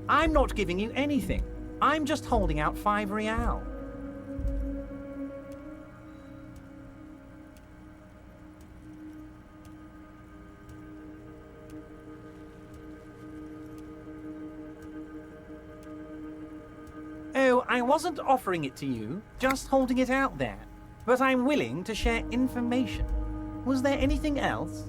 S12: I'm not giving you anything. I'm just holding out 5 real. Oh, I wasn't offering it to you, just holding it out there. But I'm willing to share information. Was there anything else?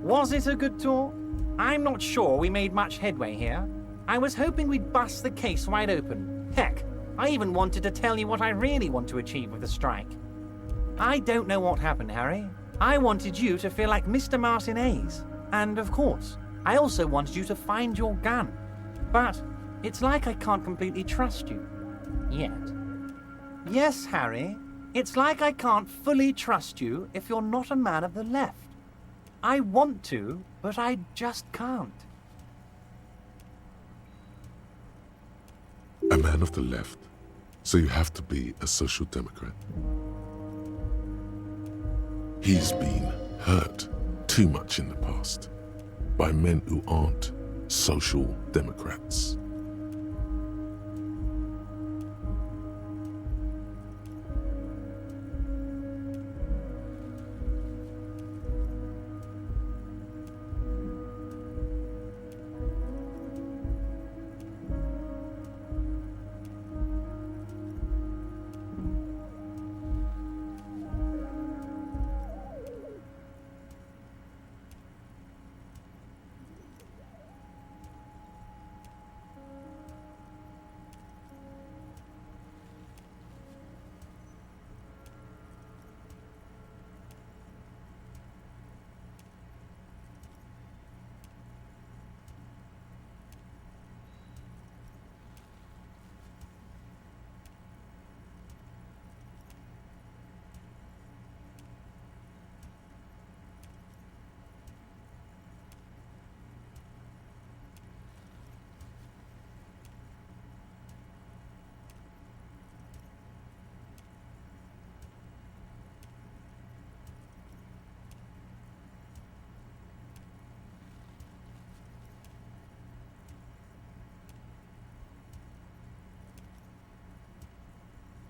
S12: Was it a good tour? I'm not sure we made much headway here. I was hoping we'd bust the case wide open. Heck, I even wanted to tell you what I really want to achieve with the strike. I don't know what happened, Harry. I wanted you to feel like Mr. Martinez. And of course, I also wanted you to find your gun. But it's like I can't completely trust you. Yet. Yes, Harry. It's like I can't fully trust you if you're not a man of the left. I want to, but I just can't.
S1: A man of the left, so you have to be a social democrat. He's been hurt too much in the past by men who aren't social democrats.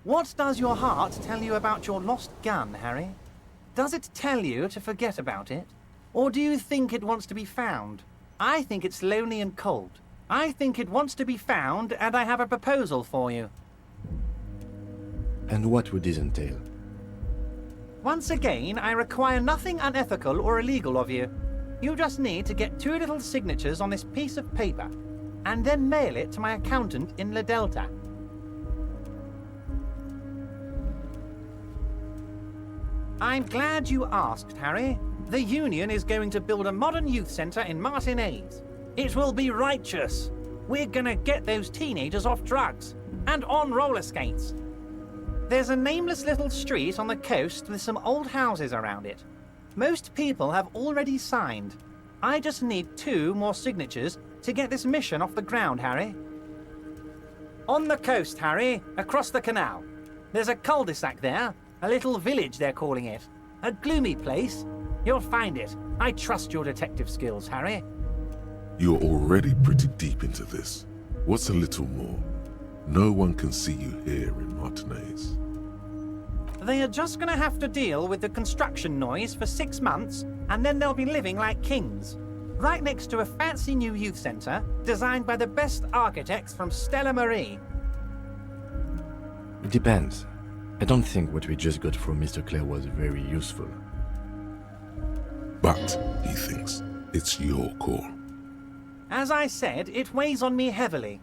S12: What does your heart tell you about your lost gun, Harry? Does it tell you to forget about it? Or do you think it wants to be found? I think it's lonely and cold. I think it wants to be found, and I have a proposal for you.
S2: And what would this entail?
S12: Once again, I require nothing unethical or illegal of you. You just need to get 2 little signatures on this piece of paper, and then mail it to my accountant in La Delta. I'm glad you asked, Harry. The Union is going to build a modern youth centre in Martinez. It will be righteous. We're gonna get those teenagers off drugs and on roller skates. There's a nameless little street on the coast with some old houses around it. Most people have already signed. I just need 2 more signatures to get this mission off the ground, Harry? On the coast, Harry, across the canal. There's a cul-de-sac there, a little village they're calling it. A gloomy place. You'll find it. I trust your detective skills, Harry.
S1: You're already pretty deep into this. What's a little more? No one can see you here in Martinez.
S12: They are just gonna have to deal with the construction noise for 6 months, and then they'll be living like kings. Right next to a fancy new youth centre, designed by the best architects from Stella Marie.
S2: It depends. I don't think what we just got from Mr. Clare was very useful.
S1: But, he thinks, it's your call.
S12: As I said, it weighs on me heavily.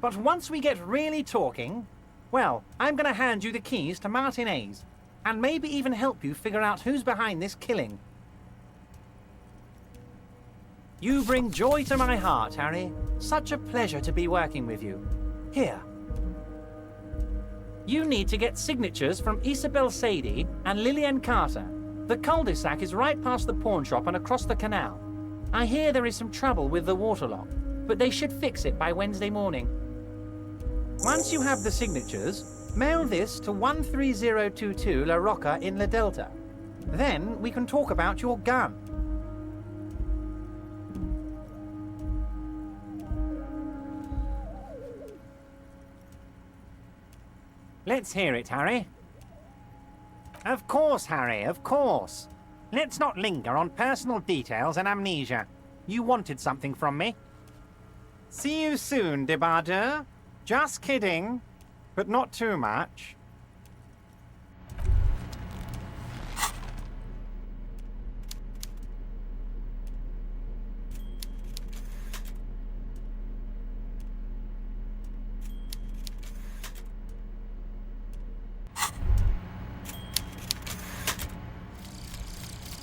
S12: But once we get really talking, well, I'm gonna hand you the keys to Martinez, and maybe even help you figure out who's behind this killing. You bring joy to my heart, Harry. Such a pleasure to be working with you. Here. You need to get signatures from Isabel Sadie and Lillian Carter. The cul-de-sac is right past the pawn shop and across the canal. I hear there is some trouble with the water lock, but they should fix it by Wednesday morning. Once you have the signatures, mail this to 13022 La Rocca in La Delta. Then we can talk about your gun. Let's hear it, Harry. Of course, Harry, of course. Let's not linger on personal details and amnesia. You wanted something from me. See you soon, Debardeur. Just kidding, but not too much.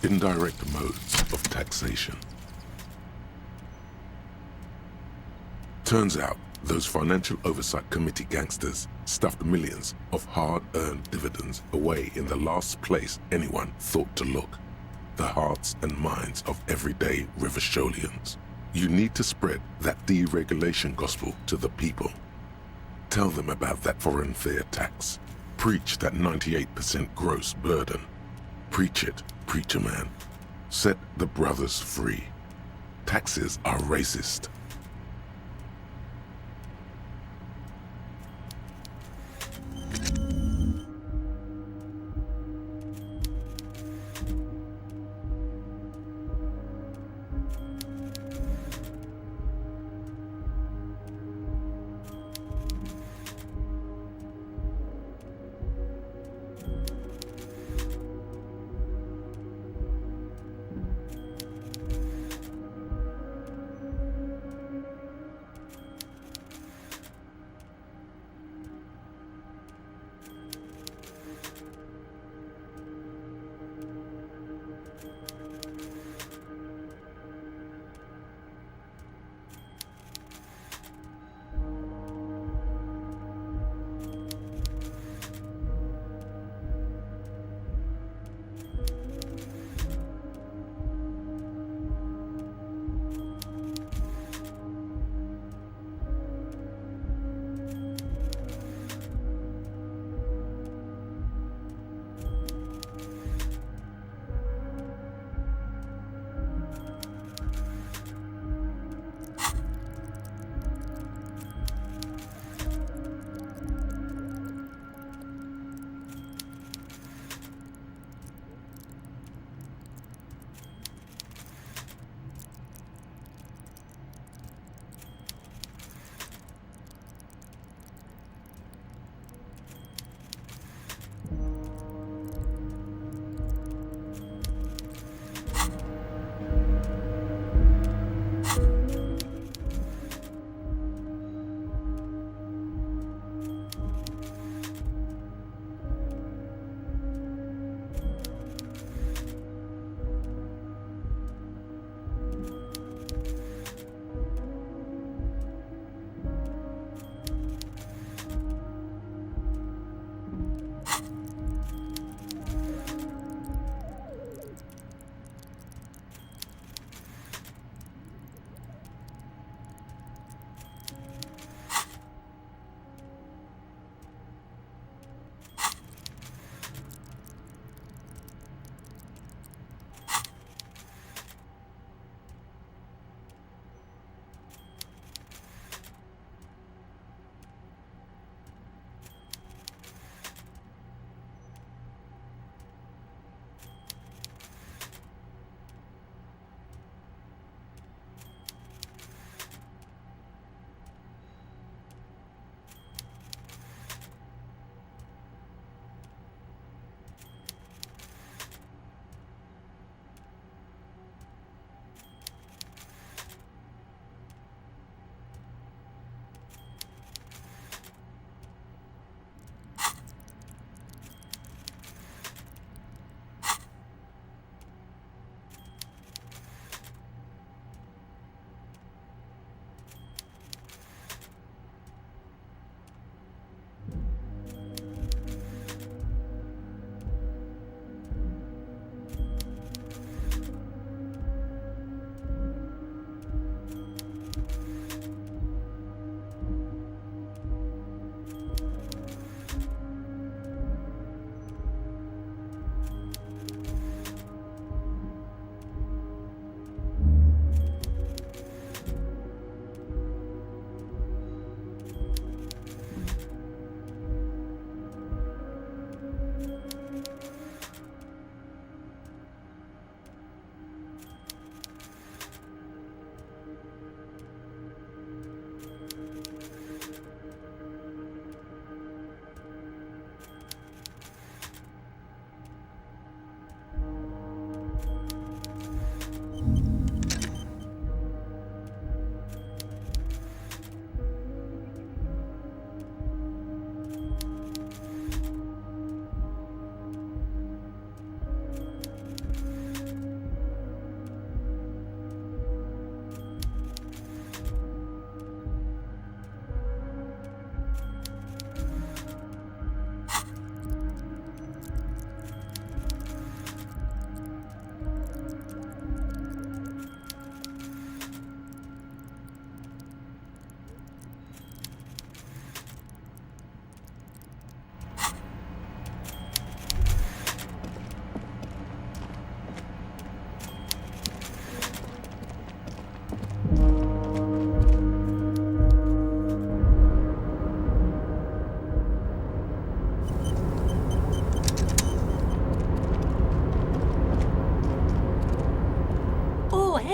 S1: Indirect modes of taxation. Turns out those Financial Oversight Committee gangsters stuffed millions of hard-earned dividends away in the last place anyone thought to look, the hearts and minds of everyday Rivasholians. You need to spread that deregulation gospel to the people. Tell them about that foreign fair tax. Preach that 98% gross burden. Preach it, preacher man. Set the brothers free. Taxes are racist.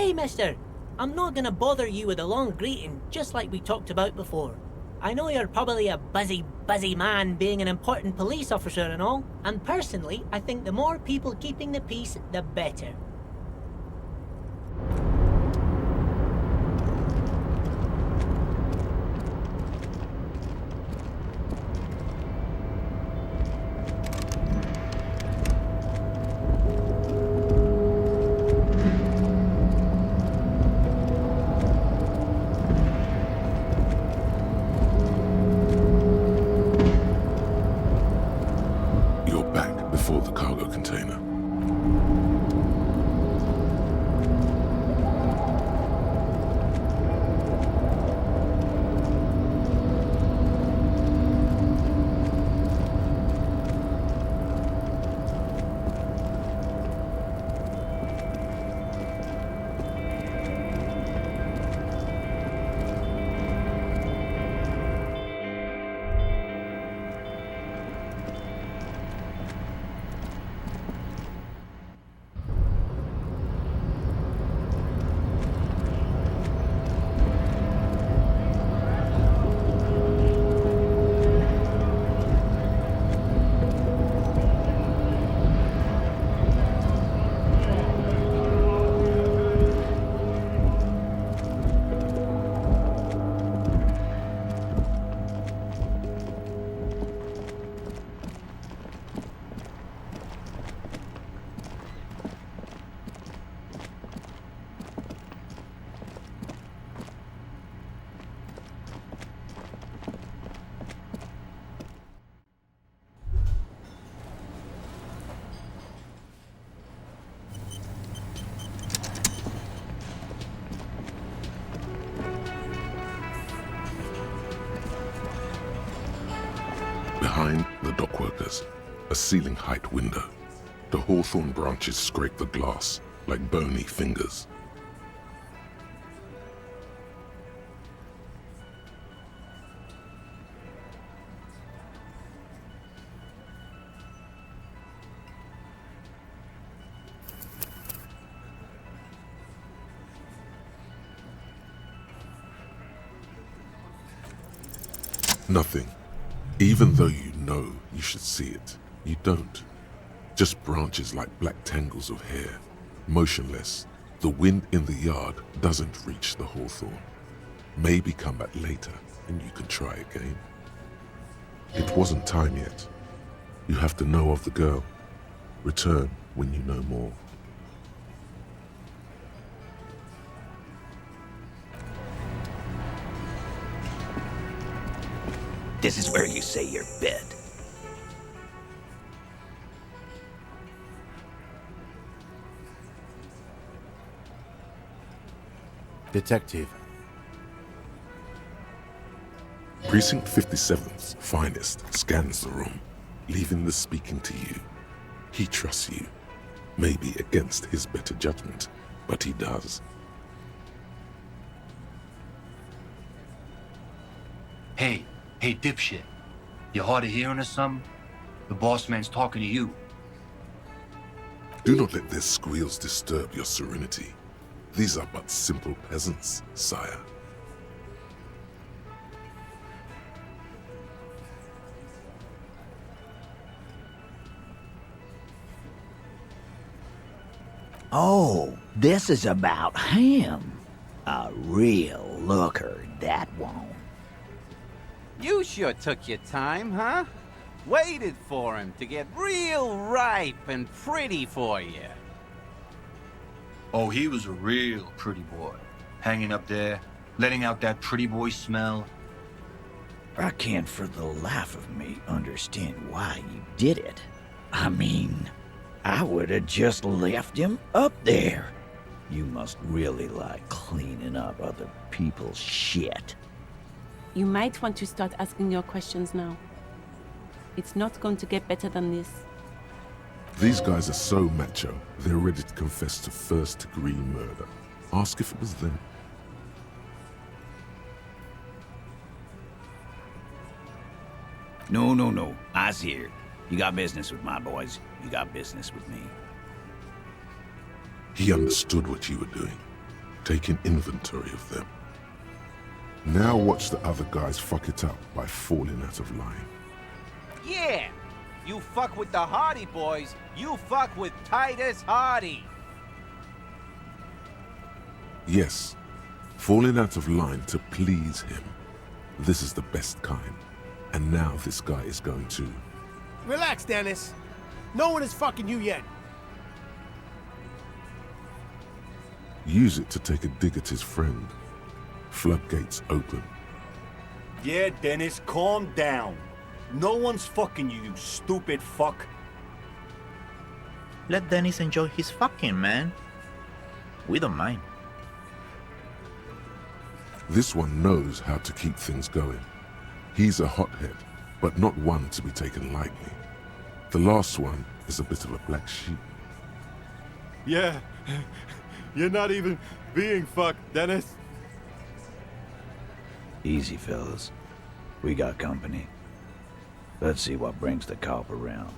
S13: Hey, mister. I'm not gonna bother you with a long greeting, just like we talked about before. I know you're probably a busy man being an important police officer and all, and personally, I think the more people keeping the peace, the better.
S1: You're back before the cargo container. Behind the dockworkers, a ceiling height window. The hawthorn branches scrape the glass like bony fingers. Nothing. Even though you know you should see it, you don't. Just branches like black tangles of hair, motionless. The wind in the yard doesn't reach the hawthorn. Maybe come back later and you can try again. It wasn't time yet. You have to know of the girl. Return when you know more.
S14: This is where you say your bed.
S2: Detective.
S1: Precinct 57's finest scans the room, leaving the speaking to you. He trusts you, maybe against his better judgment, but he does.
S15: Hey, dipshit. You hard of hearing or something? The boss man's talking to you.
S1: Do not let their squeals disturb your serenity. These are but simple peasants, sire.
S14: Oh, this is about him. A real looker, that one.
S16: You sure took your time, huh? Waited for him to get real ripe and pretty for you.
S15: Oh, he was a real pretty boy. Hanging up there, letting out that pretty boy smell.
S14: I can't for the life of me understand why you did it. I mean, I would have just left him up there. You must really like cleaning up other people's shit.
S17: You might want to start asking your questions now. It's not going to get better than this.
S1: These guys are so macho, they're ready to confess to first-degree murder. Ask if it was them.
S14: No. I see her. You got business with my boys. You got business with me.
S1: He understood what you were doing. taking inventory of them. Now watch the other guys fuck it up by falling out of line.
S16: Yeah! You fuck with the Hardy Boys, you fuck with Titus Hardy!
S1: Yes, falling out of line to please him. This is the best kind. And now this guy is going to...
S18: Relax, Dennis. No one is fucking you yet.
S1: use it to take a dig at his friend. Floodgates open.
S19: Yeah, Dennis, calm down. No one's fucking you, you stupid fuck.
S20: Let Dennis enjoy his fucking, man. We don't mind.
S1: This one knows how to keep things going. He's a hothead, but not one to be taken lightly. The last one is a bit of a black sheep.
S21: Yeah, you're not even being fucked, Dennis.
S14: Easy, fellas. We got company. Let's see what brings the cop around.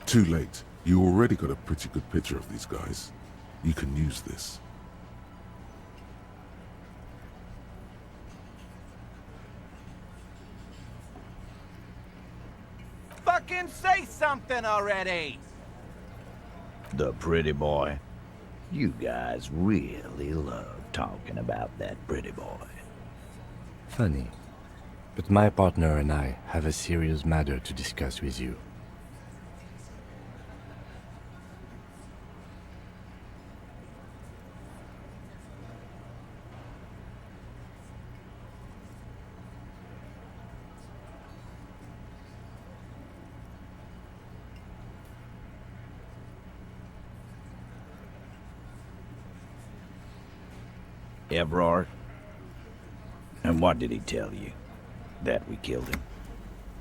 S1: Too late. You already got a pretty good picture of these guys. You can use this.
S16: Fucking say something already!
S14: The pretty boy. You guys really love talking about that pretty boy.
S2: Funny. But my partner and I have a serious matter to discuss with you.
S14: Everard? And what did he tell you? That we killed him?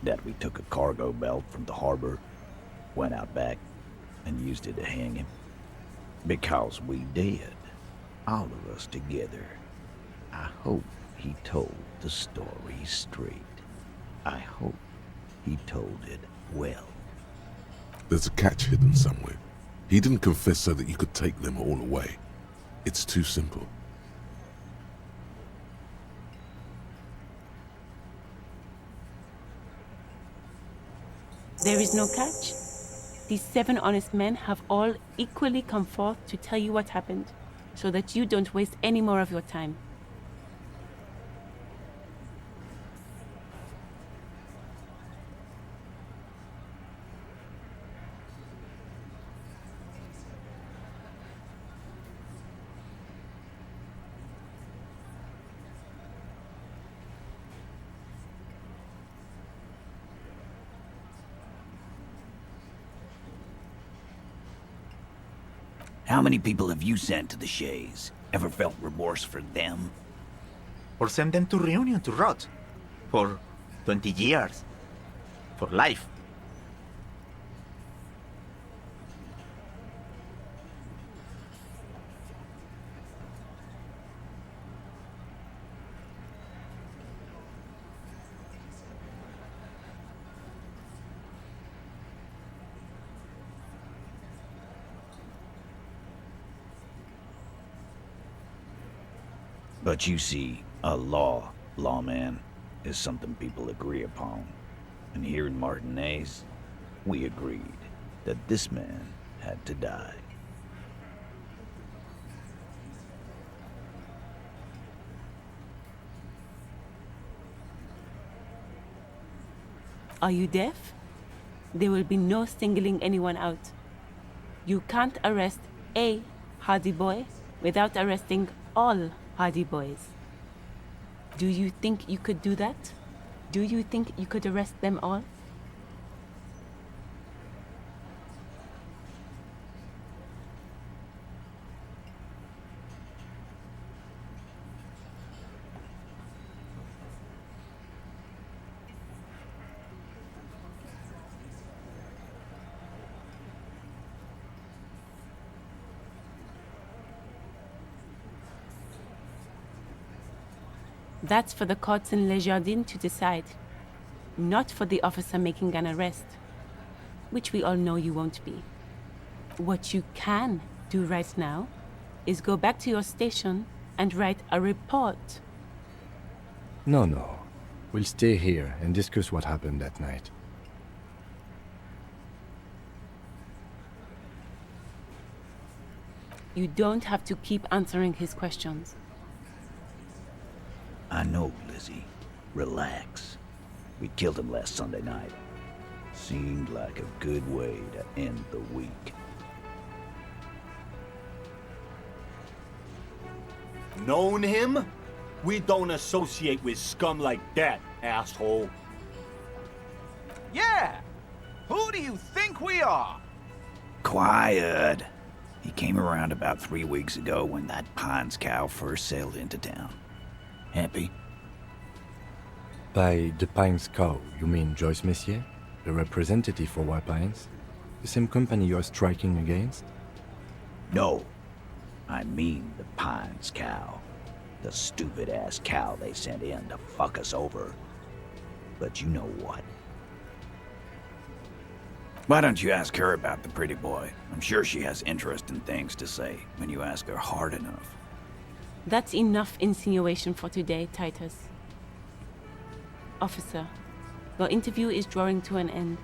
S14: That we took a cargo belt from the harbor, went out back, and used it to hang him? Because we did. All of us together. I hope he told the story straight. I hope he told it well.
S1: There's a catch hidden somewhere. He didn't confess so that you could take them all away. It's too simple.
S17: There is no catch. These 7 honest men have all equally come forth to tell you what happened, so that you don't waste any more of your time.
S14: How many people have you sent to the Shays? Ever felt remorse for them?
S20: Or send them to Reunion to rot. For 20 years. For life.
S14: But you see, a lawman, is something people agree upon. And here in Martinez, we agreed that this man had to die.
S17: Are you deaf? There will be no singling anyone out. You can't arrest a Hardy Boy without arresting all Hardy Boys. Do you think you could do that? Do you think you could arrest them all? That's for the courts in Les Jardins to decide, not for the officer making an arrest, which we all know you won't be. What you can do right now is go back to your station and write a report.
S2: No. We'll stay here and discuss what happened that night.
S17: You don't have to keep answering his questions.
S14: I know, Lizzie. Relax. We killed him last Sunday night. Seemed like a good way to end the week.
S19: Known him? We don't associate with scum like that, asshole.
S16: Yeah! Who do you think we are?
S14: Quiet. He came around about 3 weeks ago when that Pines cow first sailed into town. Happy?
S2: By the Pines cow, you mean Joyce Messier? The representative for White Pines? The same company you're striking against?
S14: No. I mean the Pines cow. The stupid-ass cow they sent in to fuck us over. But you know what? Why don't you ask her about the pretty boy? I'm sure she has interesting things to say when you ask her hard enough.
S17: That's enough insinuation for today, Titus. Officer, your interview is drawing to an end.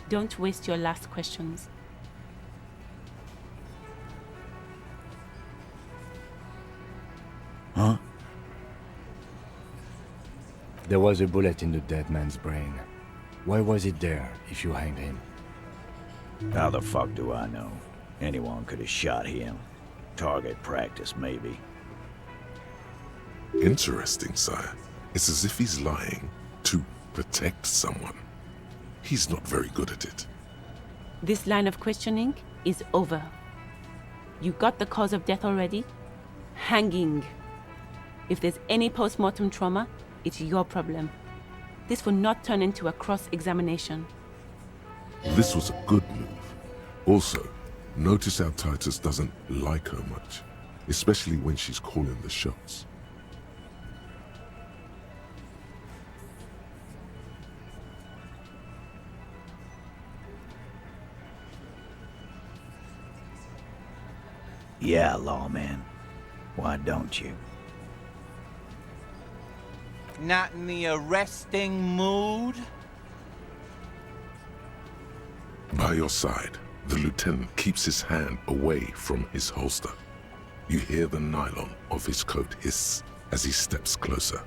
S17: Don't waste your last questions.
S14: Huh?
S2: There was a bullet in the dead man's brain. Why was it there if you hanged him?
S14: How the fuck do I know? Anyone could have shot him. Target practice, maybe.
S1: Interesting, sire. It's as if he's lying to protect someone. He's not very good at it.
S17: This line of questioning is over. You got the cause of death already? Hanging. If there's any post-mortem trauma, it's your problem. This will not turn into a cross-examination.
S1: This was a good move. Also, notice how Titus doesn't like her much, especially when she's calling the shots.
S14: Yeah, lawman. Why don't you?
S16: Not in the arresting mood?
S1: By your side, the lieutenant keeps his hand away from his holster. You hear the nylon of his coat hiss as he steps closer.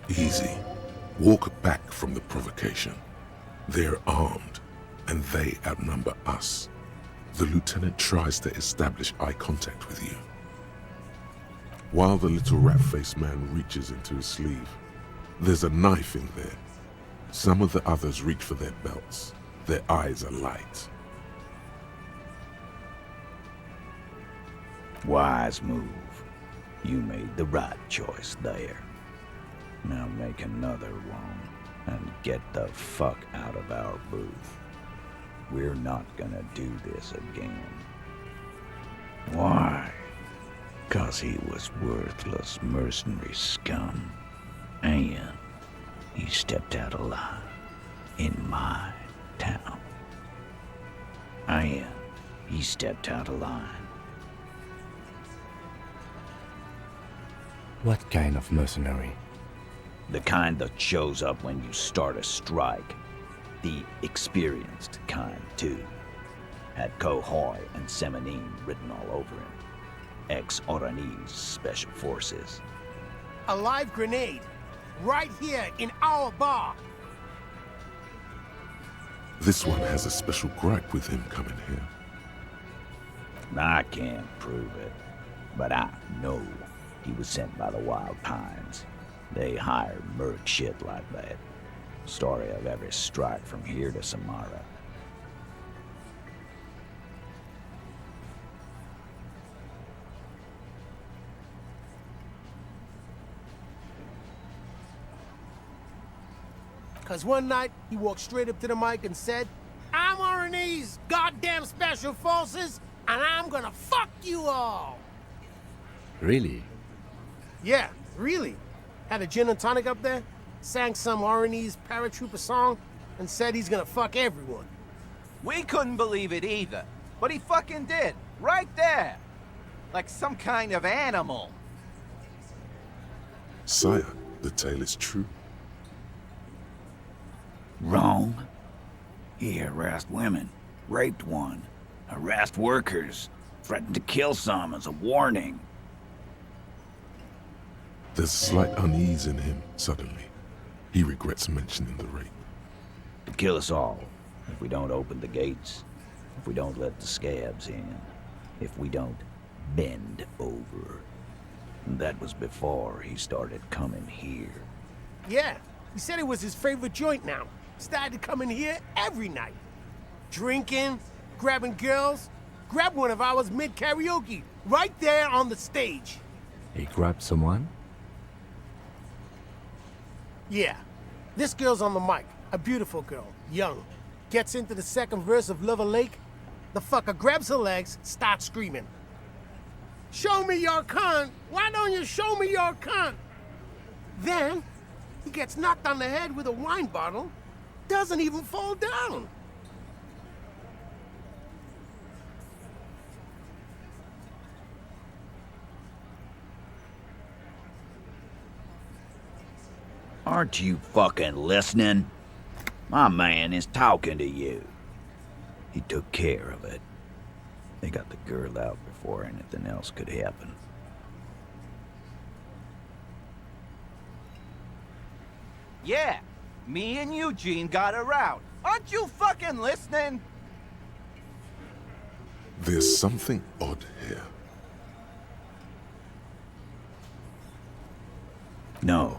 S1: Easy. Walk back from the provocation. They're armed, and they outnumber us. The lieutenant tries to establish eye contact with you. While the little rat-faced man reaches into his sleeve, there's a knife in there. Some of the others reach for their belts. Their eyes are light.
S14: Wise move. You made the right choice there. Now make another one and get the fuck out of our booth. We're not gonna do this again. Why? 'Cause he was worthless mercenary scum. And he stepped out of line in my town. And he stepped out of line.
S2: What kind of mercenary?
S14: The kind that shows up when you start a strike. The experienced kind, too. Had Cohoy and Semenine written all over him. Ex-Oranese Special Forces.
S18: A live grenade. Right here in our bar.
S1: This one has a special gripe with him coming here.
S14: I can't prove it, but I know he was sent by the Wild Pines. They hire merc shit like that. Story of every strike from here to Samara.
S18: Cause one night, he walked straight up to the mic and said, "I'm Oranese goddamn Special Forces, and I'm gonna fuck you all!"
S2: Really?
S18: Yeah, really. Had a gin and tonic up there, sang some Oranese paratrooper song, and said he's gonna fuck everyone.
S16: We couldn't believe it either, but he fucking did, right there. like some kind of animal.
S1: Sire, the tale is true.
S14: Wrong. He harassed women, raped one, harassed workers, threatened to kill some as a warning.
S1: There's a slight unease in him, suddenly. He regrets mentioning the rape.
S14: He'd kill us all if we don't open the gates, if we don't let the scabs in, if we don't bend over. And that was before he started coming here.
S18: Yeah, he said it was his favorite joint now. Started coming here every night. Drinking, grabbing girls. Grabbed one of ours mid-karaoke, right there on the stage.
S2: He grabbed someone?
S18: Yeah. This girl's on the mic. A beautiful girl. Young. Gets into the second verse of Lover Lake. The fucker grabs her legs, starts screaming. Show me your cunt! Why don't you show me your cunt? Then, he gets knocked on the head with a wine bottle. Doesn't even fall down.
S14: Aren't you fucking listening? My man is talking to you. He took care of it. They got the girl out before anything else could happen.
S16: Yeah, me and Eugene got her out. Aren't you fucking listening?
S1: There's something odd here.
S14: No.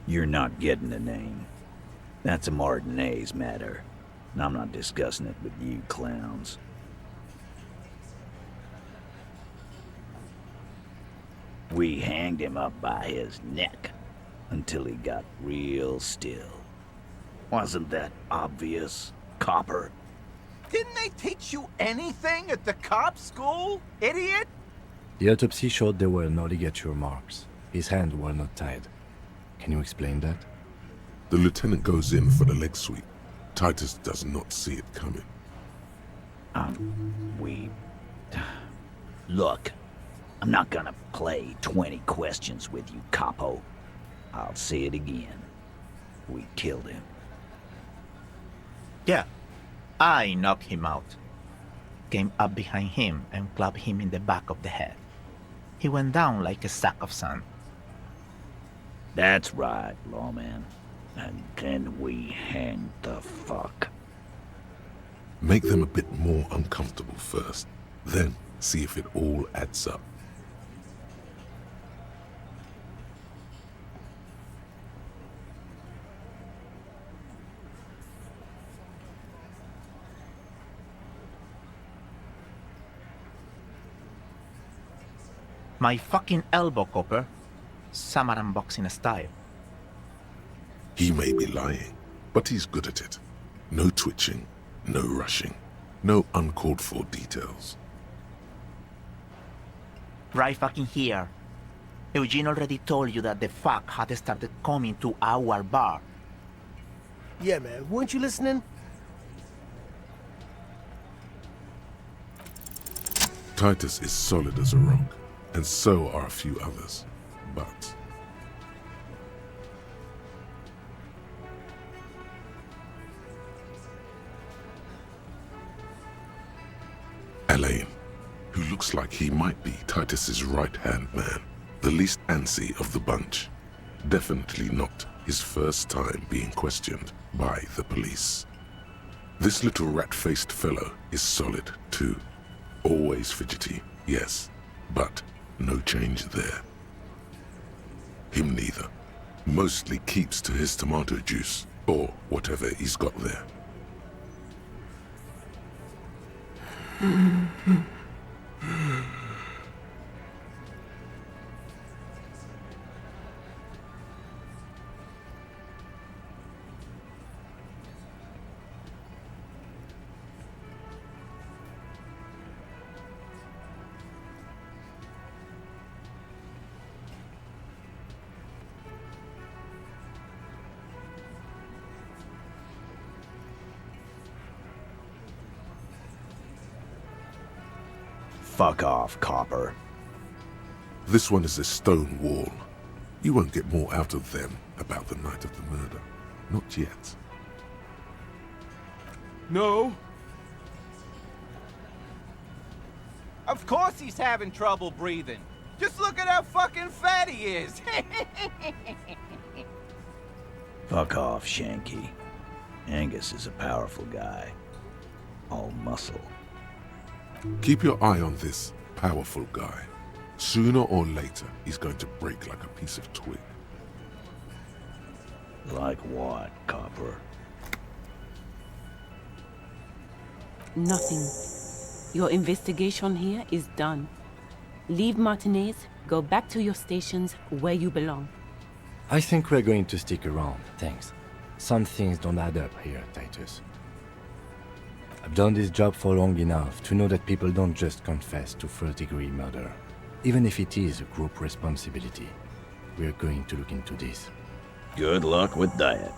S14: You're not getting the name. That's a Martinez matter. And I'm not discussing it with you clowns. We hanged him up by his neck until he got real still. Wasn't that obvious, copper?
S16: Didn't they teach you anything at the cop school, idiot?
S2: The autopsy showed there were no ligature marks. His hands were not tied. Can you explain that?
S1: The lieutenant goes in for the leg sweep. Titus does not see it coming.
S14: Look, I'm not gonna play 20 questions with you, capo. I'll say it again. We killed him.
S20: Yeah, I knocked him out. Came up behind him and clubbed him in the back of the head. He went down like a sack of sand.
S14: That's right, lawman. And then we hanged the fuck.
S1: Make them a bit more uncomfortable first, then see if it all adds up.
S20: My fucking elbow, Copper. Samaran boxing style.
S1: He may be lying, but he's good at it. No twitching, no rushing, no uncalled for details.
S20: Right fucking here. Eugene already told you that the fuck had started coming to our bar.
S18: Yeah, man. Weren't you listening?
S1: Titus is solid as a rock, and so are a few others. But Elaine, who looks like he might be Titus's right-hand man, the least antsy of the bunch. Definitely not his first time being questioned by the police. This little rat-faced fellow is solid, too. Always fidgety, yes, but no change there. Him neither. Mostly keeps to his tomato juice, or whatever he's got there.
S14: Fuck off, copper.
S1: This one is a stone wall. You won't get more out of them about the night of the murder. Not yet.
S21: No.
S16: Of course he's having trouble breathing. Just look at how fucking fat he is.
S14: Fuck off, Shanky. Angus is a powerful guy. All muscle.
S1: Keep your eye on this powerful guy. Sooner or later, he's going to break like a piece of twig.
S14: Like what, Copper?
S17: Nothing. Your investigation here is done. Leave Martinez, go back to your stations where you belong.
S2: I think we're going to stick around, thanks. Some things don't add up here, Titus. I've done this job for long enough to know that people don't just confess to first-degree murder. Even if it is a group responsibility, we're going to look into this.
S14: Good luck with that.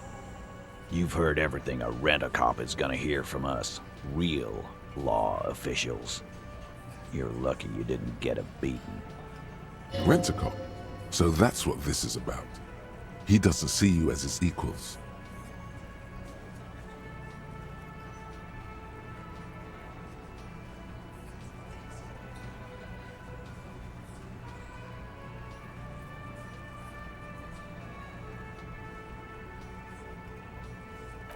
S14: You've heard everything a rent-a-cop is gonna hear from us. Real law officials. You're lucky you didn't get a beating.
S1: Rent-a-cop? So that's what this is about. He doesn't see you as his equals.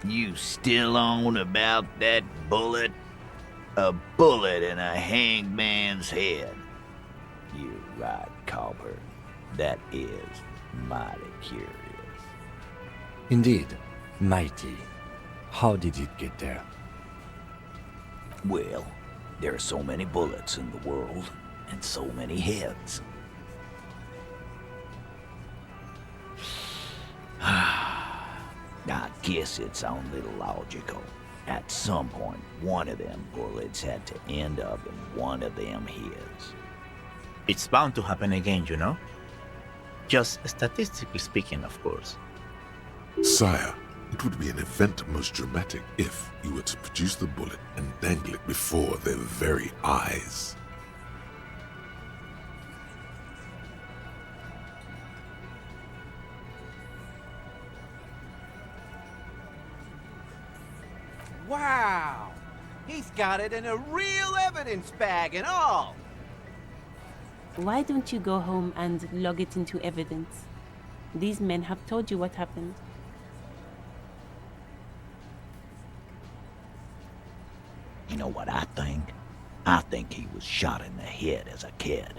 S14: You still on about that bullet? A bullet in a hanged man's head. You're right, Copper. That is mighty curious.
S2: Indeed, mighty. How did it get there?
S14: Well, there are so many bullets in the world, and so many heads. I guess it's a little logical. At some point, one of them bullets had to end up in one of them heads.
S20: It's bound to happen again, you know? Just statistically speaking, of course.
S1: Sire, it would be an event most dramatic if you were to produce the bullet and dangle it before their very eyes.
S16: Wow! He's got it in a real evidence bag and all!
S17: Why don't you go home and log it into evidence? These men have told you what happened.
S14: You know what I think? I think he was shot in the head as a kid,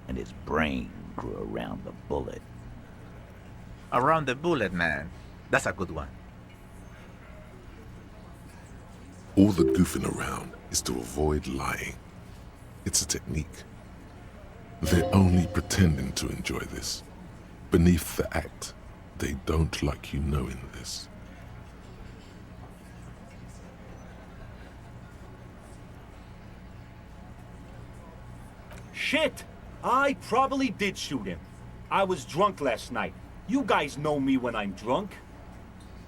S14: and his brain grew around the bullet.
S20: Around the bullet, man. That's a good one.
S1: All the goofing around is to avoid lying. It's a technique. They're only pretending to enjoy this. Beneath the act, they don't like you knowing this.
S19: Shit! I probably did shoot him. I was drunk last night. You guys know me when I'm drunk.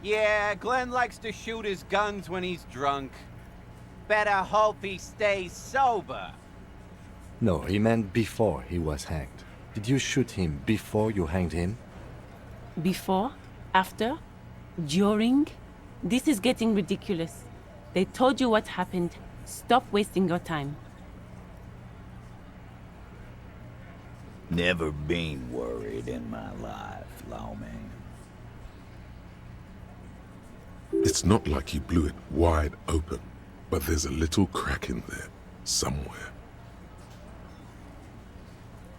S16: Yeah, Glenn likes to shoot his guns when he's drunk. Better hope he stays sober.
S2: No, he meant before he was hanged. Did you shoot him before you hanged him?
S17: Before? After? During? This is getting ridiculous. They told you what happened. Stop wasting your time.
S14: Never been worried in my life, lawman.
S1: It's not like he blew it wide open, but there's a little crack in there, somewhere.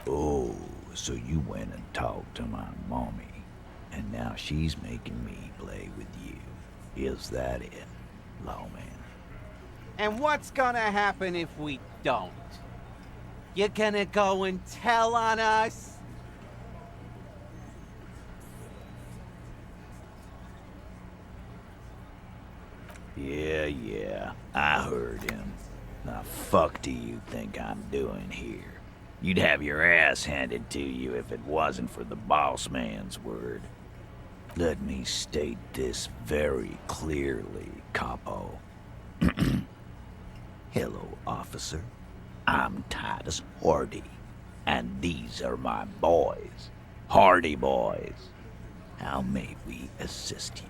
S14: Oh, so you went and talked to my mommy, and now she's making me play with you. Is that it, lawman?
S16: And what's gonna happen if we don't? You gonna go and tell on us?
S14: Yeah, I heard him. The fuck do you think I'm doing here? You'd have your ass handed to you if it wasn't for the boss man's word. Let me state this very clearly, Capo. Hello, officer. I'm Titus Hardy, and these are my boys, Hardy boys. How may we assist you?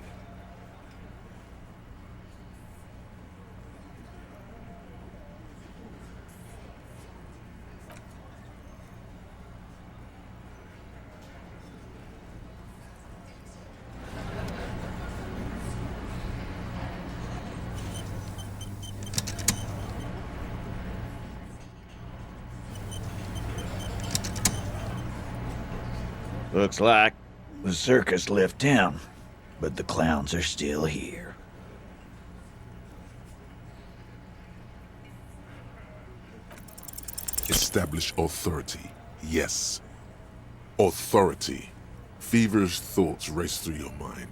S14: Looks like the circus left town, but the clowns are still here.
S1: Establish authority. Yes. Authority. Feverish thoughts race through your mind.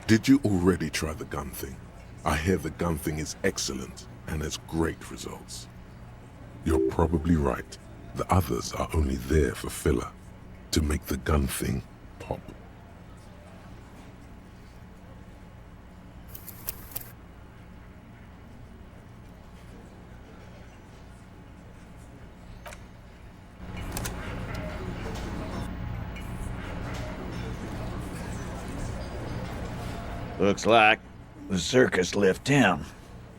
S1: Did you already try the gun thing? I hear the gun thing is excellent and has great results. You're probably right. The others are only there for filler, to make the gun thing pop.
S14: Looks like the circus left town,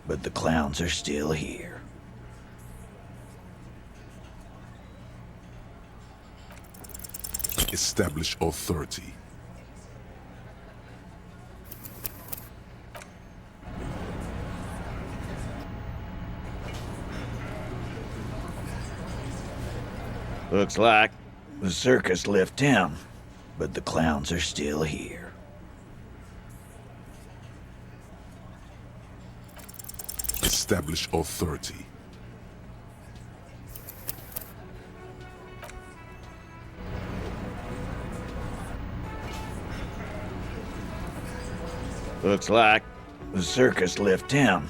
S14: but the clowns are still here.
S1: Establish authority.
S14: Looks like the circus left town, but the clowns are still here.
S1: Establish authority.
S14: Looks like the circus left town,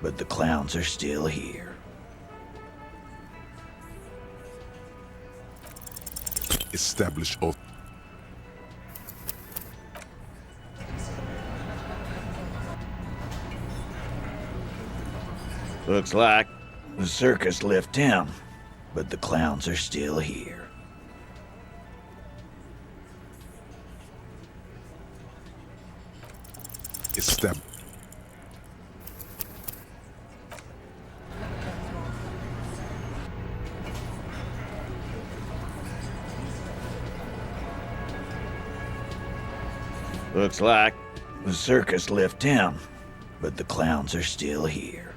S14: but the clowns are still here.
S1: Establish authority.
S14: Looks like the circus left town, but the clowns are still here. Looks like the circus left town, but the clowns are still here.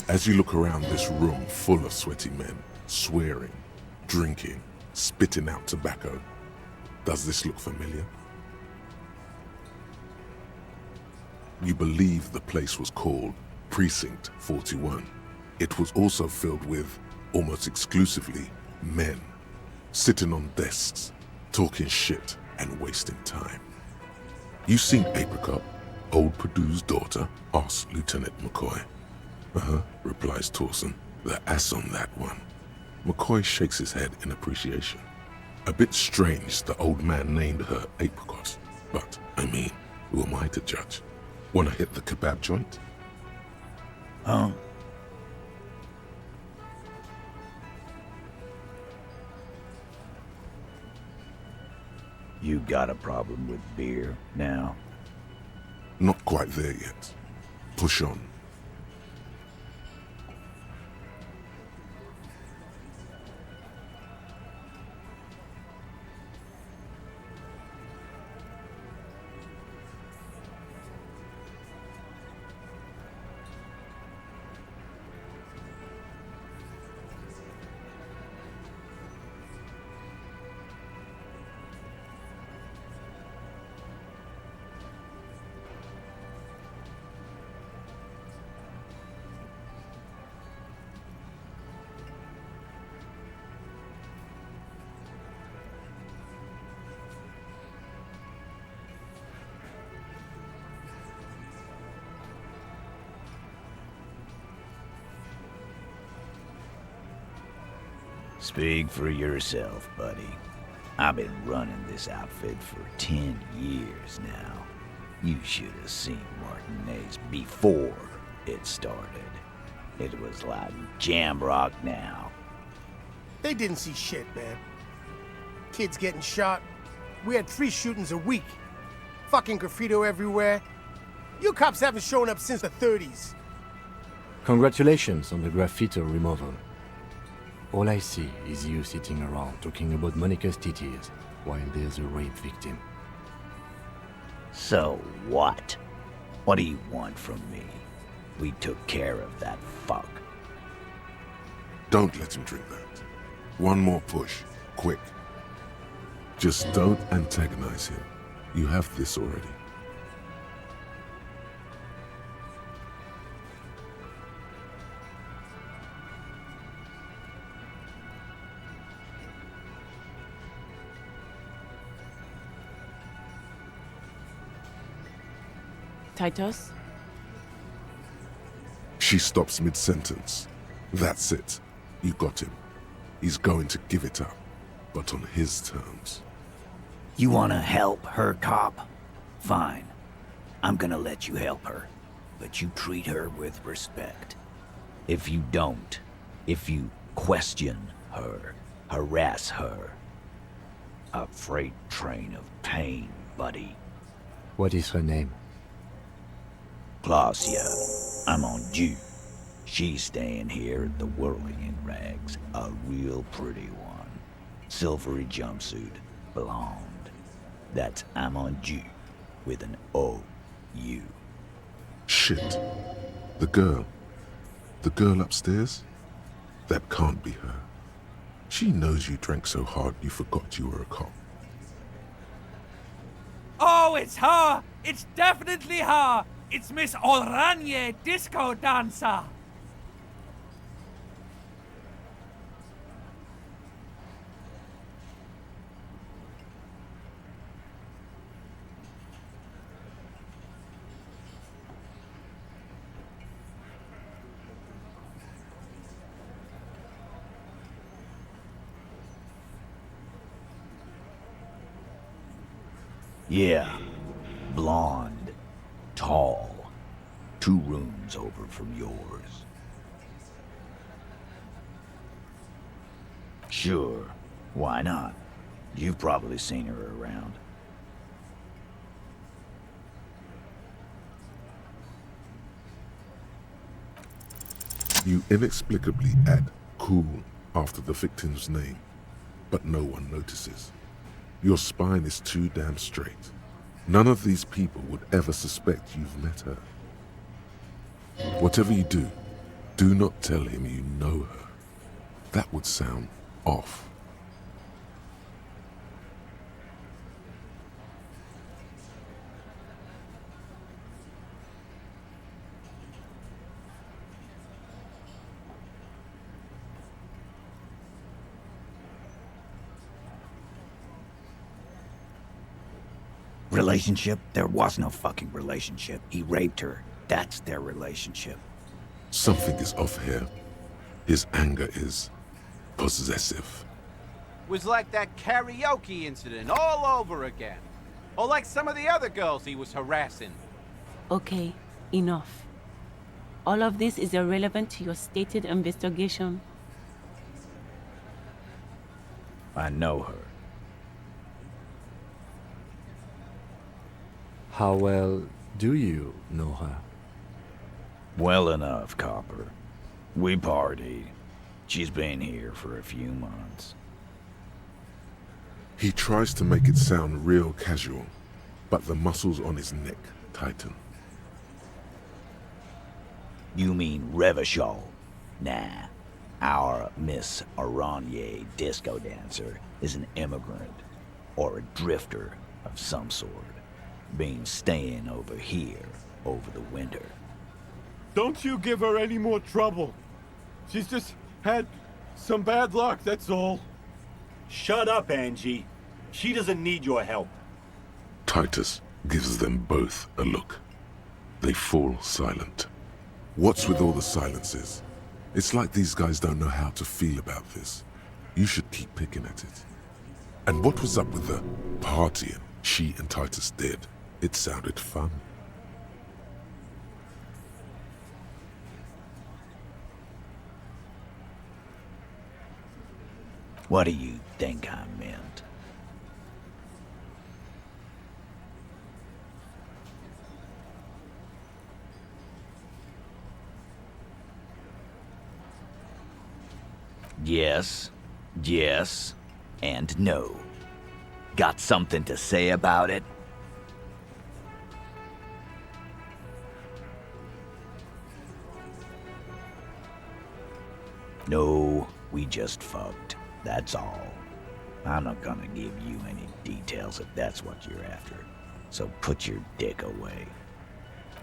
S1: As you look around this room full of sweaty men, swearing, drinking, spitting out tobacco, does this look familiar? You believe the place was called Precinct 41. It was also filled with, almost exclusively, men, sitting on desks, talking shit and wasting time. You seen Apricot, old Purdue's daughter? Asks Lieutenant McCoy. Uh-huh, replies Torson. The ass on that one. McCoy shakes his head in appreciation. A bit strange the old man named her Apricot, but, I mean, who am I to judge? Wanna hit the kebab joint?
S14: Huh? You got a problem with beer now?
S1: Not quite there yet. Push on.
S14: Speak for yourself, buddy. I've been running this outfit for 10 years now. You should have seen Martinez before it started. It was like Jamrock now.
S18: They didn't see shit, man. Kids getting shot. We had 3 shootings a week. Fucking graffito everywhere. You cops haven't shown up since the 30s.
S2: Congratulations on the graffito removal. All I see is you sitting around talking about Monica's titties while there's a rape victim.
S14: So what? What do you want from me? We took care of that fuck.
S1: Don't let him drink that. One more push, quick. Just don't antagonize him. You have this already.
S17: Titus?
S1: She stops mid-sentence. That's it. You got him. He's going to give it up, but on his terms.
S14: You wanna help her, cop? Fine. I'm gonna let you help her, but you treat her with respect. If you don't, if you question her, harass her, a freight train of pain, buddy.
S2: What is her name?
S14: Claudia, I'm on due. She's staying here at the Whirling in Rags, a real pretty one. Silvery jumpsuit, blonde. That's I'm on due, with an O-U.
S1: Shit. The girl. The girl upstairs? That can't be her. She knows you drank so hard you forgot you were a cop.
S7: Oh, it's her! It's definitely her! It's Miss Oranje, disco dancer!
S14: Yeah, blonde, tall, 2 rooms over from yours. Sure, why not? You've probably seen her around.
S1: You inexplicably add cool after the victim's name, but no one notices. Your spine is too damn straight. None of these people would ever suspect you've met her. Whatever you do, do not tell him you know her. That would sound off.
S14: Relationship? There was no fucking relationship. He raped her. That's their relationship.
S1: Something is off here. His anger is possessive.
S16: Was like that karaoke incident all over again. Or like some of the other girls he was harassing.
S17: Okay, enough. All of this is irrelevant to your stated investigation.
S14: I know her.
S2: How well do you know her?
S14: Well enough, Copper. We partied. She's been here for a few months.
S1: He tries to make it sound real casual, but the muscles on his neck tighten.
S14: You mean Revachol? Nah. Our Miss Oranje disco dancer is an immigrant, or a drifter of some sort, been staying over here over the winter.
S21: Don't you give her any more trouble. She's just had some bad luck, that's all.
S19: Shut up, Angie. She doesn't need your help.
S1: Titus gives them both a look. They fall silent. What's with all the silences? It's like these guys don't know how to feel about this. You should keep picking at it. And what was up with the partying she and Titus did? It sounded fun.
S14: What do you think I meant? Yes, yes, and no. Got something to say about it? No, we just fucked. That's all. I'm not gonna give you any details if that's what you're after. So put your dick away.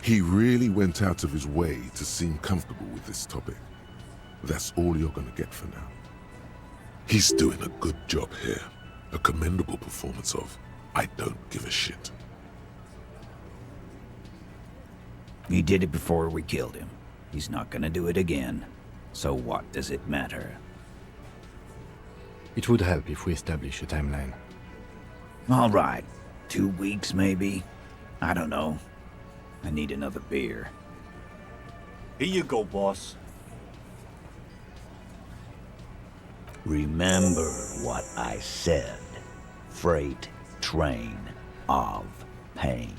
S1: He really went out of his way to seem comfortable with this topic. That's all you're gonna get for now. He's doing a good job here. A commendable performance of I don't give a shit.
S14: He did it before we killed him. He's not gonna do it again. So what does it matter?
S2: It would help if we establish a timeline.
S14: All right. 2 weeks, maybe? I don't know. I need another beer.
S19: Here you go, boss.
S14: Remember what I said. Freight train of pain.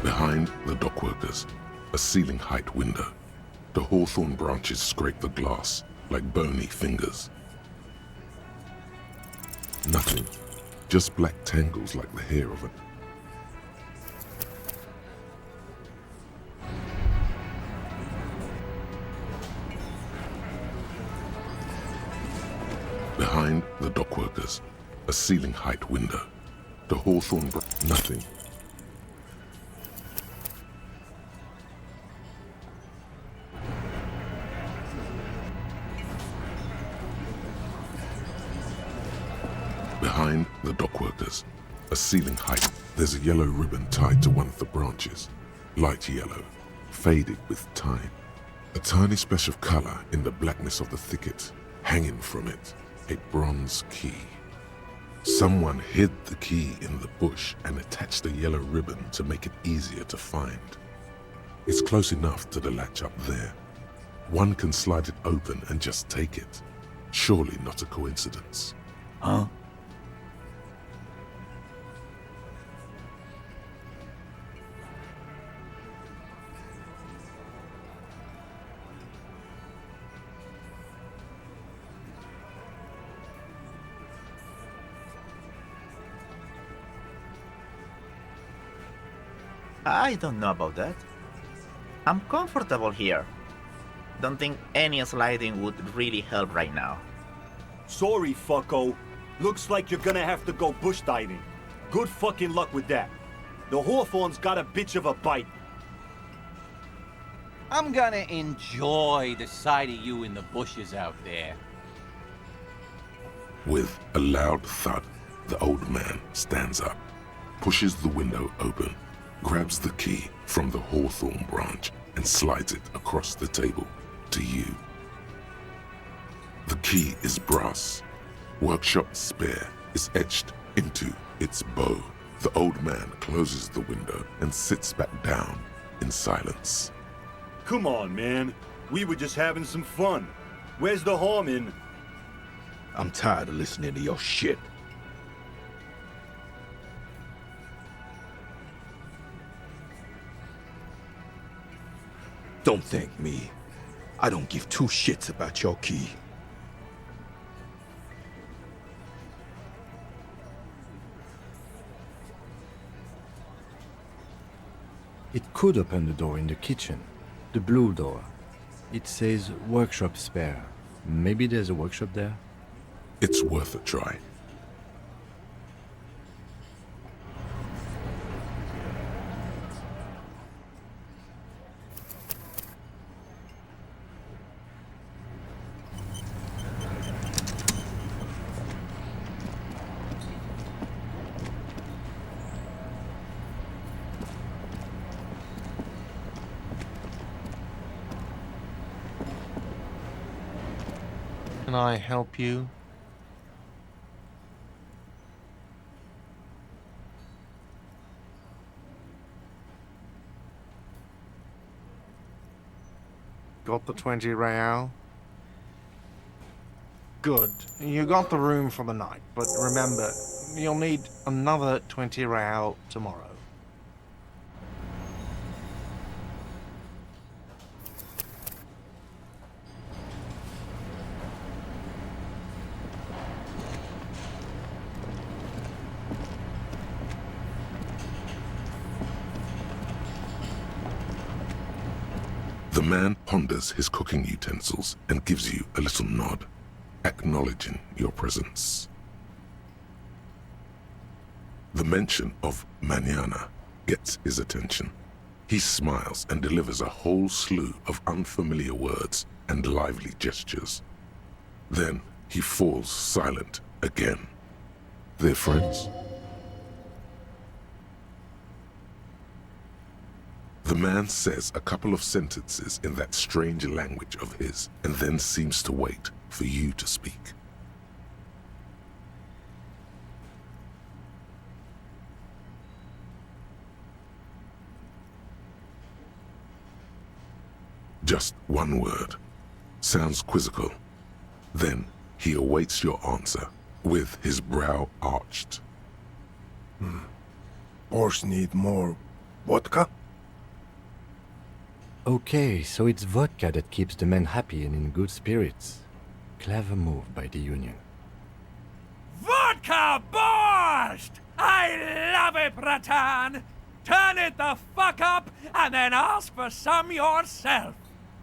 S1: Behind the dockworkers, a ceiling height window. The hawthorn branches scrape the glass like bony fingers. Nothing, just black tangles like the hair of it. Behind the dockworkers, a ceiling height window. The hawthorn nothing. Behind the dockworkers, a ceiling height, there's a yellow ribbon tied to one of the branches. Light yellow, faded with time. A tiny splash of color in the blackness of the thicket. Hanging from it, a bronze key. Someone hid the key in the bush and attached a yellow ribbon to make it easier to find. It's close enough to the latch up there. One can slide it open and just take it. Surely not a coincidence.
S14: Huh?
S20: I don't know about that. I'm comfortable here. Don't think any sliding would really help right now.
S19: Sorry, fucko. Looks like you're gonna have to go bush diving. Good fucking luck with that. The hawthorn's got a bitch of a bite.
S16: I'm gonna enjoy the sight of you in the bushes out there.
S1: With a loud thud, the old man stands up, pushes the window open, grabs the key from the hawthorn branch and slides it across the table to you. The key is brass. Workshop spare is etched into its bow. The old man closes the window and sits back down in silence.
S19: Come on, man. We were just having some fun. Where's the harm in?
S21: I'm tired of listening to your shit. Don't thank me. I don't give two shits about your key.
S2: It could open the door in the kitchen. The blue door. It says workshop spare. Maybe there's a workshop there?
S1: It's worth a try.
S3: can I help you? Got the 20 real? Good. You got the room for the night, but remember, you'll need another 20 real tomorrow.
S1: The man ponders his cooking utensils and gives you a little nod, acknowledging your presence. The mention of mañana gets his attention. He smiles and delivers a whole slew of unfamiliar words and lively gestures. Then he falls silent again. They're friends? The man says a couple of sentences in that strange language of his and then seems to wait for you to speak. Just one word. Sounds quizzical. Then he awaits your answer with his brow arched.
S22: Horse need more vodka?
S2: Okay, so it's vodka that keeps the men happy and in good spirits. Clever move by the Union.
S7: Vodka borscht! I love it, Bratan! Turn it the fuck up and then ask for some yourself!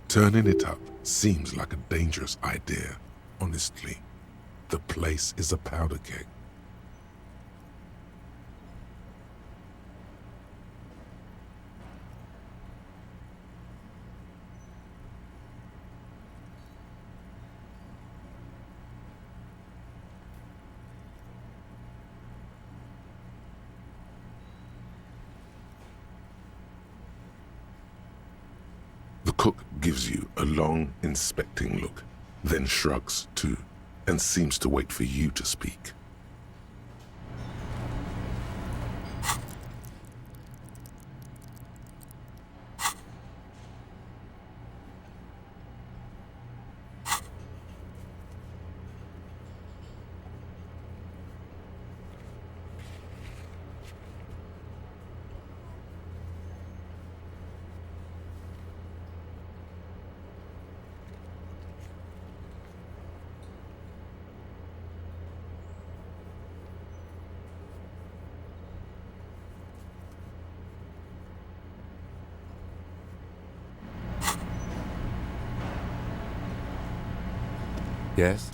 S1: Turning it up seems like a dangerous idea, honestly. The place is a powder keg. The cook gives you a long, inspecting look, then shrugs too, and seems to wait for you to speak.
S2: Yes?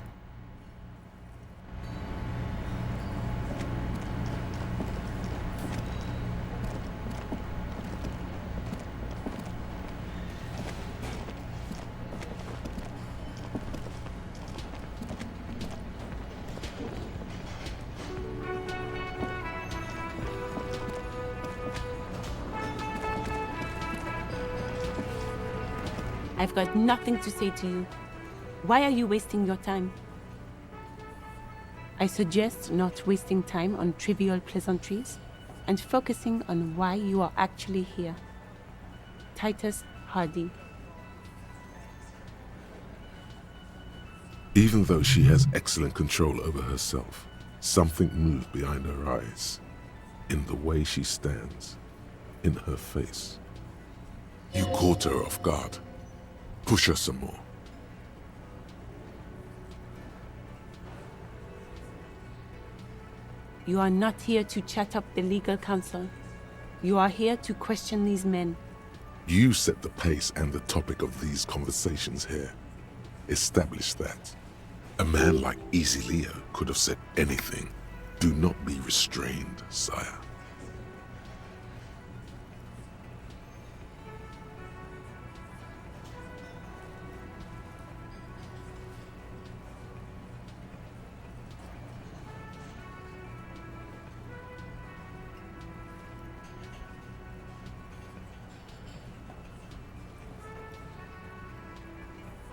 S17: I've got nothing to say to you. Why are you wasting your time? I suggest not wasting time on trivial pleasantries and focusing on why you are actually here. Titus Hardy.
S1: Even though she has excellent control over herself, something moved behind her eyes, in the way she stands, in her face. You caught her off guard. Push her some more.
S17: You are not here to chat up the legal counsel. You are here to question these men.
S1: You set the pace and the topic of these conversations here. Establish that. A man like Easy Leo could have said anything. Do not be restrained, sire.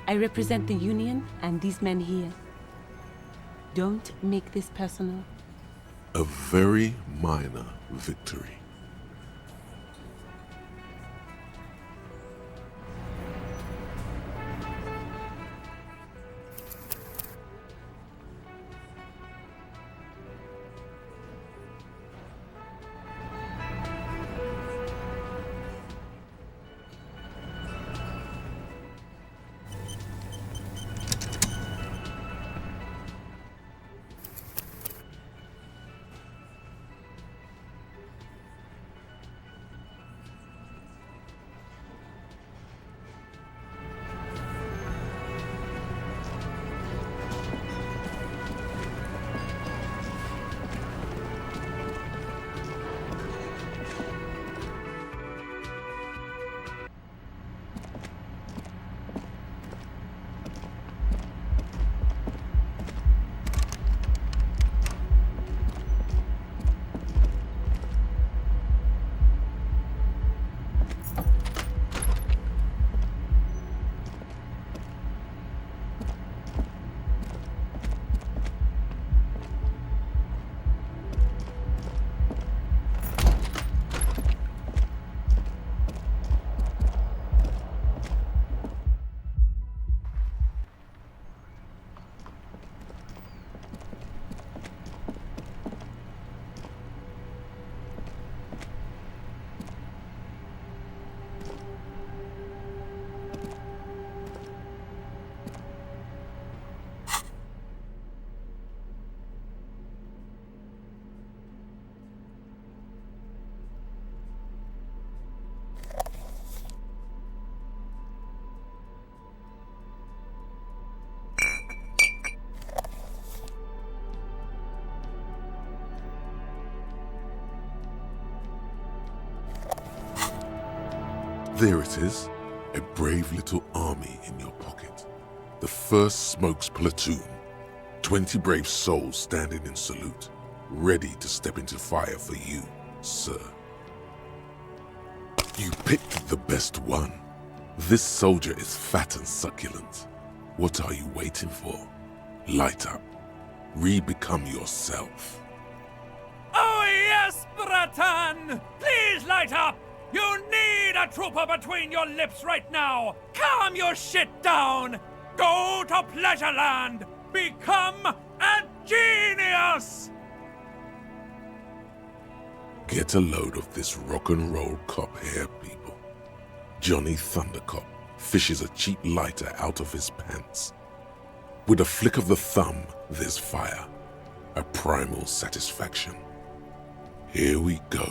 S17: I I represent the Union and these men here. Don't make this personal.
S1: A very minor victory. There it is, a brave little army in your pocket. The 1st Smokes platoon, 20 brave souls standing in salute, ready to step into fire for you, sir. You picked the best one. This soldier is fat and succulent. What are you waiting for? Light up. Re-become yourself.
S7: Oh yes, Bratan! Please light up! You need a trooper between your lips right now! Calm your shit down! Go to Pleasureland! Become a genius!
S1: Get a load of this rock and roll cop here, people. Johnny Thundercop fishes a cheap lighter out of his pants. With a flick of the thumb, there's fire. A primal satisfaction. Here we go.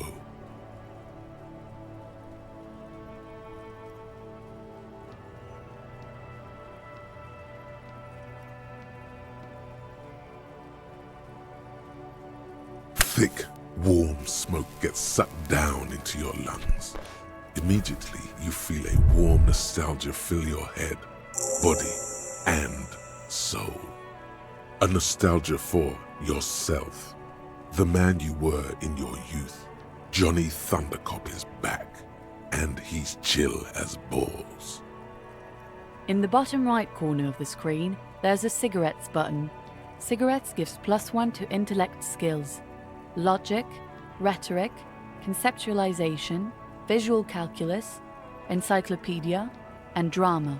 S1: Thick, warm smoke gets sucked down into your lungs. Immediately, you feel a warm nostalgia fill your head, body, and soul. A nostalgia for yourself, the man you were in your youth. Johnny Thundercop is back, and he's chill as balls.
S4: In the bottom right corner of the screen, there's a cigarettes button. Cigarettes gives +1 to intellect skills. Logic, rhetoric, conceptualization, visual calculus, encyclopedia, and drama.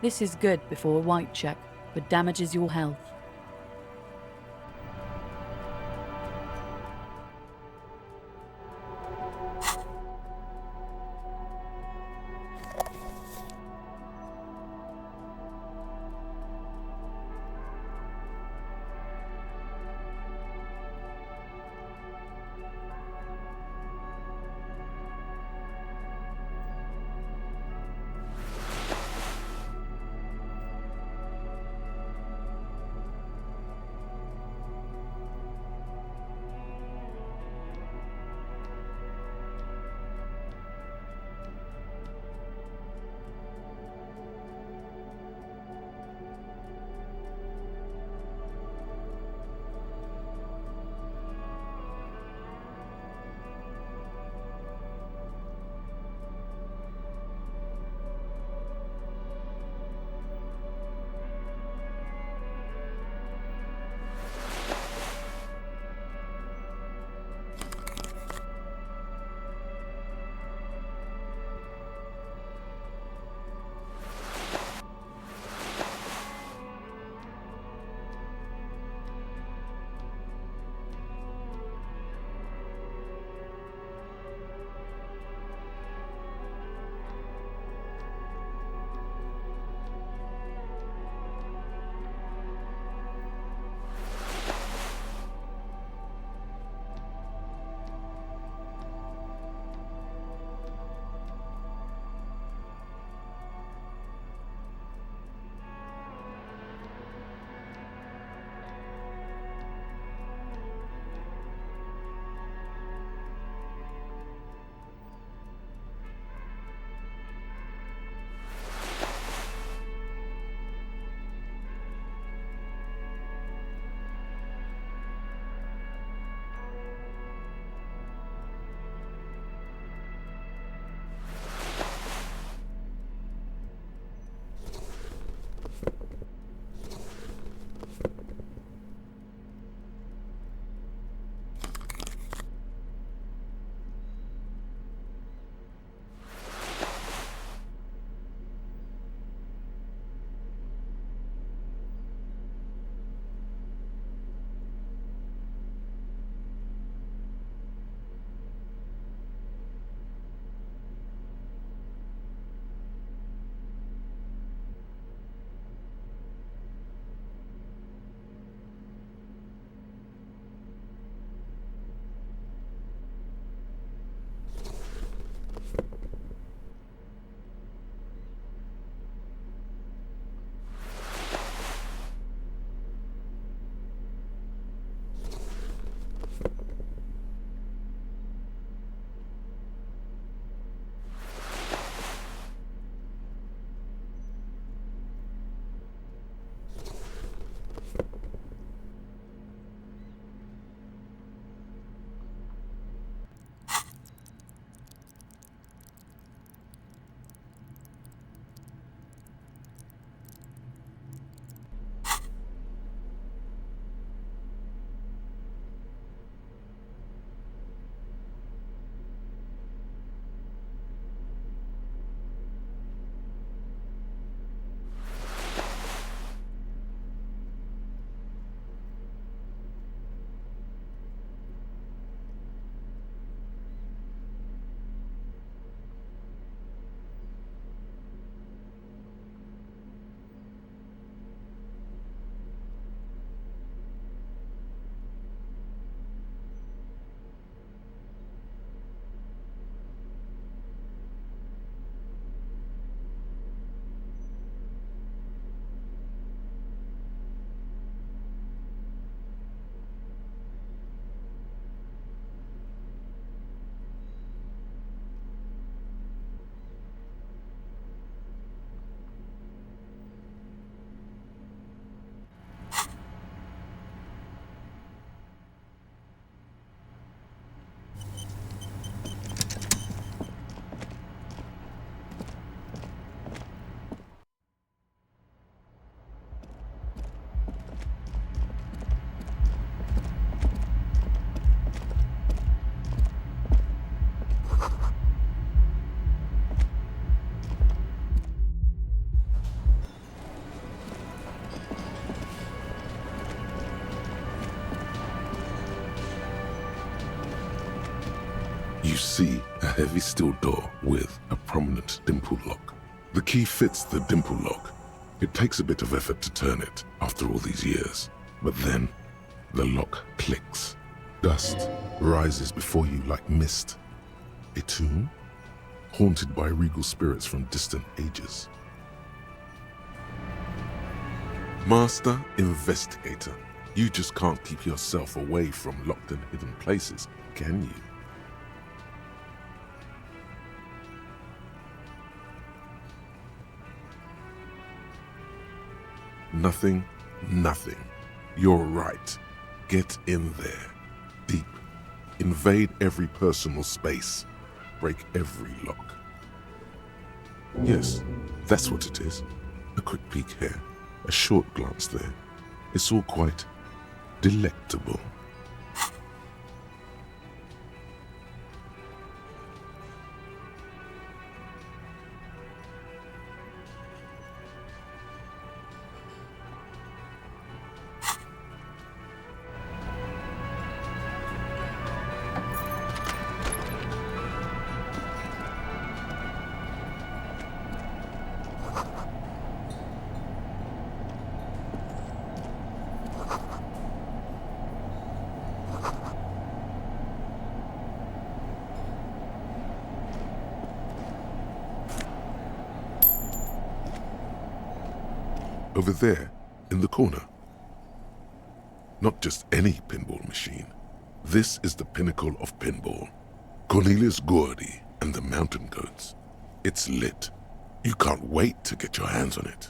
S4: This is good before a white check, but damages your health.
S1: see a heavy steel door with a prominent dimple lock. The key fits the dimple lock. It takes a bit of effort to turn it after all these years, but then the lock clicks. Dust rises before you like mist. A tomb? Haunted by regal spirits from distant ages. Master Investigator, you just can't keep yourself away from locked and hidden places, can you? Nothing. You're right. Get in there. Deep. Invade every personal space. Break every lock. Yes, that's what it is. A quick peek here. A short glance there. It's all quite delectable. Over there, in the corner. Not just any pinball machine. This is the pinnacle of pinball. Cornelius Gordy and the Mountain Goats. It's lit. You can't wait to get your hands on it.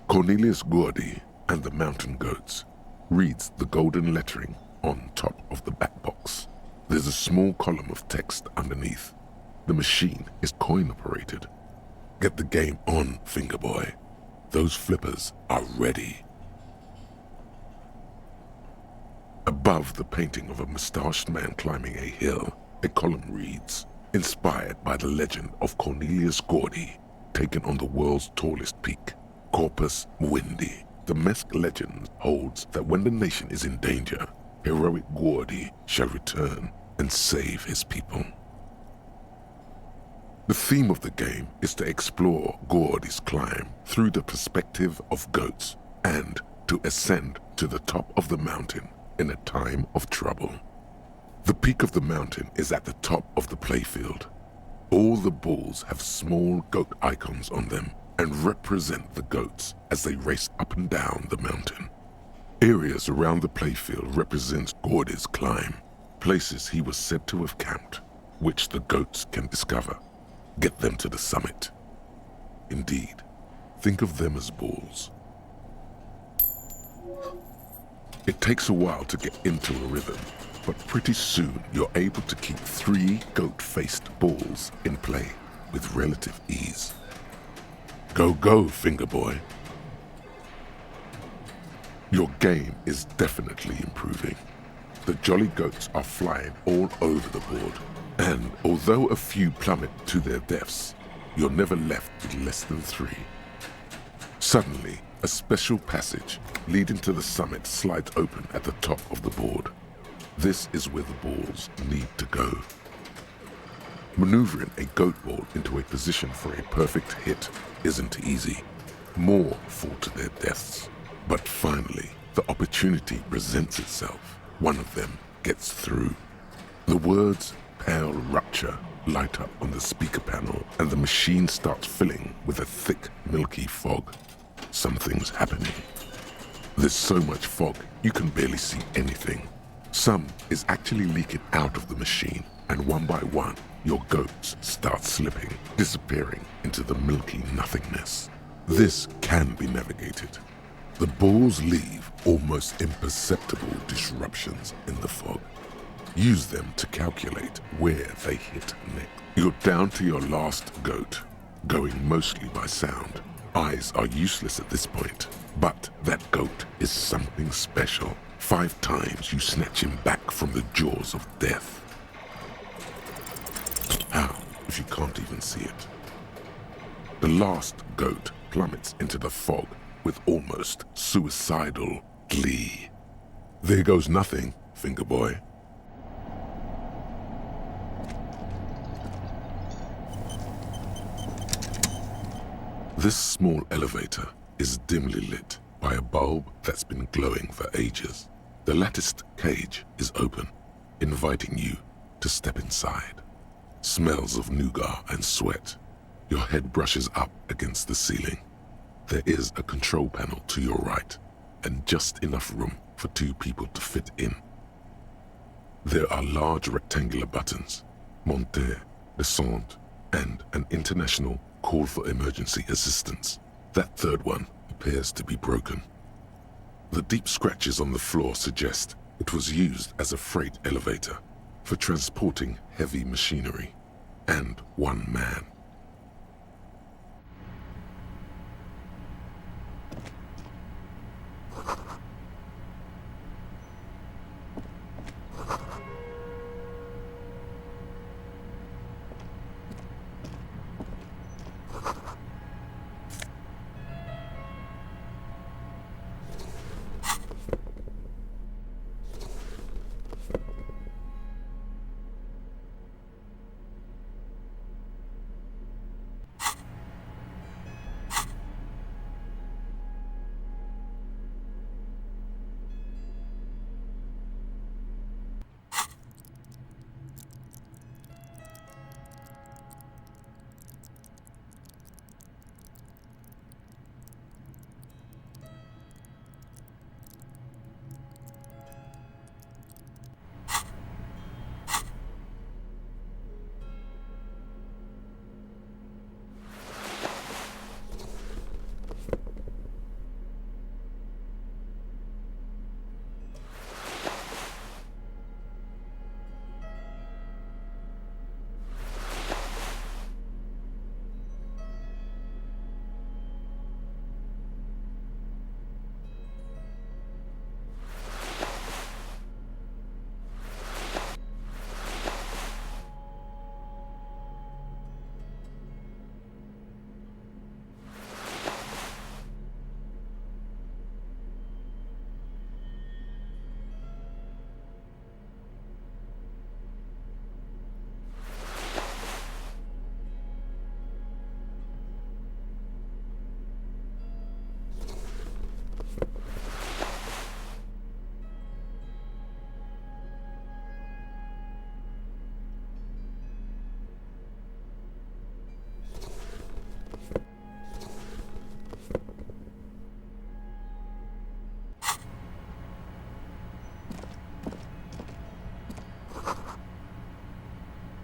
S1: Cornelius Gordy and the Mountain Goats reads the golden lettering on top of the back box. There's a small column of text underneath. The machine is coin-operated. Get the game on, Fingerboy. Those flippers are ready. Above the painting of a mustached man climbing a hill, a column reads, inspired by the legend of Cornelius Gordy, taken on the world's tallest peak, Corpus Muindi. The Mesk legend holds that when the nation is in danger, heroic Gordy shall return and save his people. The theme of the game is to explore Gordy's climb through the perspective of goats and to ascend to the top of the mountain in a time of trouble. The peak of the mountain is at the top of the playfield. All the balls have small goat icons on them and represent the goats as they race up and down the mountain. Areas around the playfield represent Gordy's climb, places he was said to have camped, which the goats can discover. Get them to the summit. Indeed, think of them as balls. It takes a while to get into a rhythm, but pretty soon you're able to keep 3 goat-faced balls in play with relative ease. Go, go, Fingerboy. Your game is definitely improving. The jolly goats are flying all over the board. And although a few plummet to their deaths, you're never left with less than 3. Suddenly, a special passage leading to the summit slides open at the top of the board. This is where the balls need to go. Maneuvering a goat ball into a position for a perfect hit isn't easy. More fall to their deaths. But finally, the opportunity presents itself. One of them gets through. The words "Pale Rupture" light up on the speaker panel, and the machine starts filling with a thick, milky fog. Something's happening. There's so much fog, you can barely see anything. Some is actually leaking out of the machine, and one by one, your goats start slipping, disappearing into the milky nothingness. This can be navigated. The balls leave almost imperceptible disruptions in the fog. Use them to calculate where they hit next. You're down to your last goat, going mostly by sound. Eyes are useless at this point, but that goat is something special. 5 times you snatch him back from the jaws of death. How, if you can't even see it? The last goat plummets into the fog with almost suicidal glee. There goes nothing, Fingerboy. This small elevator is dimly lit by a bulb that's been glowing for ages. The latticed cage is open, inviting you to step inside. Smells of nougat and sweat. Your head brushes up against the ceiling. There is a control panel to your right, and just enough room for 2 people to fit in. There are large rectangular buttons, monter, descente, and an international call for emergency assistance. That third one appears to be broken. The deep scratches on the floor suggest it was used as a freight elevator for transporting heavy machinery and 1 man.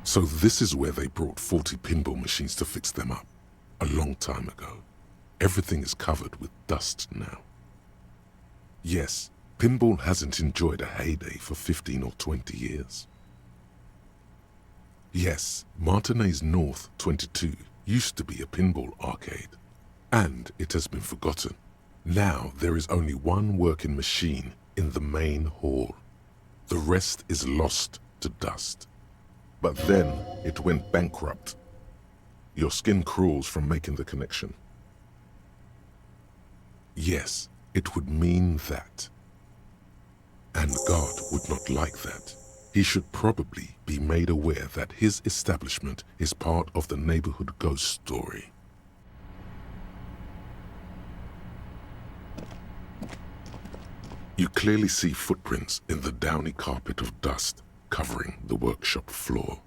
S1: So this is where they brought 40 pinball machines to fix them up, a long time ago. Everything is covered with dust now. Yes, pinball hasn't enjoyed a heyday for 15 or 20 years. Yes, Martinez North 22 used to be a pinball arcade, and it has been forgotten. Now there is only one working machine in the main hall. The rest is lost to dust. But then it went bankrupt. Your skin crawls from making the connection. Yes, it would mean that. And God would not like that. He should probably be made aware that his establishment is part of the neighborhood ghost story. You clearly see footprints in the downy carpet of dust covering the workshop floor.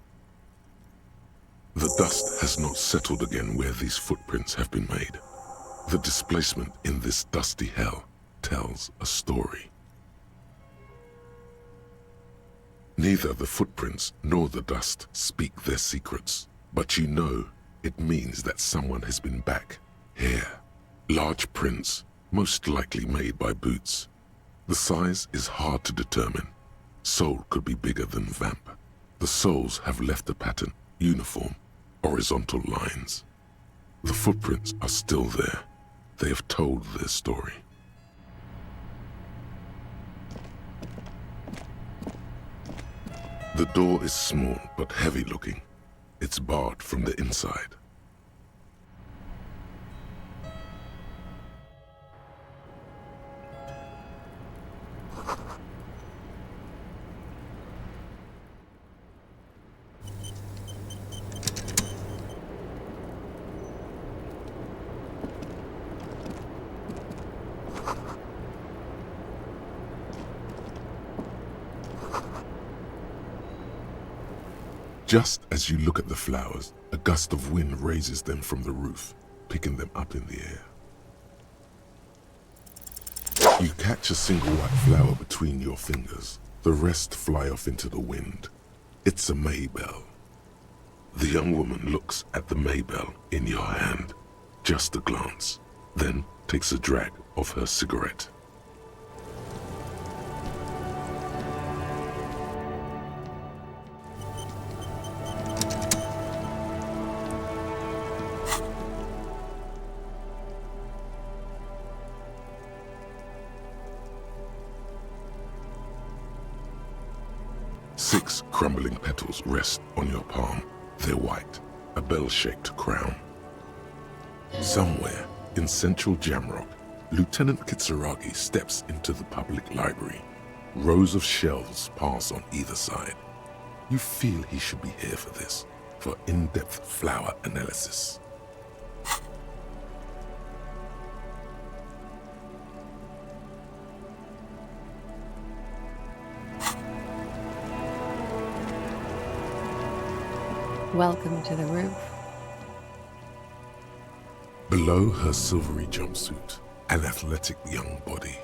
S1: The dust has not settled again where these footprints have been made. The displacement in this dusty hell tells a story. Neither the footprints nor the dust speak their secrets, but you know it means that someone has been back here. Large prints, most likely made by boots. The size is hard to determine. Sole could be bigger than vamp. The soles have left a pattern, uniform, horizontal lines. The footprints are still there. They have told their story. The door is small but heavy looking. It's barred from the inside. Just as you look at the flowers, a gust of wind raises them from the roof, picking them up in the air. You catch a single white flower between your fingers. The rest fly off into the wind. It's a Maybell. The young woman looks at the Maybell in your hand, just a glance, then takes a drag of her cigarette. Six crumbling petals rest on your palm. They're white, a bell-shaped crown. Somewhere in central Jamrock, Lieutenant Kitsuragi steps into the public library. Rows of shelves pass on either side. You feel he should be here for this, for in-depth flower analysis.
S4: Welcome to the roof.
S1: Below her silvery jumpsuit, an athletic young body,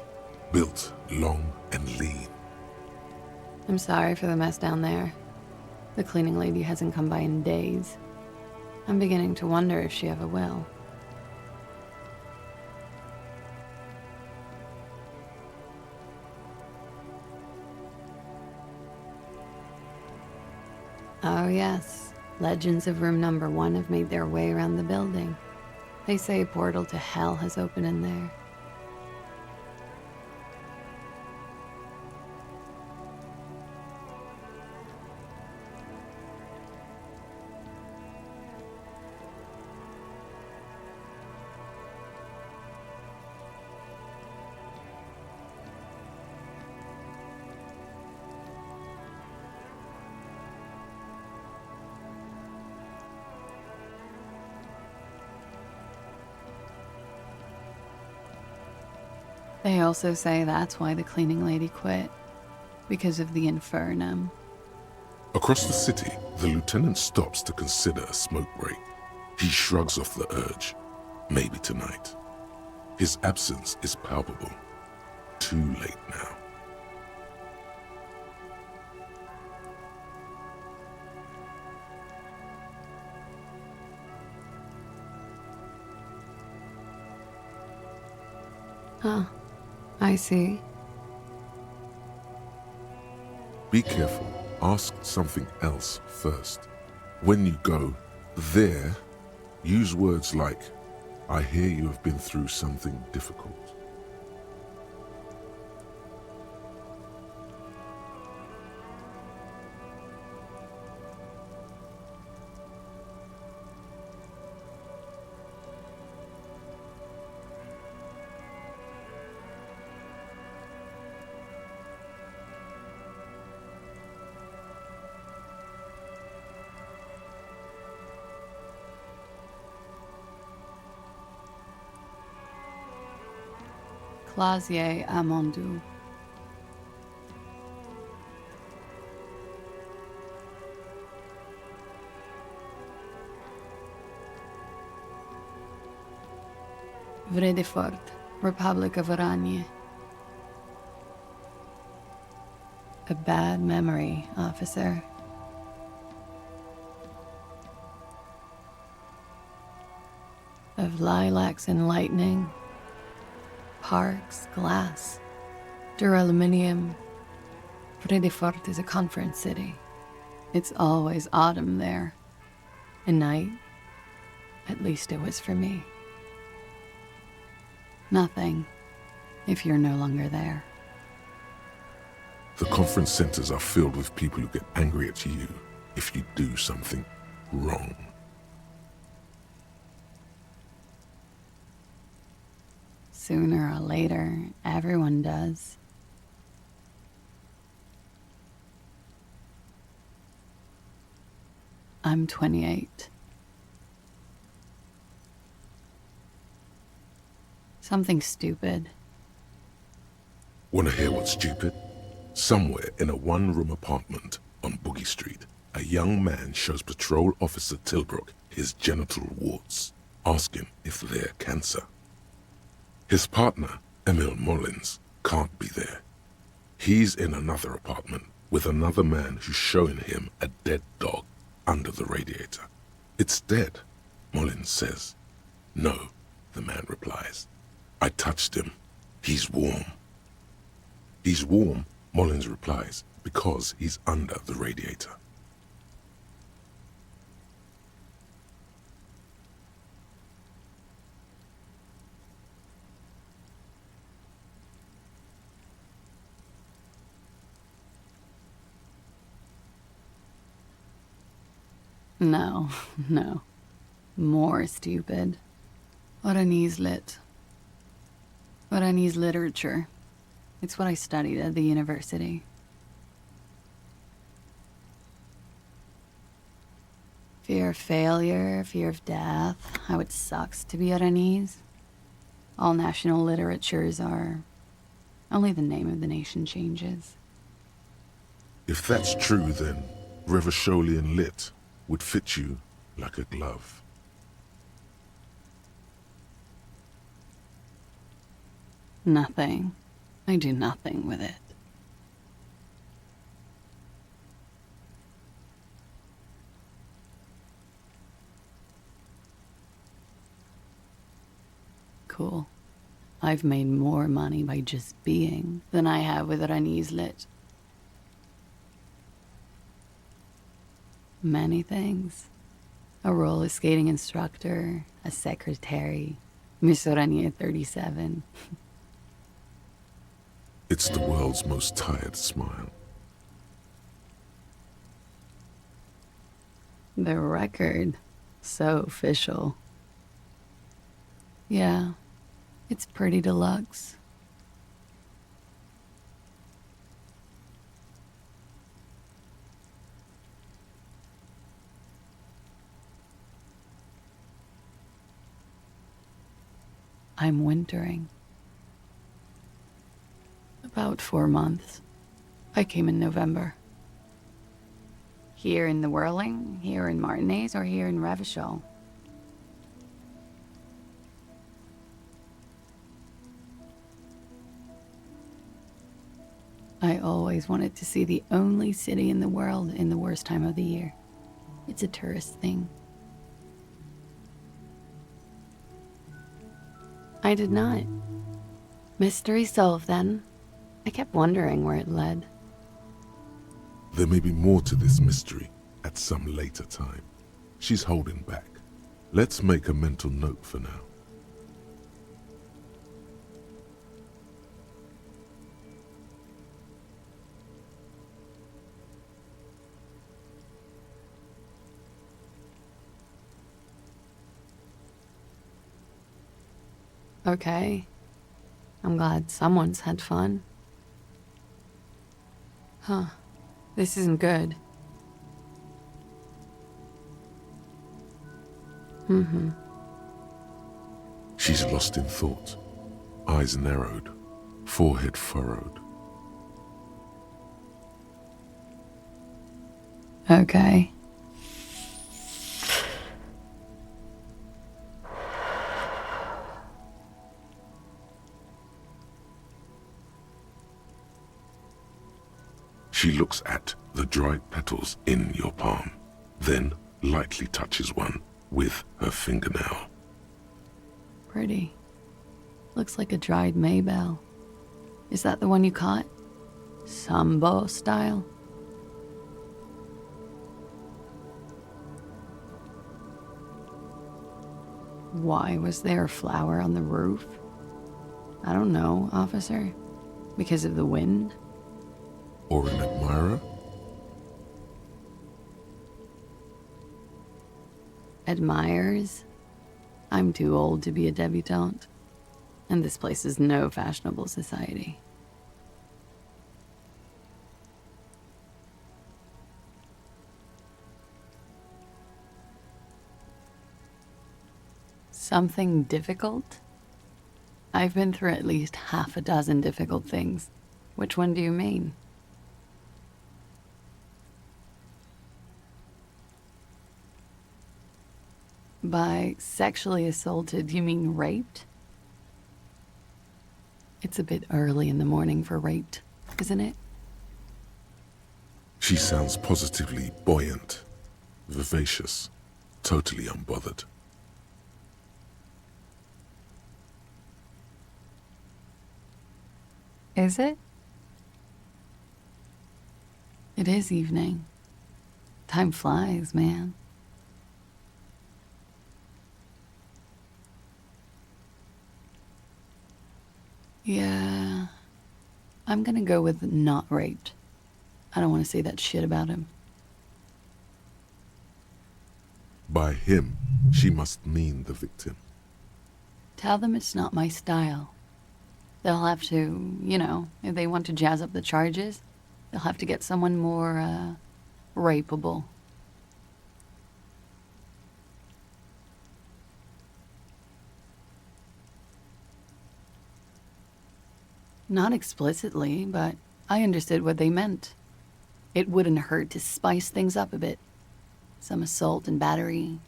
S1: built long and lean.
S4: I'm sorry for the mess down there. The cleaning lady hasn't come by in days. I'm beginning to wonder if she ever will. Oh yes. Legends of room number 1 have made their way around the building. They say a portal to hell has opened in there. They also say that's why the cleaning lady quit, because of the infernum.
S1: Across the city, the lieutenant stops to consider a smoke break. He shrugs off the urge. Maybe tonight. His absence is palpable. Too late now.
S4: Huh. I see.
S1: Be careful. Ask something else first. When you go there, use words like, I hear you have been through something difficult.
S4: Clasier Amondu. Vredefort, Republic of Oranje. A bad memory, officer. Of lilacs and lightning. Parks, glass, duraluminium. Vredefort is a conference city. It's always autumn there. A night, at least it was for me. Nothing, if you're no longer there.
S1: The conference centers are filled with people who get angry at you if you do something wrong.
S4: Sooner or later, everyone does. I'm 28. Something stupid.
S1: Want to hear what's stupid? Somewhere in a one-room apartment on Boogie Street, a young man shows Patrol Officer Tilbrook his genital warts, asking if they're cancer. His partner, Emil Mullins, can't be there. He's in another apartment with another man who's showing him a dead dog under the radiator. It's dead, Mullins says. No, the man replies. I touched him. He's warm. He's warm, Mullins replies, because he's under the radiator.
S4: No, no. More stupid. Oranese lit. Oranese literature. It's what I studied at the university. Fear of failure, fear of death, how it sucks to be Oranese. All national literatures are. Only the name of the nation changes.
S1: If that's true, then Revacholian lit would fit you like a glove.
S4: Nothing. I do nothing with it. Cool. I've made more money by just being than I have with Oranese lit. Many things. A roller skating instructor, a secretary, Miss Oranje 37.
S1: It's the world's most tired smile.
S4: The record. So official. Yeah, it's pretty deluxe. I'm wintering. About 4 months. I came in November. Here in the Whirling, here in Martinez, or here in Revachol. I always wanted to see the only city in the world in the worst time of the year. It's a tourist thing. I did not. Mystery solved then. I kept wondering where it led.
S1: There may be more to this mystery at some later time. She's holding back. Let's make a mental note for now.
S4: Okay. I'm glad someone's had fun. Huh. This isn't good. Mm-hmm.
S1: She's lost in thought. Eyes narrowed. Forehead furrowed.
S4: Okay.
S1: She looks at the dried petals in your palm, then lightly touches one with her fingernail.
S4: Pretty. Looks like a dried maybell. Is that the one you caught? Sambo style? Why was there a flower on the roof? I don't know, officer. Because of the wind?
S1: Or an admirer?
S4: Admirers? I'm too old to be a debutante. And this place is no fashionable society. Something difficult? I've been through at least half a dozen difficult things. Which one do you mean? By sexually assaulted, you mean raped? It's a bit early in the morning for raped, isn't it?
S1: She sounds positively buoyant, vivacious, totally unbothered.
S4: Is it? It is evening. Time flies, man. Yeah, I'm gonna go with not raped. I don't want to say that shit about him.
S1: By him, she must mean the victim.
S4: Tell them it's not my style. They'll have to, if they want to jazz up the charges, they'll have to get someone more, rapeable. Not explicitly, but I understood what they meant. It wouldn't hurt to spice things up a bit. Some assault and battery.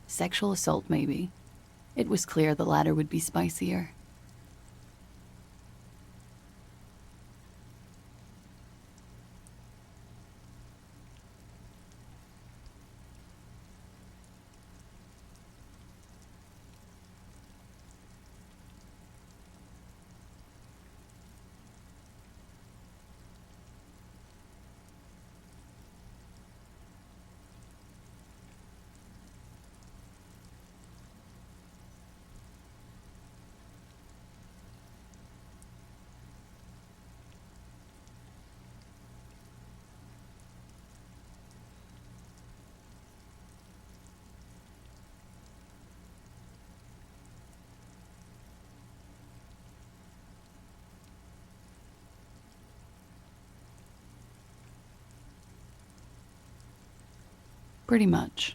S4: Sexual assault, maybe. It was clear the latter would be spicier. Pretty much.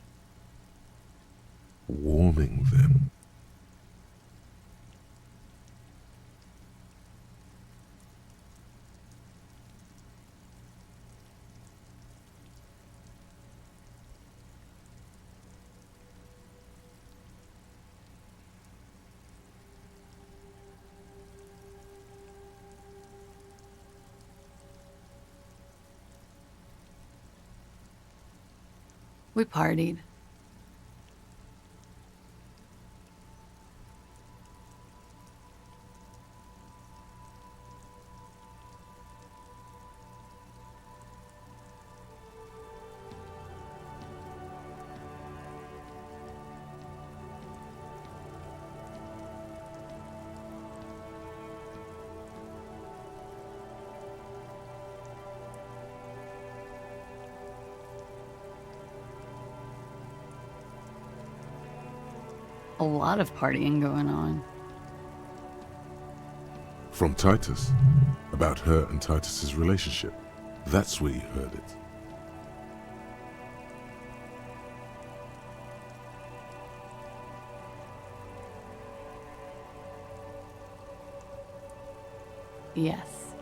S1: Warming them.
S4: We partied. A lot of partying going on.
S1: From Titus, about her and Titus's relationship. That's where you heard it.
S4: Yes.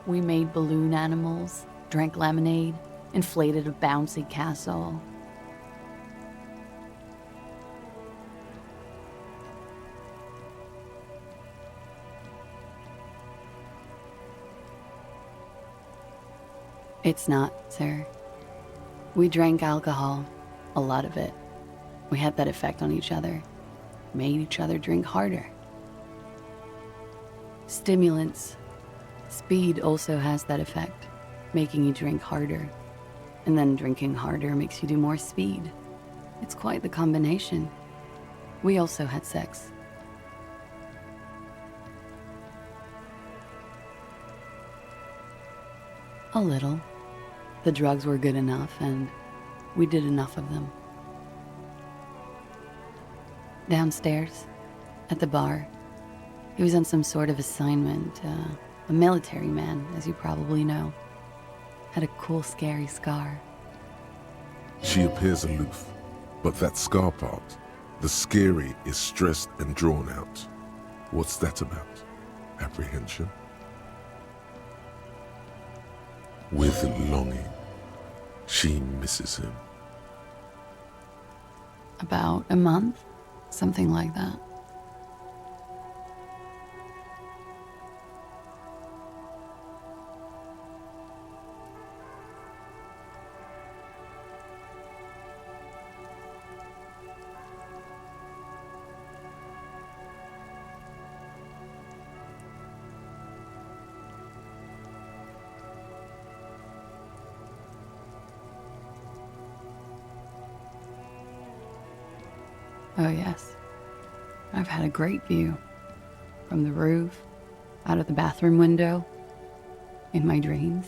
S4: We made balloon animals, drank lemonade, inflated a bouncy castle. It's not, sir. We drank alcohol, a lot of it. We had that effect on each other, made each other drink harder. Stimulants. Speed also has that effect, making you drink harder. And then drinking harder makes you do more speed. It's quite the combination. We also had sex. A little. The drugs were good enough, and we did enough of them. Downstairs, at the bar, he was on some sort of assignment. A military man, as you probably know. Had a cool, scary scar.
S1: She appears aloof, but that scar part, the scary, is stressed and drawn out. What's that about? Apprehension? With longing, she misses him.
S4: About a month, something like that. Oh, yes. I've had a great view. From the roof, out of the bathroom window, in my dreams.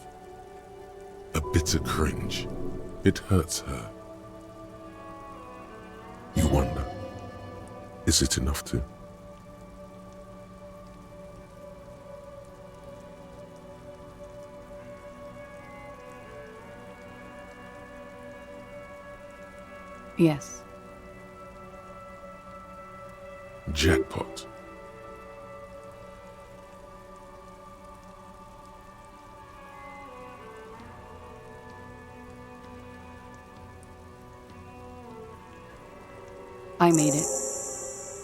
S1: A bitter cringe. It hurts her. You wonder, is it enough to?
S4: Yes.
S1: Jackpot.
S4: I made it.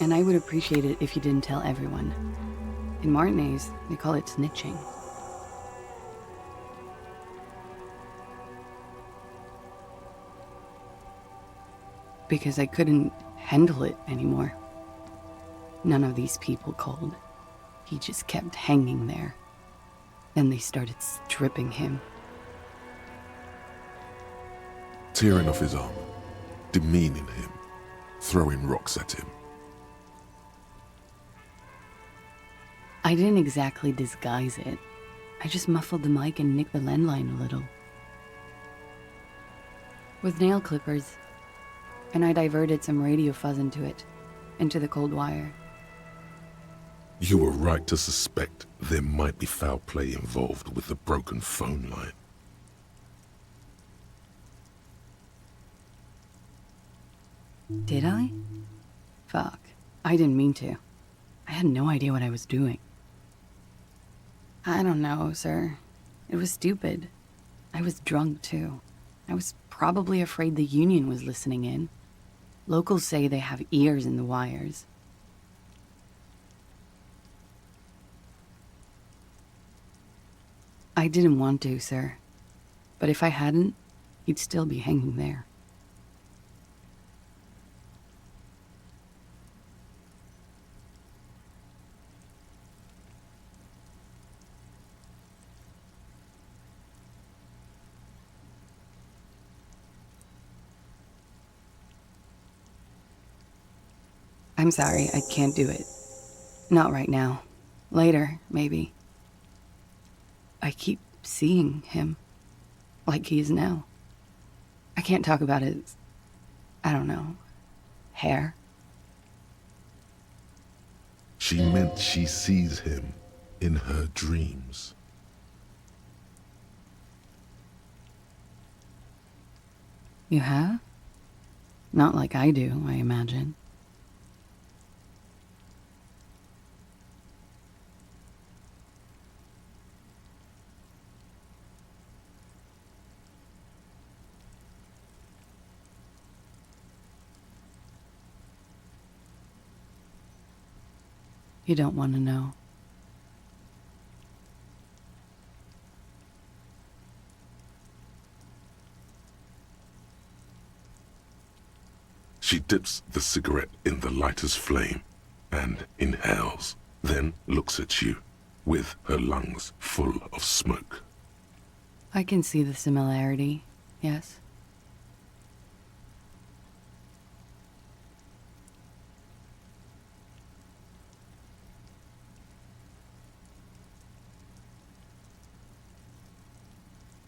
S4: And I would appreciate it if you didn't tell everyone. In Martinez, they call it snitching. Because I couldn't handle it anymore. None of these people called. He just kept hanging there. Then they started stripping him.
S1: Tearing off his armor, demeaning him, throwing rocks at him.
S4: I didn't exactly disguise it. I just muffled the mic and nicked the landline a little. With nail clippers. And I diverted some radio fuzz into it, into the cold wire.
S1: You were right to suspect there might be foul play involved with the broken phone line.
S4: Did I? Fuck. I didn't mean to. I had no idea what I was doing. I don't know, sir. It was stupid. I was drunk, too. I was probably afraid the union was listening in. Locals say they have ears in the wires. I didn't want to, sir. But if I hadn't, he'd still be hanging there. I'm sorry, I can't do it. Not right now. Later, maybe. I keep seeing him. Like he is now. I can't talk about his... I don't know... hair.
S1: She meant she sees him in her dreams.
S4: You have? Not like I do, I imagine. You don't want to know.
S1: She dips the cigarette in the lighter's flame and inhales, then looks at you with her lungs full of smoke.
S4: I can see the similarity, yes.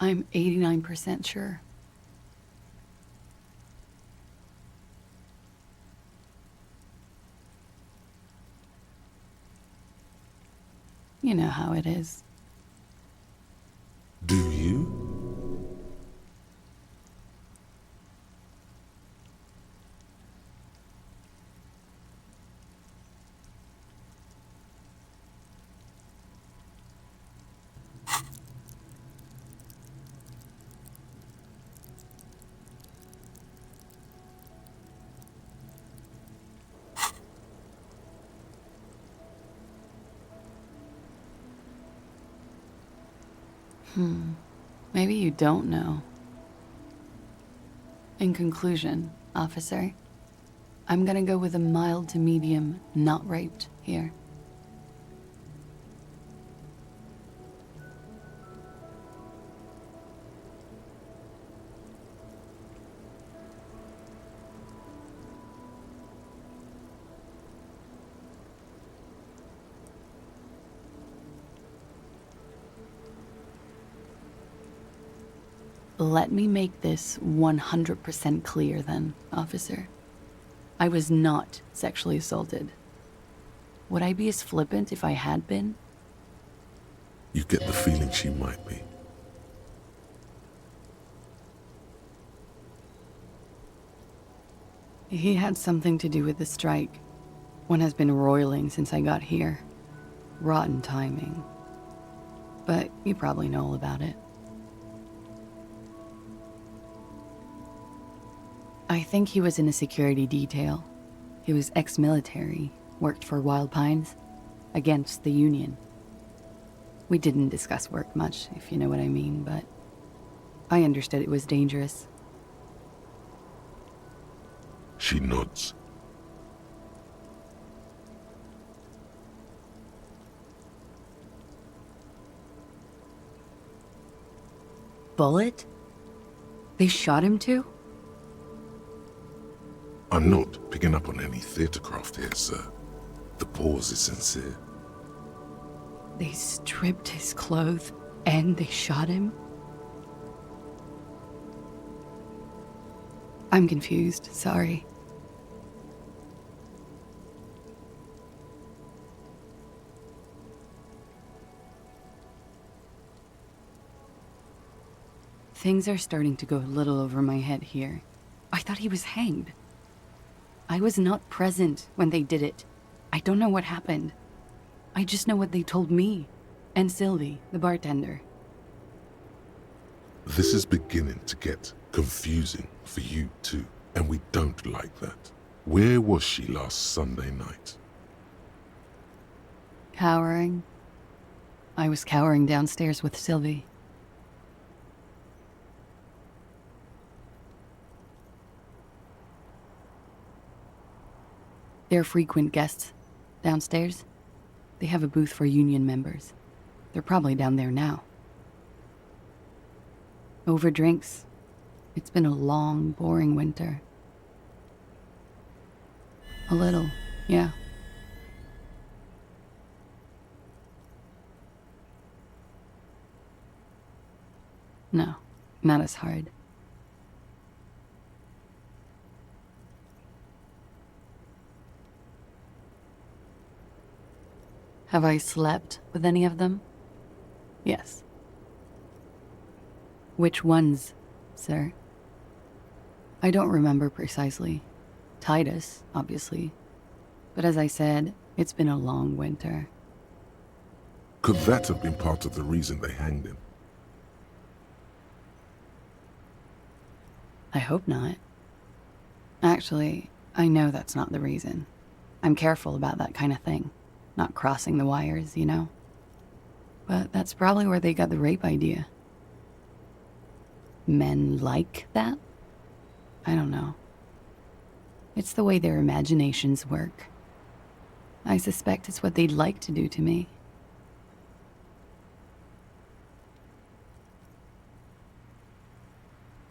S4: I'm 89% sure. You know how it is.
S1: Do you?
S4: Maybe you don't know. In conclusion, officer, I'm gonna go with a mild to medium not raped here. Let me make this 100% clear then, officer. I was not sexually assaulted. Would I be as flippant if I had been?
S1: You get the feeling she might be.
S4: He had something to do with the strike. One has been roiling since I got here. Rotten timing. But you probably know all about it. I think he was in a security detail. He was ex-military, worked for Wild Pines, against the Union. We didn't discuss work much, if you know what I mean, but I understood it was dangerous.
S1: She nods.
S4: Bullet? They shot him too?
S1: I'm not picking up on any theatrecraft here, sir. The pause is sincere.
S4: They stripped his clothes and they shot him? I'm confused, sorry. Things are starting to go a little over my head here. I thought he was hanged. I was not present when they did it. I don't know what happened. I just know what they told me. And Sylvie, the bartender.
S1: This is beginning to get confusing for you too, and we don't like that. Where was she last Sunday night?
S4: Cowering. I was cowering downstairs with Sylvie. They're frequent guests downstairs. They have a booth for union members. They're probably down there now. Over drinks. It's been a long, boring winter. A little, yeah. No, not as hard. Have I slept with any of them? Yes. Which ones, sir? I don't remember precisely. Titus, obviously. But as I said, it's been a long winter.
S1: Could that have been part of the reason they hanged him?
S4: I hope not. Actually, I know that's not the reason. I'm careful about that kind of thing. Not crossing the wires, you know? But that's probably where they got the rape idea. Men like that? I don't know. It's the way their imaginations work. I suspect it's what they'd like to do to me.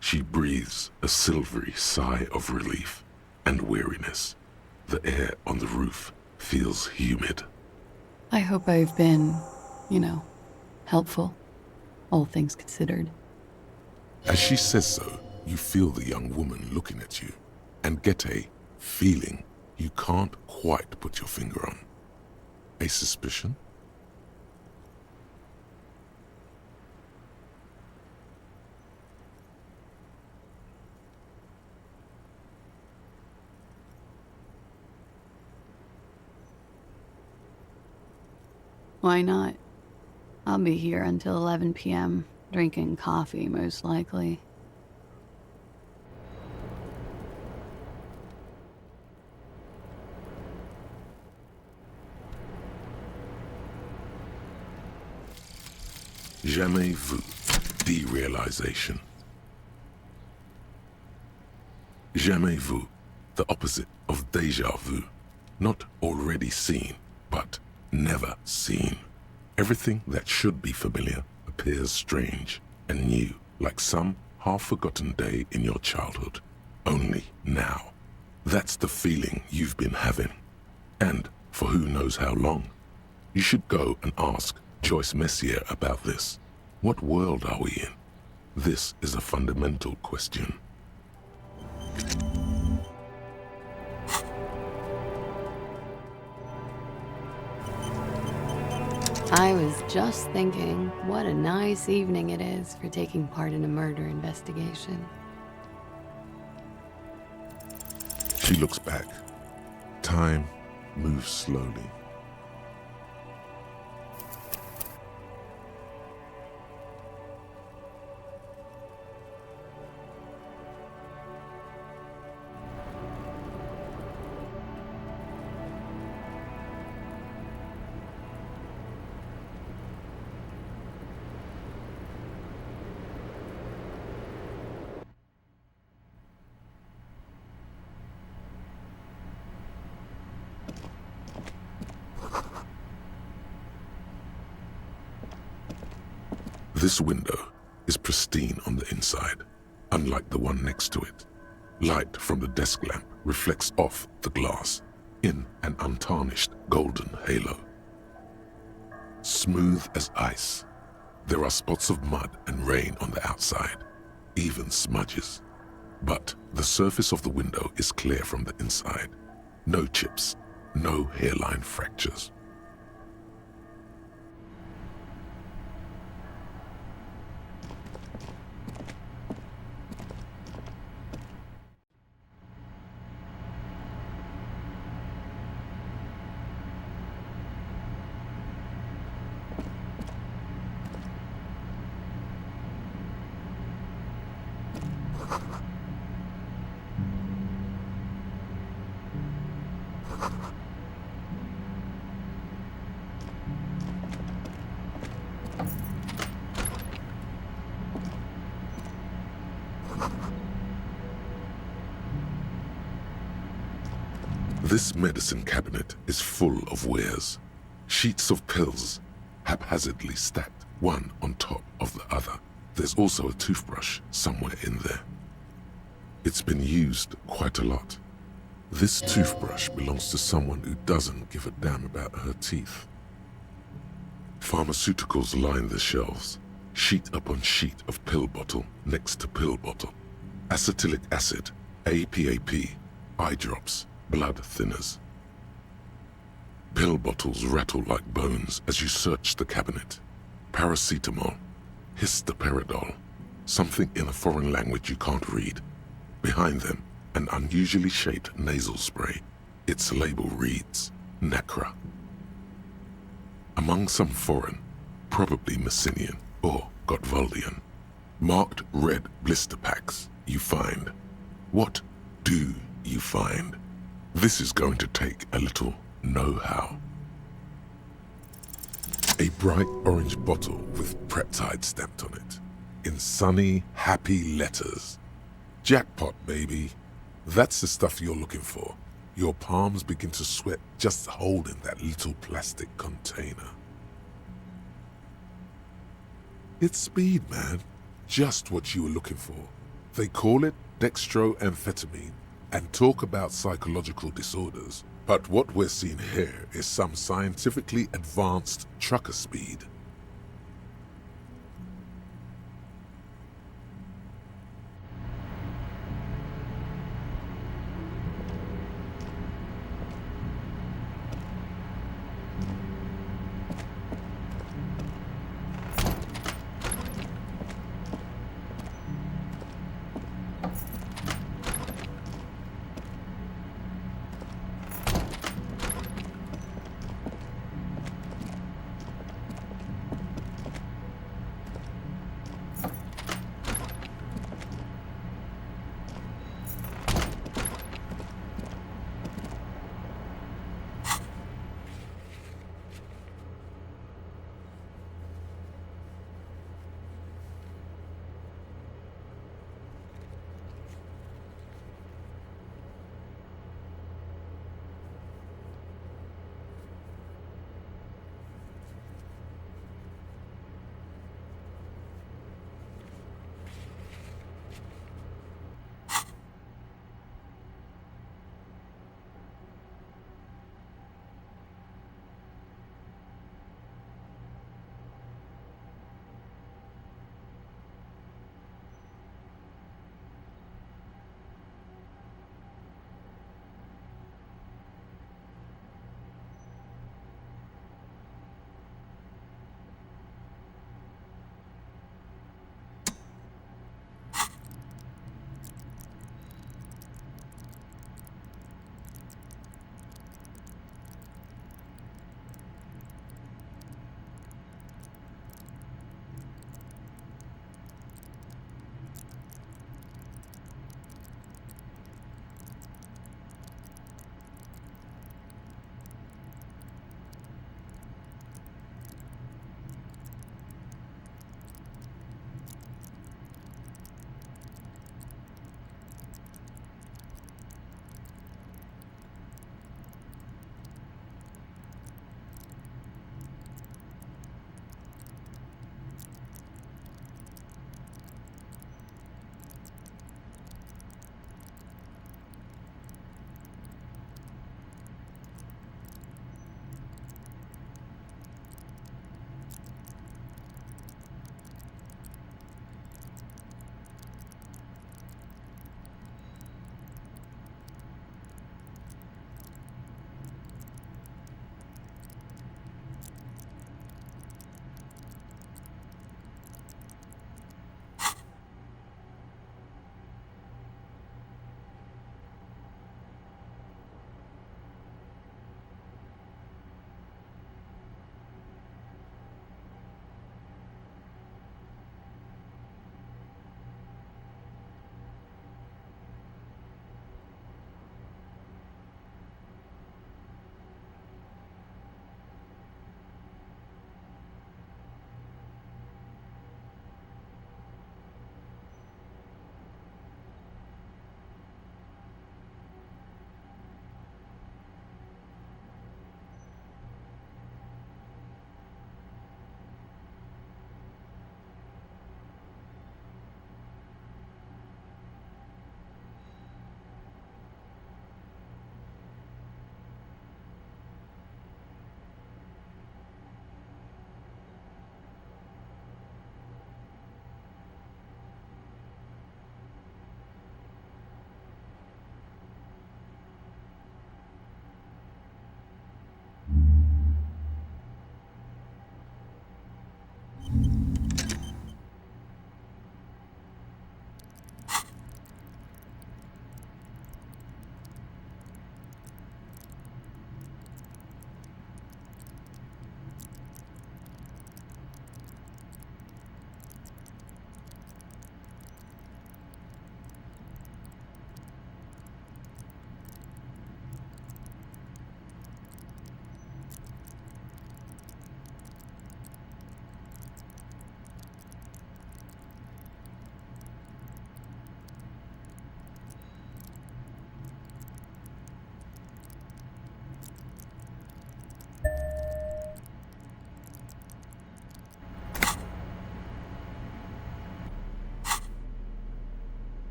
S1: She breathes a silvery sigh of relief and weariness. The air on the roof feels humid.
S4: I hope I've been, helpful, all things considered.
S1: As she says so, you feel the young woman looking at you and get a feeling you can't quite put your finger on. A suspicion?
S4: Why not? I'll be here until 11 p.m., drinking coffee, most likely.
S1: Jamais vu. Derealization. Jamais vu. The opposite of déjà vu. Not already seen, but never seen. Everything that should be familiar appears strange and new, like some half-forgotten day in your childhood. Only now. That's the feeling you've been having. And for who knows how long. You should go and ask Joyce Messier about this. What world are we in? This is a fundamental question.
S5: I was just thinking, what a nice evening it is for taking part in a murder investigation.
S1: She looks back. Time moves slowly. This window is pristine on the inside, unlike the one next to it. Light from the desk lamp reflects off the glass in an untarnished golden halo. Smooth as ice, there are spots of mud and rain on the outside, even smudges. But the surface of the window is clear from the inside. No chips, no hairline fractures. This medicine cabinet is full of wares. Sheets of pills, haphazardly stacked, one on top of the other. There's also a toothbrush somewhere in there. It's been used quite a lot. This toothbrush belongs to someone who doesn't give a damn about her teeth. Pharmaceuticals line the shelves, sheet upon sheet of pill bottle next to pill bottle. Acetylic acid, APAP, eye drops, blood thinners. Pill bottles rattle like bones as you search the cabinet. Paracetamol, histoperidol, something in a foreign language you can't read. Behind them, an unusually shaped nasal spray. Its label reads, Nacra. Among some foreign, probably Messinian or Gottwaldian, marked red blister packs you find. What do you find? This is going to take a little know-how. A bright orange bottle with Preptide stamped on it, in sunny, happy letters. Jackpot, baby. That's the stuff you're looking for. Your palms begin to sweat just holding that little plastic container. It's speed, man. Just what you were looking for. They call it dextroamphetamine and talk about psychological disorders. But what we're seeing here is some scientifically advanced trucker speed.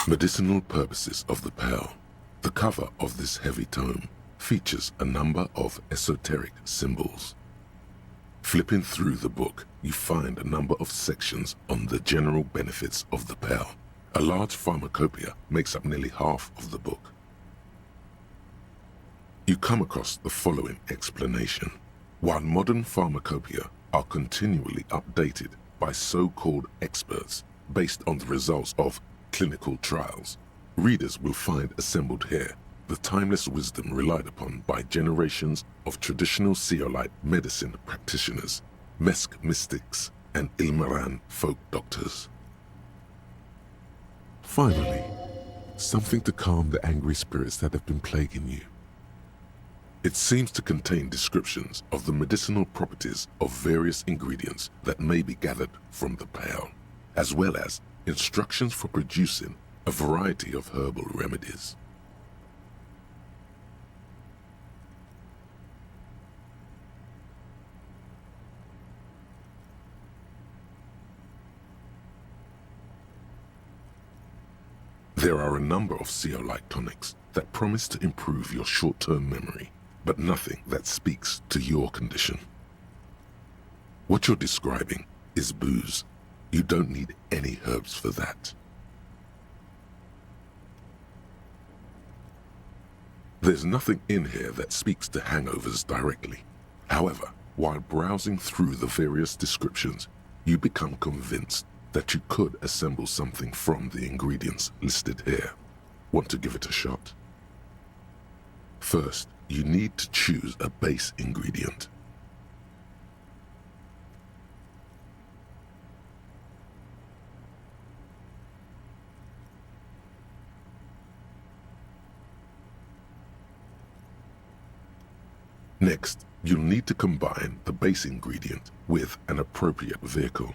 S1: Medicinal purposes of the Pearl. The cover of this heavy tome features a number of esoteric symbols. Flipping through the book, you find a number of sections on the general benefits of the Pearl. A large pharmacopoeia makes up nearly half of the book. You come across the following explanation. While modern pharmacopoeia are continually updated by so-called experts based on the results of clinical trials, readers will find assembled here the timeless wisdom relied upon by generations of traditional Seolite medicine practitioners, Mesk mystics, and Ilmaran folk doctors. Finally, something to calm the angry spirits that have been plaguing you. It seems to contain descriptions of the medicinal properties of various ingredients that may be gathered from the Pearl, as well as instructions for producing a variety of herbal remedies. There are a number of Seolite tonics that promise to improve your short-term memory, but nothing that speaks to your condition. What you're describing is booze. You don't need any herbs for that. There's nothing in here that speaks to hangovers directly. However, while browsing through the various descriptions, you become convinced that you could assemble something from the ingredients listed here. Want to give it a shot? First, you need to choose a base ingredient. Next, you'll need to combine the base ingredient with an appropriate vehicle.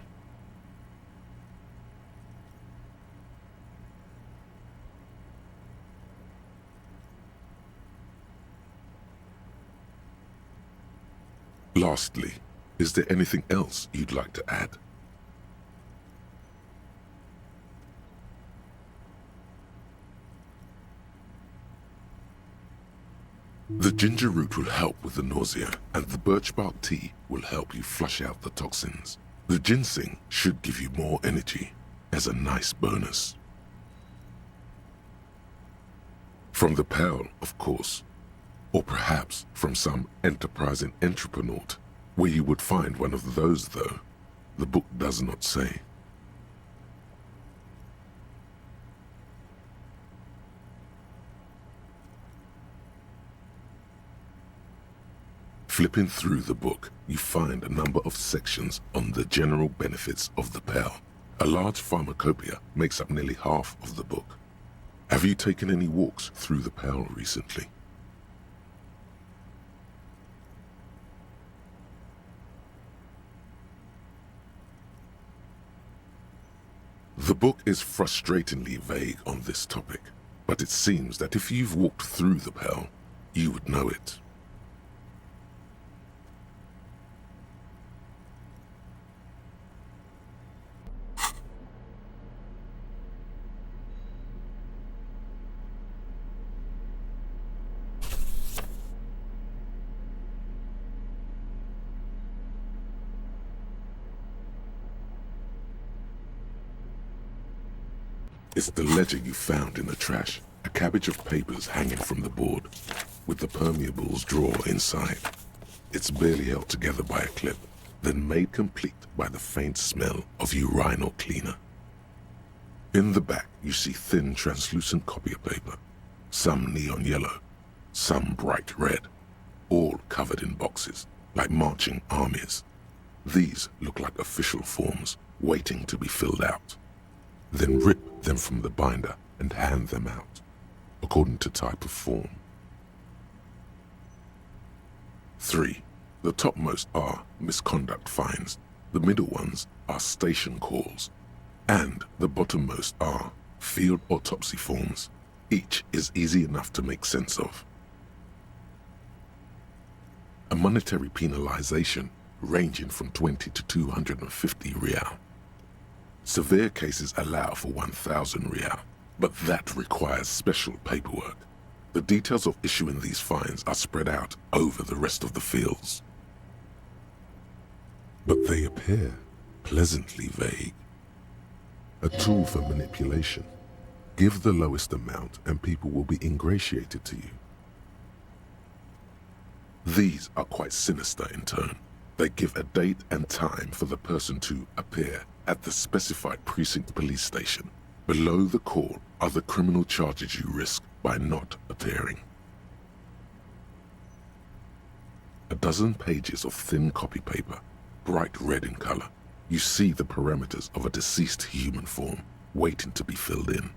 S1: Lastly, is there anything else you'd like to add? The ginger root will help with the nausea, and the birch bark tea will help you flush out the toxins. The ginseng should give you more energy, as a nice bonus. From the Pearl, of course. Or perhaps from some enterprising entrepreneur, where you would find one of those, though. The book does not say. Flipping through the book, you find a number of sections on the general benefits of the Pearl. A large pharmacopoeia makes up nearly half of the book. Have you taken any walks through the Pearl recently? The book is frustratingly vague on this topic, but it seems that if you've walked through the Pearl, you would know it. It's the ledger you found in the trash, a cabbage of papers hanging from the board, with the permeables drawer inside. It's barely held together by a clip, then made complete by the faint smell of urinal cleaner. In the back, you see thin, translucent copier paper, some neon yellow, some bright red, all covered in boxes, like marching armies. These look like official forms, waiting to be filled out. Then rip them from the binder and hand them out, according to type of form. 3. The topmost are misconduct fines, the middle ones are station calls, and the bottommost are field autopsy forms. Each is easy enough to make sense of. A monetary penalization ranging from 20 to 250 real. Severe cases allow for 1,000 real, But that requires special paperwork. The details of issuing these fines are spread out over the rest of the fields. But they appear pleasantly vague. A tool for manipulation. Give the lowest amount and people will be ingratiated to you. These are quite sinister in tone. They give a date and time for the person to appear at the specified precinct police station. Below the call are the criminal charges you risk by not appearing. A dozen pages of thin copy paper, bright red in color. You see the parameters of a deceased human form waiting to be filled in.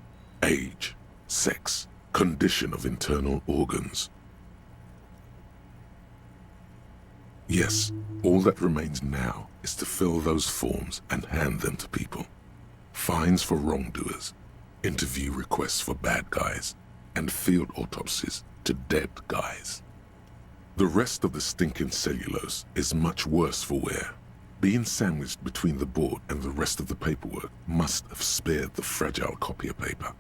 S1: Age, sex, condition of internal organs. Yes, all that remains now is to fill those forms and hand them to people. Fines for wrongdoers, interview requests for bad guys, and field autopsies to dead guys. The rest of the stinking cellulose is much worse for wear. Being sandwiched between the board and the rest of the paperwork must have spared the fragile copier paper.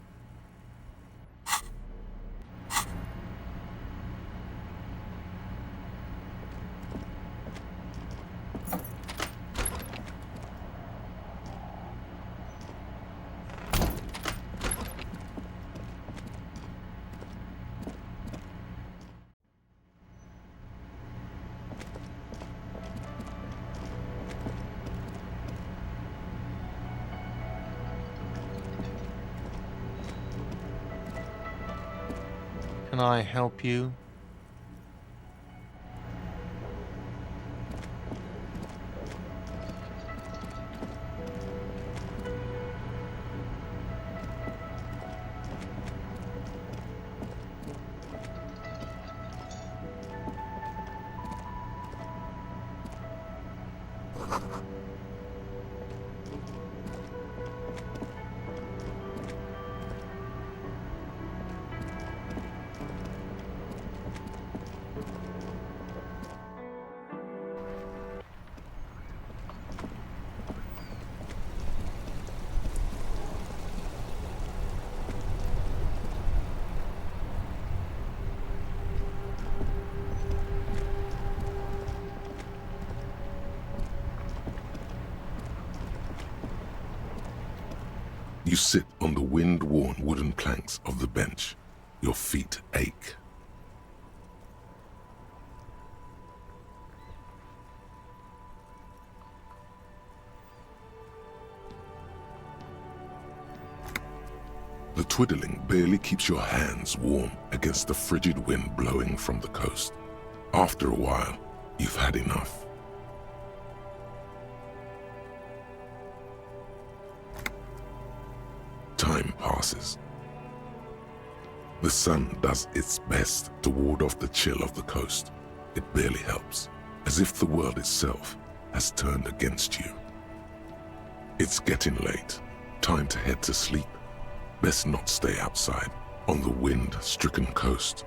S3: Can I help you? You sit on the wind-worn wooden planks of the bench. Your feet ache. The twiddling barely keeps your hands warm against the frigid wind blowing from the coast. After a while, you've had enough. Time passes. The sun does its best to ward off the chill of the coast. It barely helps, as if the world itself has turned against you. It's getting late. Time to head to sleep. Best not stay outside on the wind-stricken coast.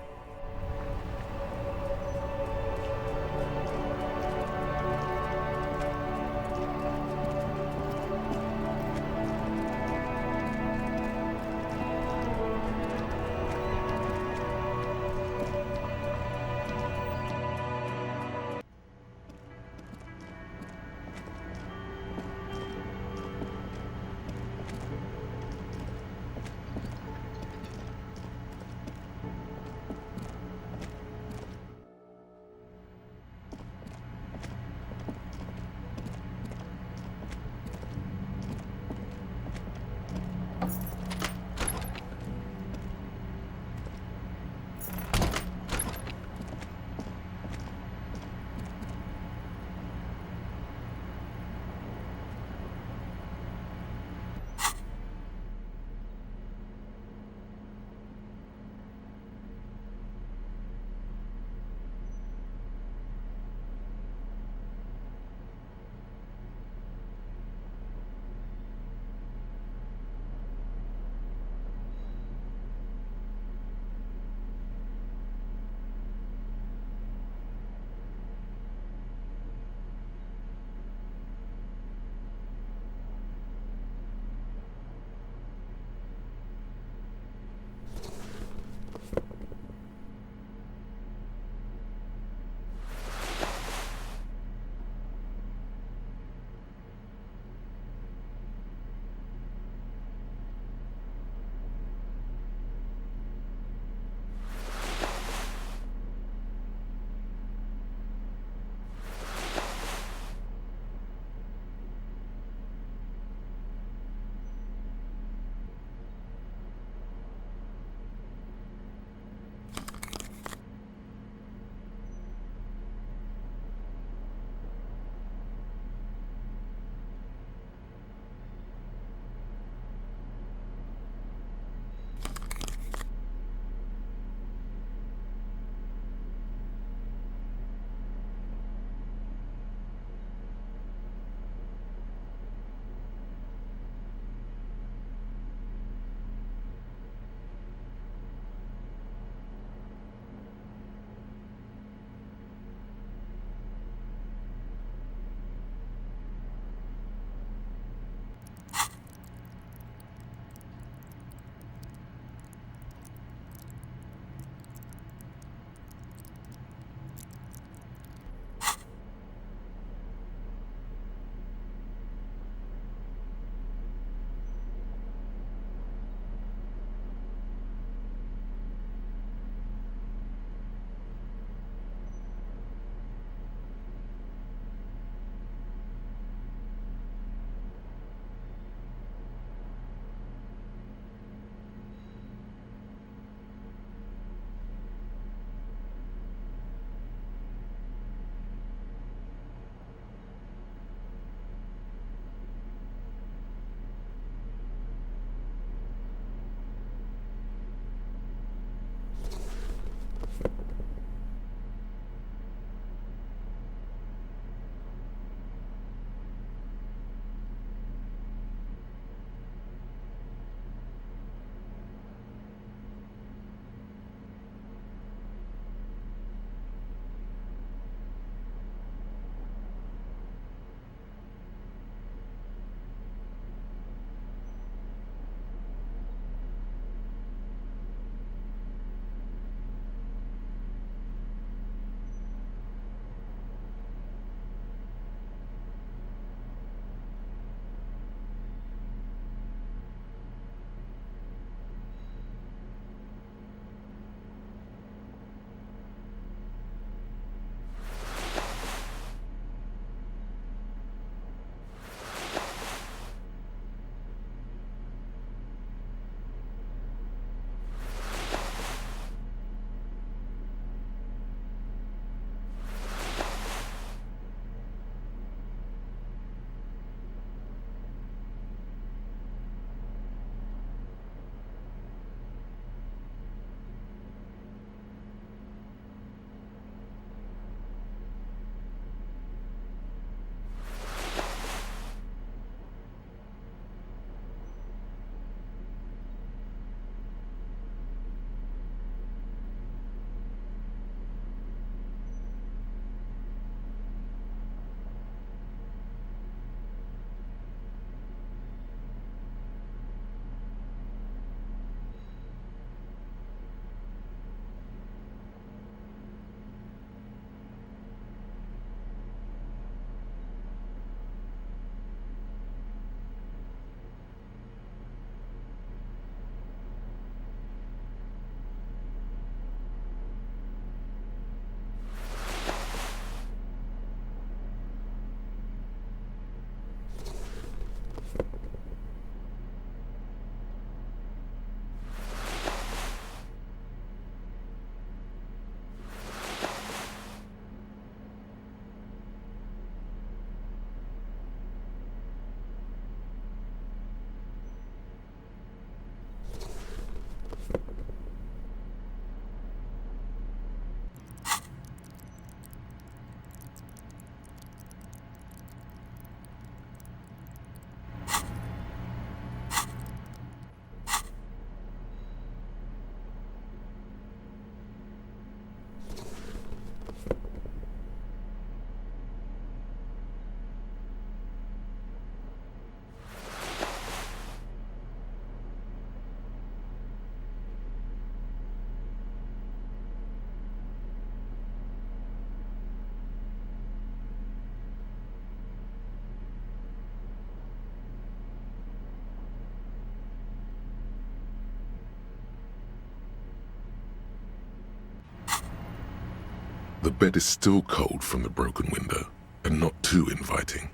S1: The bed is still cold from the broken window, and not too inviting,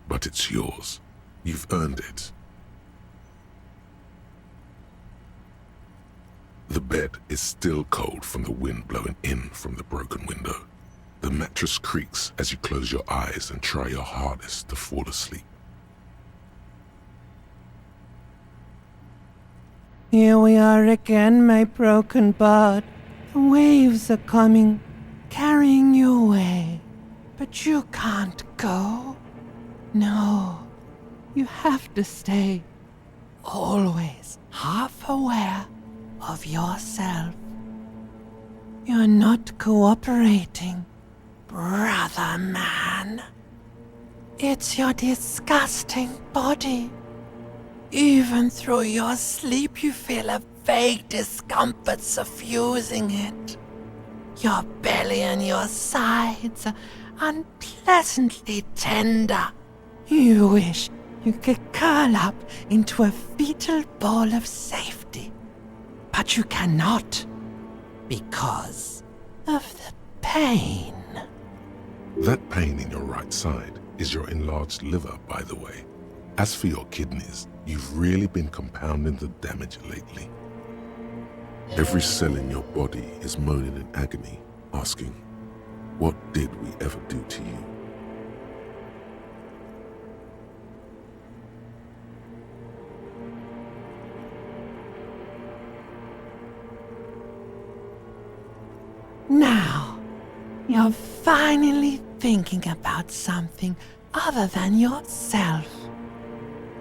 S1: but it's yours. You've earned it. The bed is still cold from the wind blowing in from the broken window. The mattress creaks as you close your eyes and try your hardest to fall asleep.
S6: Here we are again, my broken bud. The waves are coming, carrying you away. But you can't go. No, you have to stay. Always half aware of yourself. You're not cooperating, brother man. It's your disgusting body. Even through your sleep you feel a vague discomfort suffusing it. Your belly and your sides are unpleasantly tender. You wish you could curl up into a fetal ball of safety. But you cannot, because of the pain.
S1: That pain in your right side is your enlarged liver, by the way. As for your kidneys, you've really been compounding the damage lately. Every cell in your body is moaning in agony, asking, what did we ever do to you?
S6: Now, you're finally thinking about something other than yourself.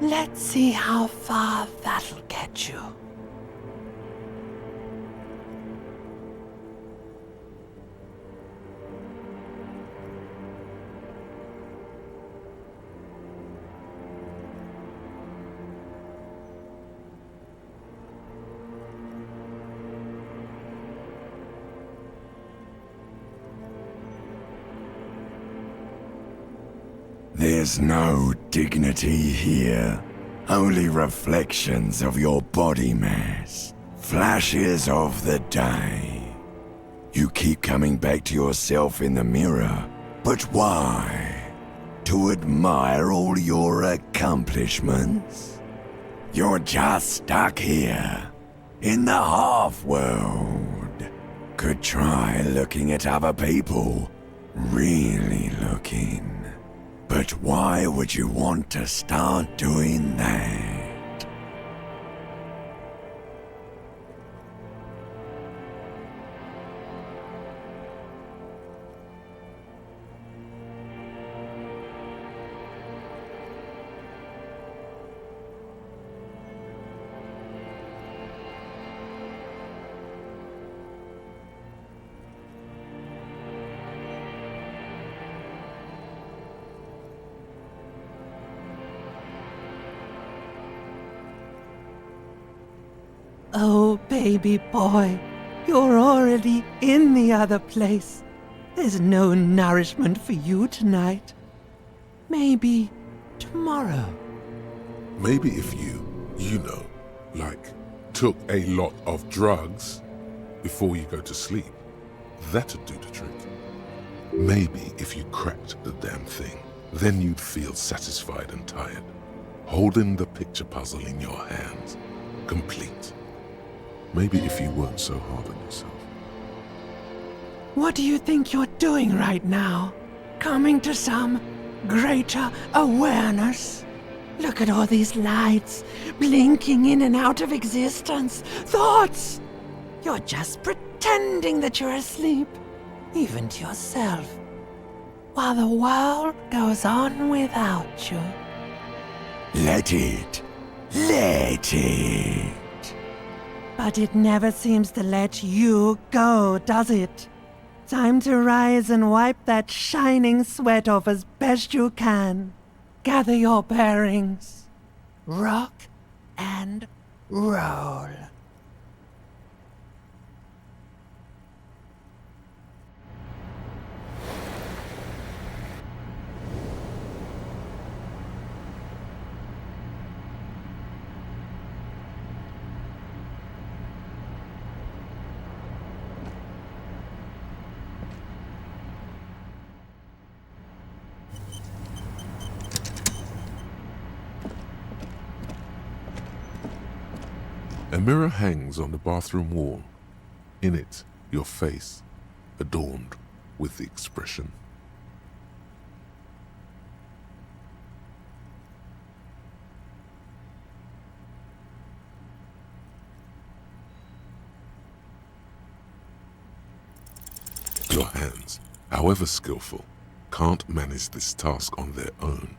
S6: Let's see how far that'll get you.
S9: There's no dignity here. Only reflections of your body mass. Flashes of the day. You keep coming back to yourself in the mirror. But why? To admire all your accomplishments? You're just stuck here. In the half-world. Could try looking at other people. Really looking. But why would you want to start doing that?
S6: Oh, baby boy, you're already in the other place. There's no nourishment for you tonight. Maybe tomorrow.
S1: Maybe if you took a lot of drugs before you go to sleep, that'd do the trick. Maybe if you cracked the damn thing, then you'd feel satisfied and tired, holding the picture puzzle in your hands, complete. Maybe if you weren't so hard on yourself.
S6: What do you think you're doing right now? Coming to some greater awareness? Look at all these lights, blinking in and out of existence. Thoughts! You're just pretending that you're asleep, even to yourself, while the world goes on without you.
S9: Let it. Let it.
S6: But it never seems to let you go, does it? Time to rise and wipe that shining sweat off as best you can. Gather your bearings. Rock and roll.
S1: mirror hangs on the bathroom wall. In it, your face, adorned with the expression. Your hands, however skillful, can't manage this task on their own.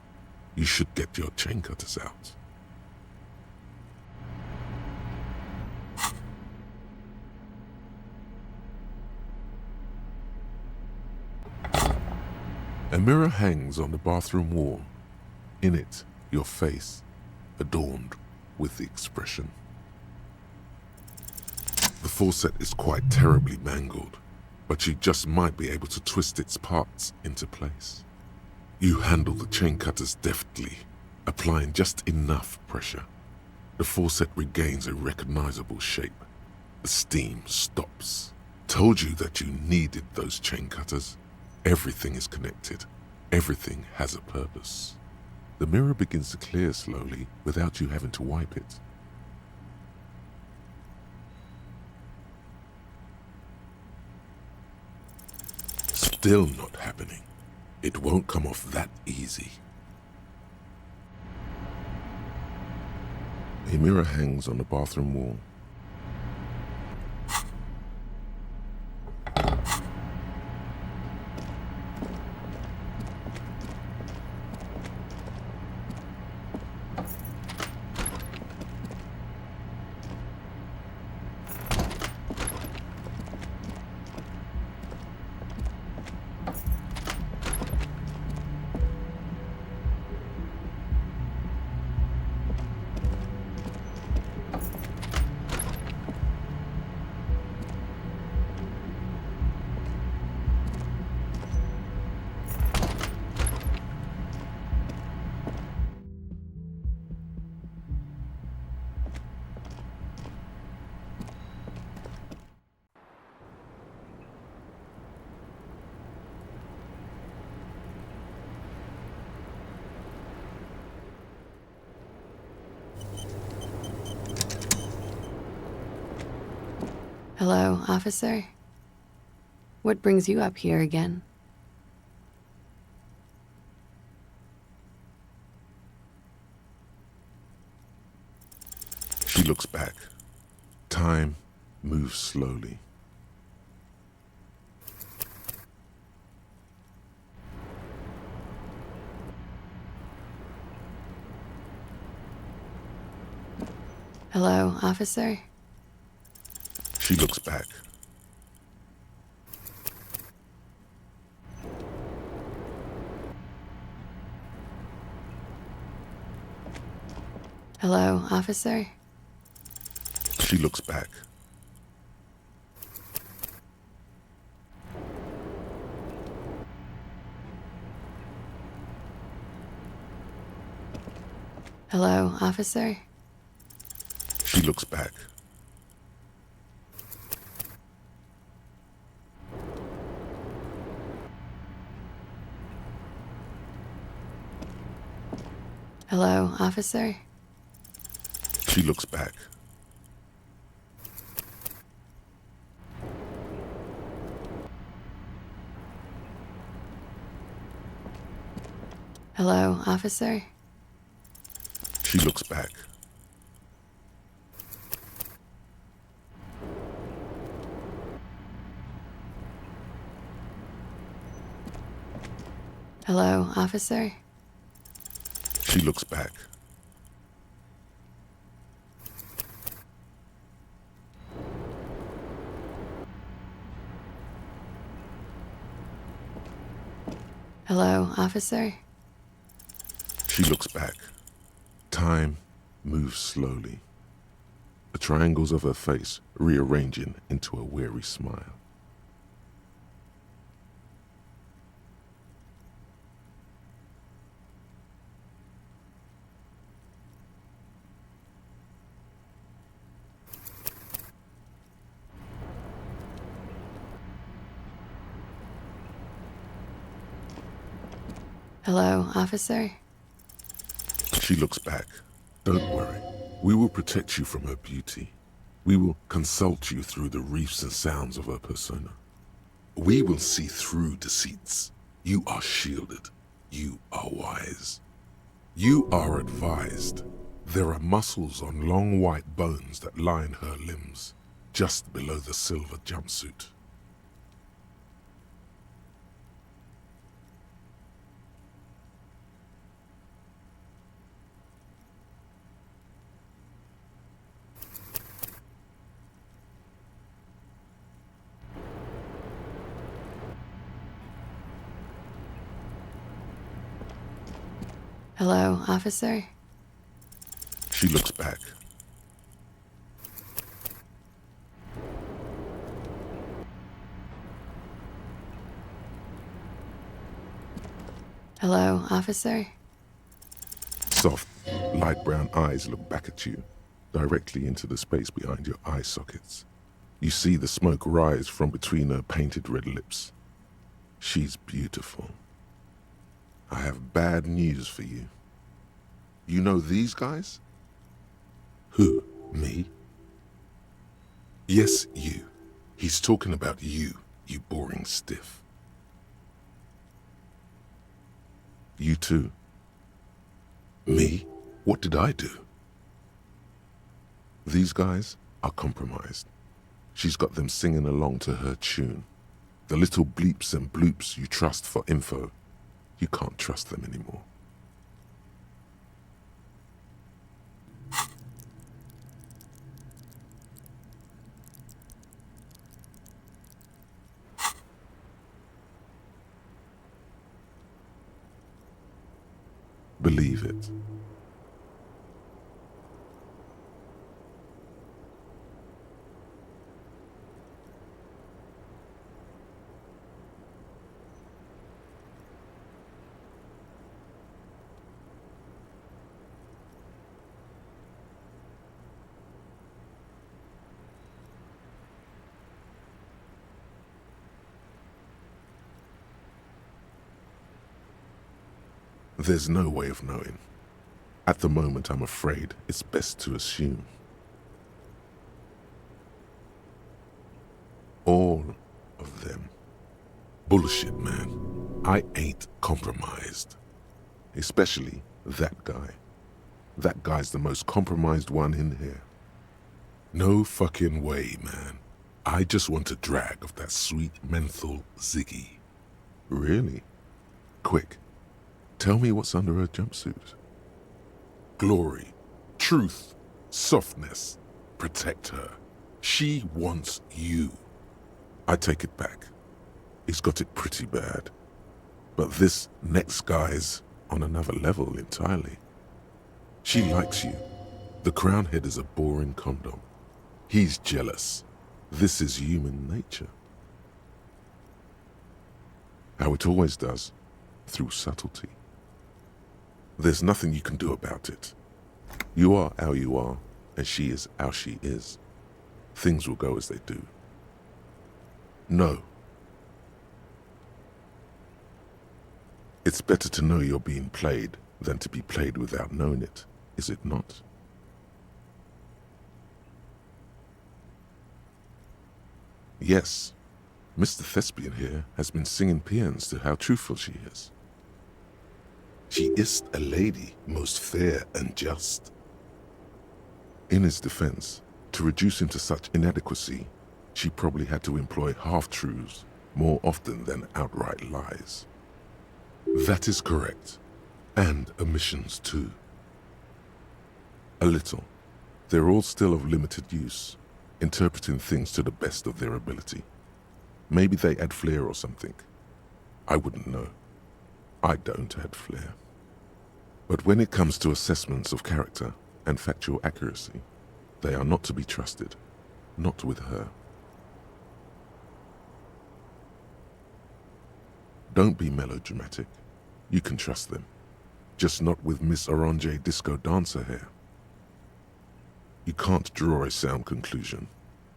S1: You should get your chain cutters out. A mirror hangs on the bathroom wall. In it, your face, adorned with the expression. The faucet is quite terribly mangled, but you just might be able to twist its parts into place. You handle the chain cutters deftly, applying just enough pressure. The faucet regains a recognizable shape. The steam stops. Told you that you needed those chain cutters. Everything is connected. Everything has a purpose. The mirror begins to clear slowly without you having to wipe it. Still not happening. It won't come off that easy. A mirror hangs on the bathroom wall.
S5: Hello, officer? What brings you up here again?
S1: She looks back. Time moves slowly.
S5: Hello, officer?
S1: She looks back.
S5: Hello, officer?
S1: She looks back.
S5: Hello, officer?
S1: She looks back.
S5: Hello, officer?
S1: She looks back.
S5: Hello, officer?
S1: She looks back.
S5: Hello, officer?
S1: She looks back.
S5: Hello, officer?
S1: She looks back. Time moves slowly. The triangles of her face rearranging into a weary smile.
S5: Hello, officer?
S1: She looks back. Don't worry. We will protect you from her beauty. We will consult you through the reefs and sounds of her persona. We will see through deceits. You are shielded. You are wise. You are advised. There are muscles on long white bones that line her limbs, just below the silver jumpsuit.
S5: Hello, officer?
S1: She looks back.
S5: Hello, officer?
S1: Soft, light brown eyes look back at you, directly into the space behind your eye sockets. You see the smoke rise from between her painted red lips. She's beautiful. I have bad news for you. You know these guys? Who? Me? Yes, you. He's talking about you, you boring stiff. You too. Me? What did I do? These guys are compromised. She's got them singing along to her tune. The little bleeps and bloops you trust for info, you can't trust them anymore. Believe it. There's no way of knowing. At the moment, I'm afraid it's best to assume. All of them. Bullshit, man. I ain't compromised. Especially that guy. That guy's the most compromised one in here. No fucking way, man. I just want a drag of that sweet menthol Ziggy. Really? Quick. Tell me what's under her jumpsuit. Glory, truth, softness. Protect her. She wants you. I take it back. He's got it pretty bad. But this next guy's on another level entirely. She likes you. The crown head is a boring condom. He's jealous. This is human nature. How it always does, through subtlety. There's nothing you can do about it. You are how you are, and she is how she is. Things will go as they do. No. It's better to know you're being played than to be played without knowing it, is it not? Yes, Mr. Thespian here has been singing paeans to how truthful she is. She is a lady, most fair and just. In his defense, to reduce him to such inadequacy, she probably had to employ half-truths more often than outright lies. That is correct, and omissions too. A little. They're all still of limited use, interpreting things to the best of their ability. Maybe they add flair or something. I wouldn't know. I don't add flair. But when it comes to assessments of character and factual accuracy, they are not to be trusted, not with her. Don't be melodramatic. You can trust them, just not with Miss Orange Disco Dancer here. You can't draw a sound conclusion.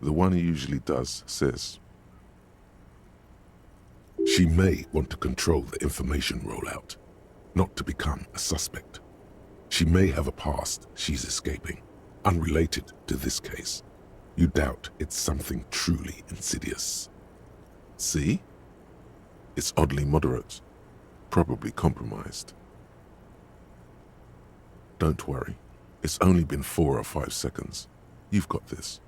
S1: The one who usually does says, she may want to control the information rollout, not to become a suspect. She may have a past she's escaping, unrelated to this case. You doubt it's something truly insidious. See? It's oddly moderate, probably compromised. Don't worry, it's only been 4 or 5 seconds. You've got this.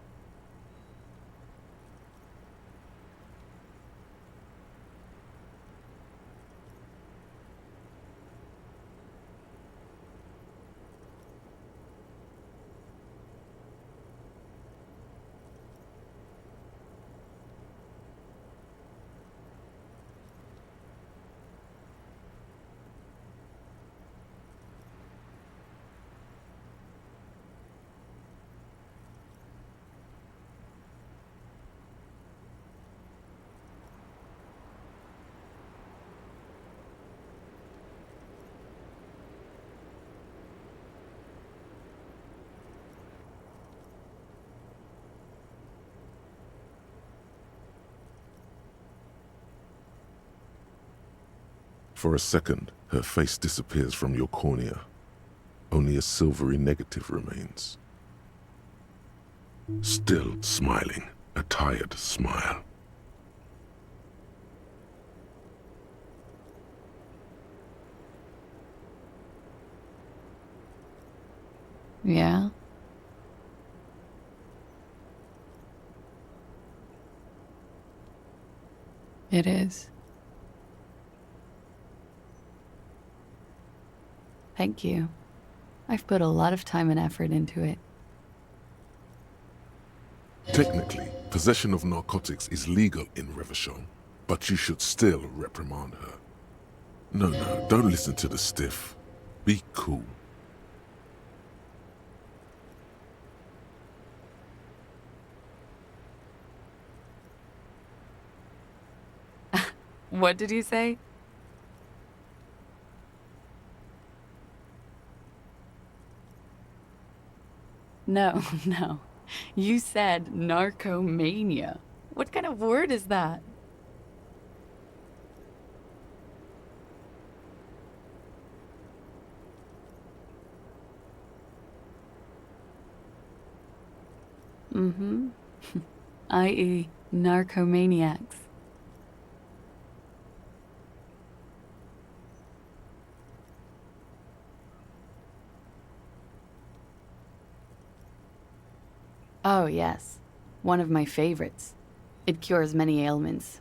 S1: For a second, her face disappears from your cornea. Only a silvery negative remains. Still smiling, a tired smile.
S5: Yeah? It is. Thank you. I've put a lot of time and effort into it.
S1: Technically, possession of narcotics is legal in Revachol, but you should still reprimand her. No, don't listen to the stiff. Be cool.
S4: What did you say? No, no. You said narcomania. What kind of word is that? Mm-hmm. I.e., narcomaniacs. Oh, yes. One of my favorites. It cures many ailments.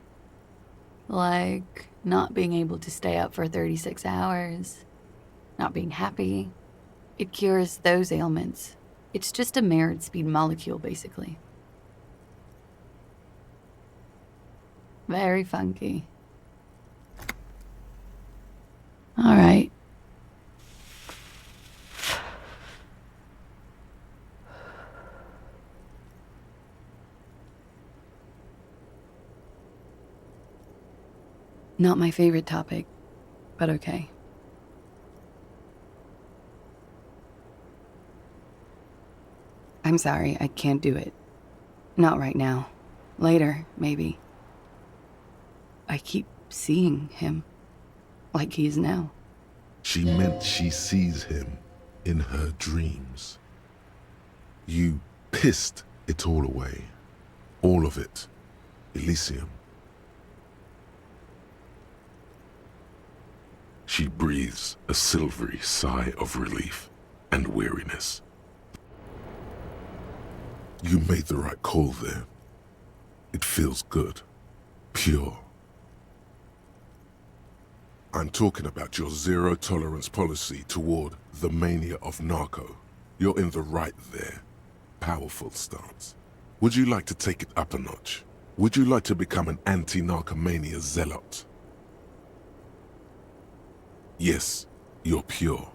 S4: Like not being able to stay up for 36 hours, not being happy. It cures those ailments. It's just a merit speed molecule, basically. Very funky. All right. Not my favorite topic, but okay. I'm sorry, I can't do it. Not right now. Later, maybe. I keep seeing him, like he is now.
S1: She meant she sees him in her dreams. You pissed it all away. All of it. Elysium. She breathes a silvery sigh of relief and weariness. You made the right call there. It feels good. Pure. I'm talking about your zero-tolerance policy toward the mania of narco. You're in the right there. Powerful stance. Would you like to take it up a notch? Would you like to become an anti-narcomania zealot? Yes, you're pure,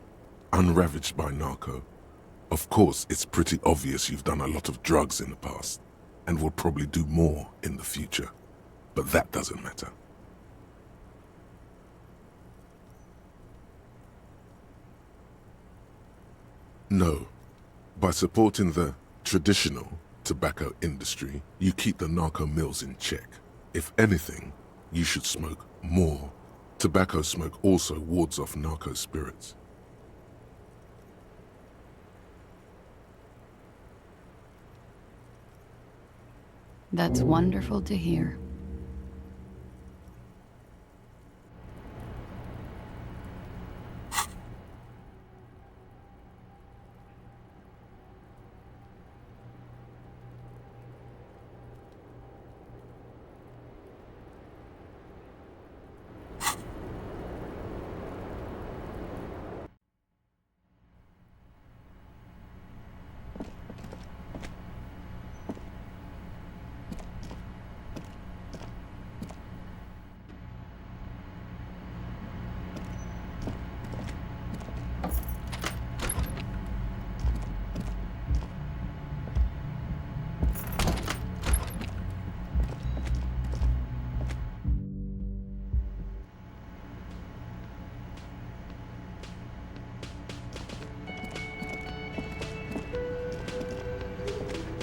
S1: unravaged by narco. Of course, it's pretty obvious you've done a lot of drugs in the past, and will probably do more in the future. But that doesn't matter. No. By supporting the traditional tobacco industry, you keep the narco mills in check. If anything, you should smoke more. Tobacco smoke also wards off narco spirits.
S5: That's wonderful to hear.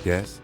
S2: Yes?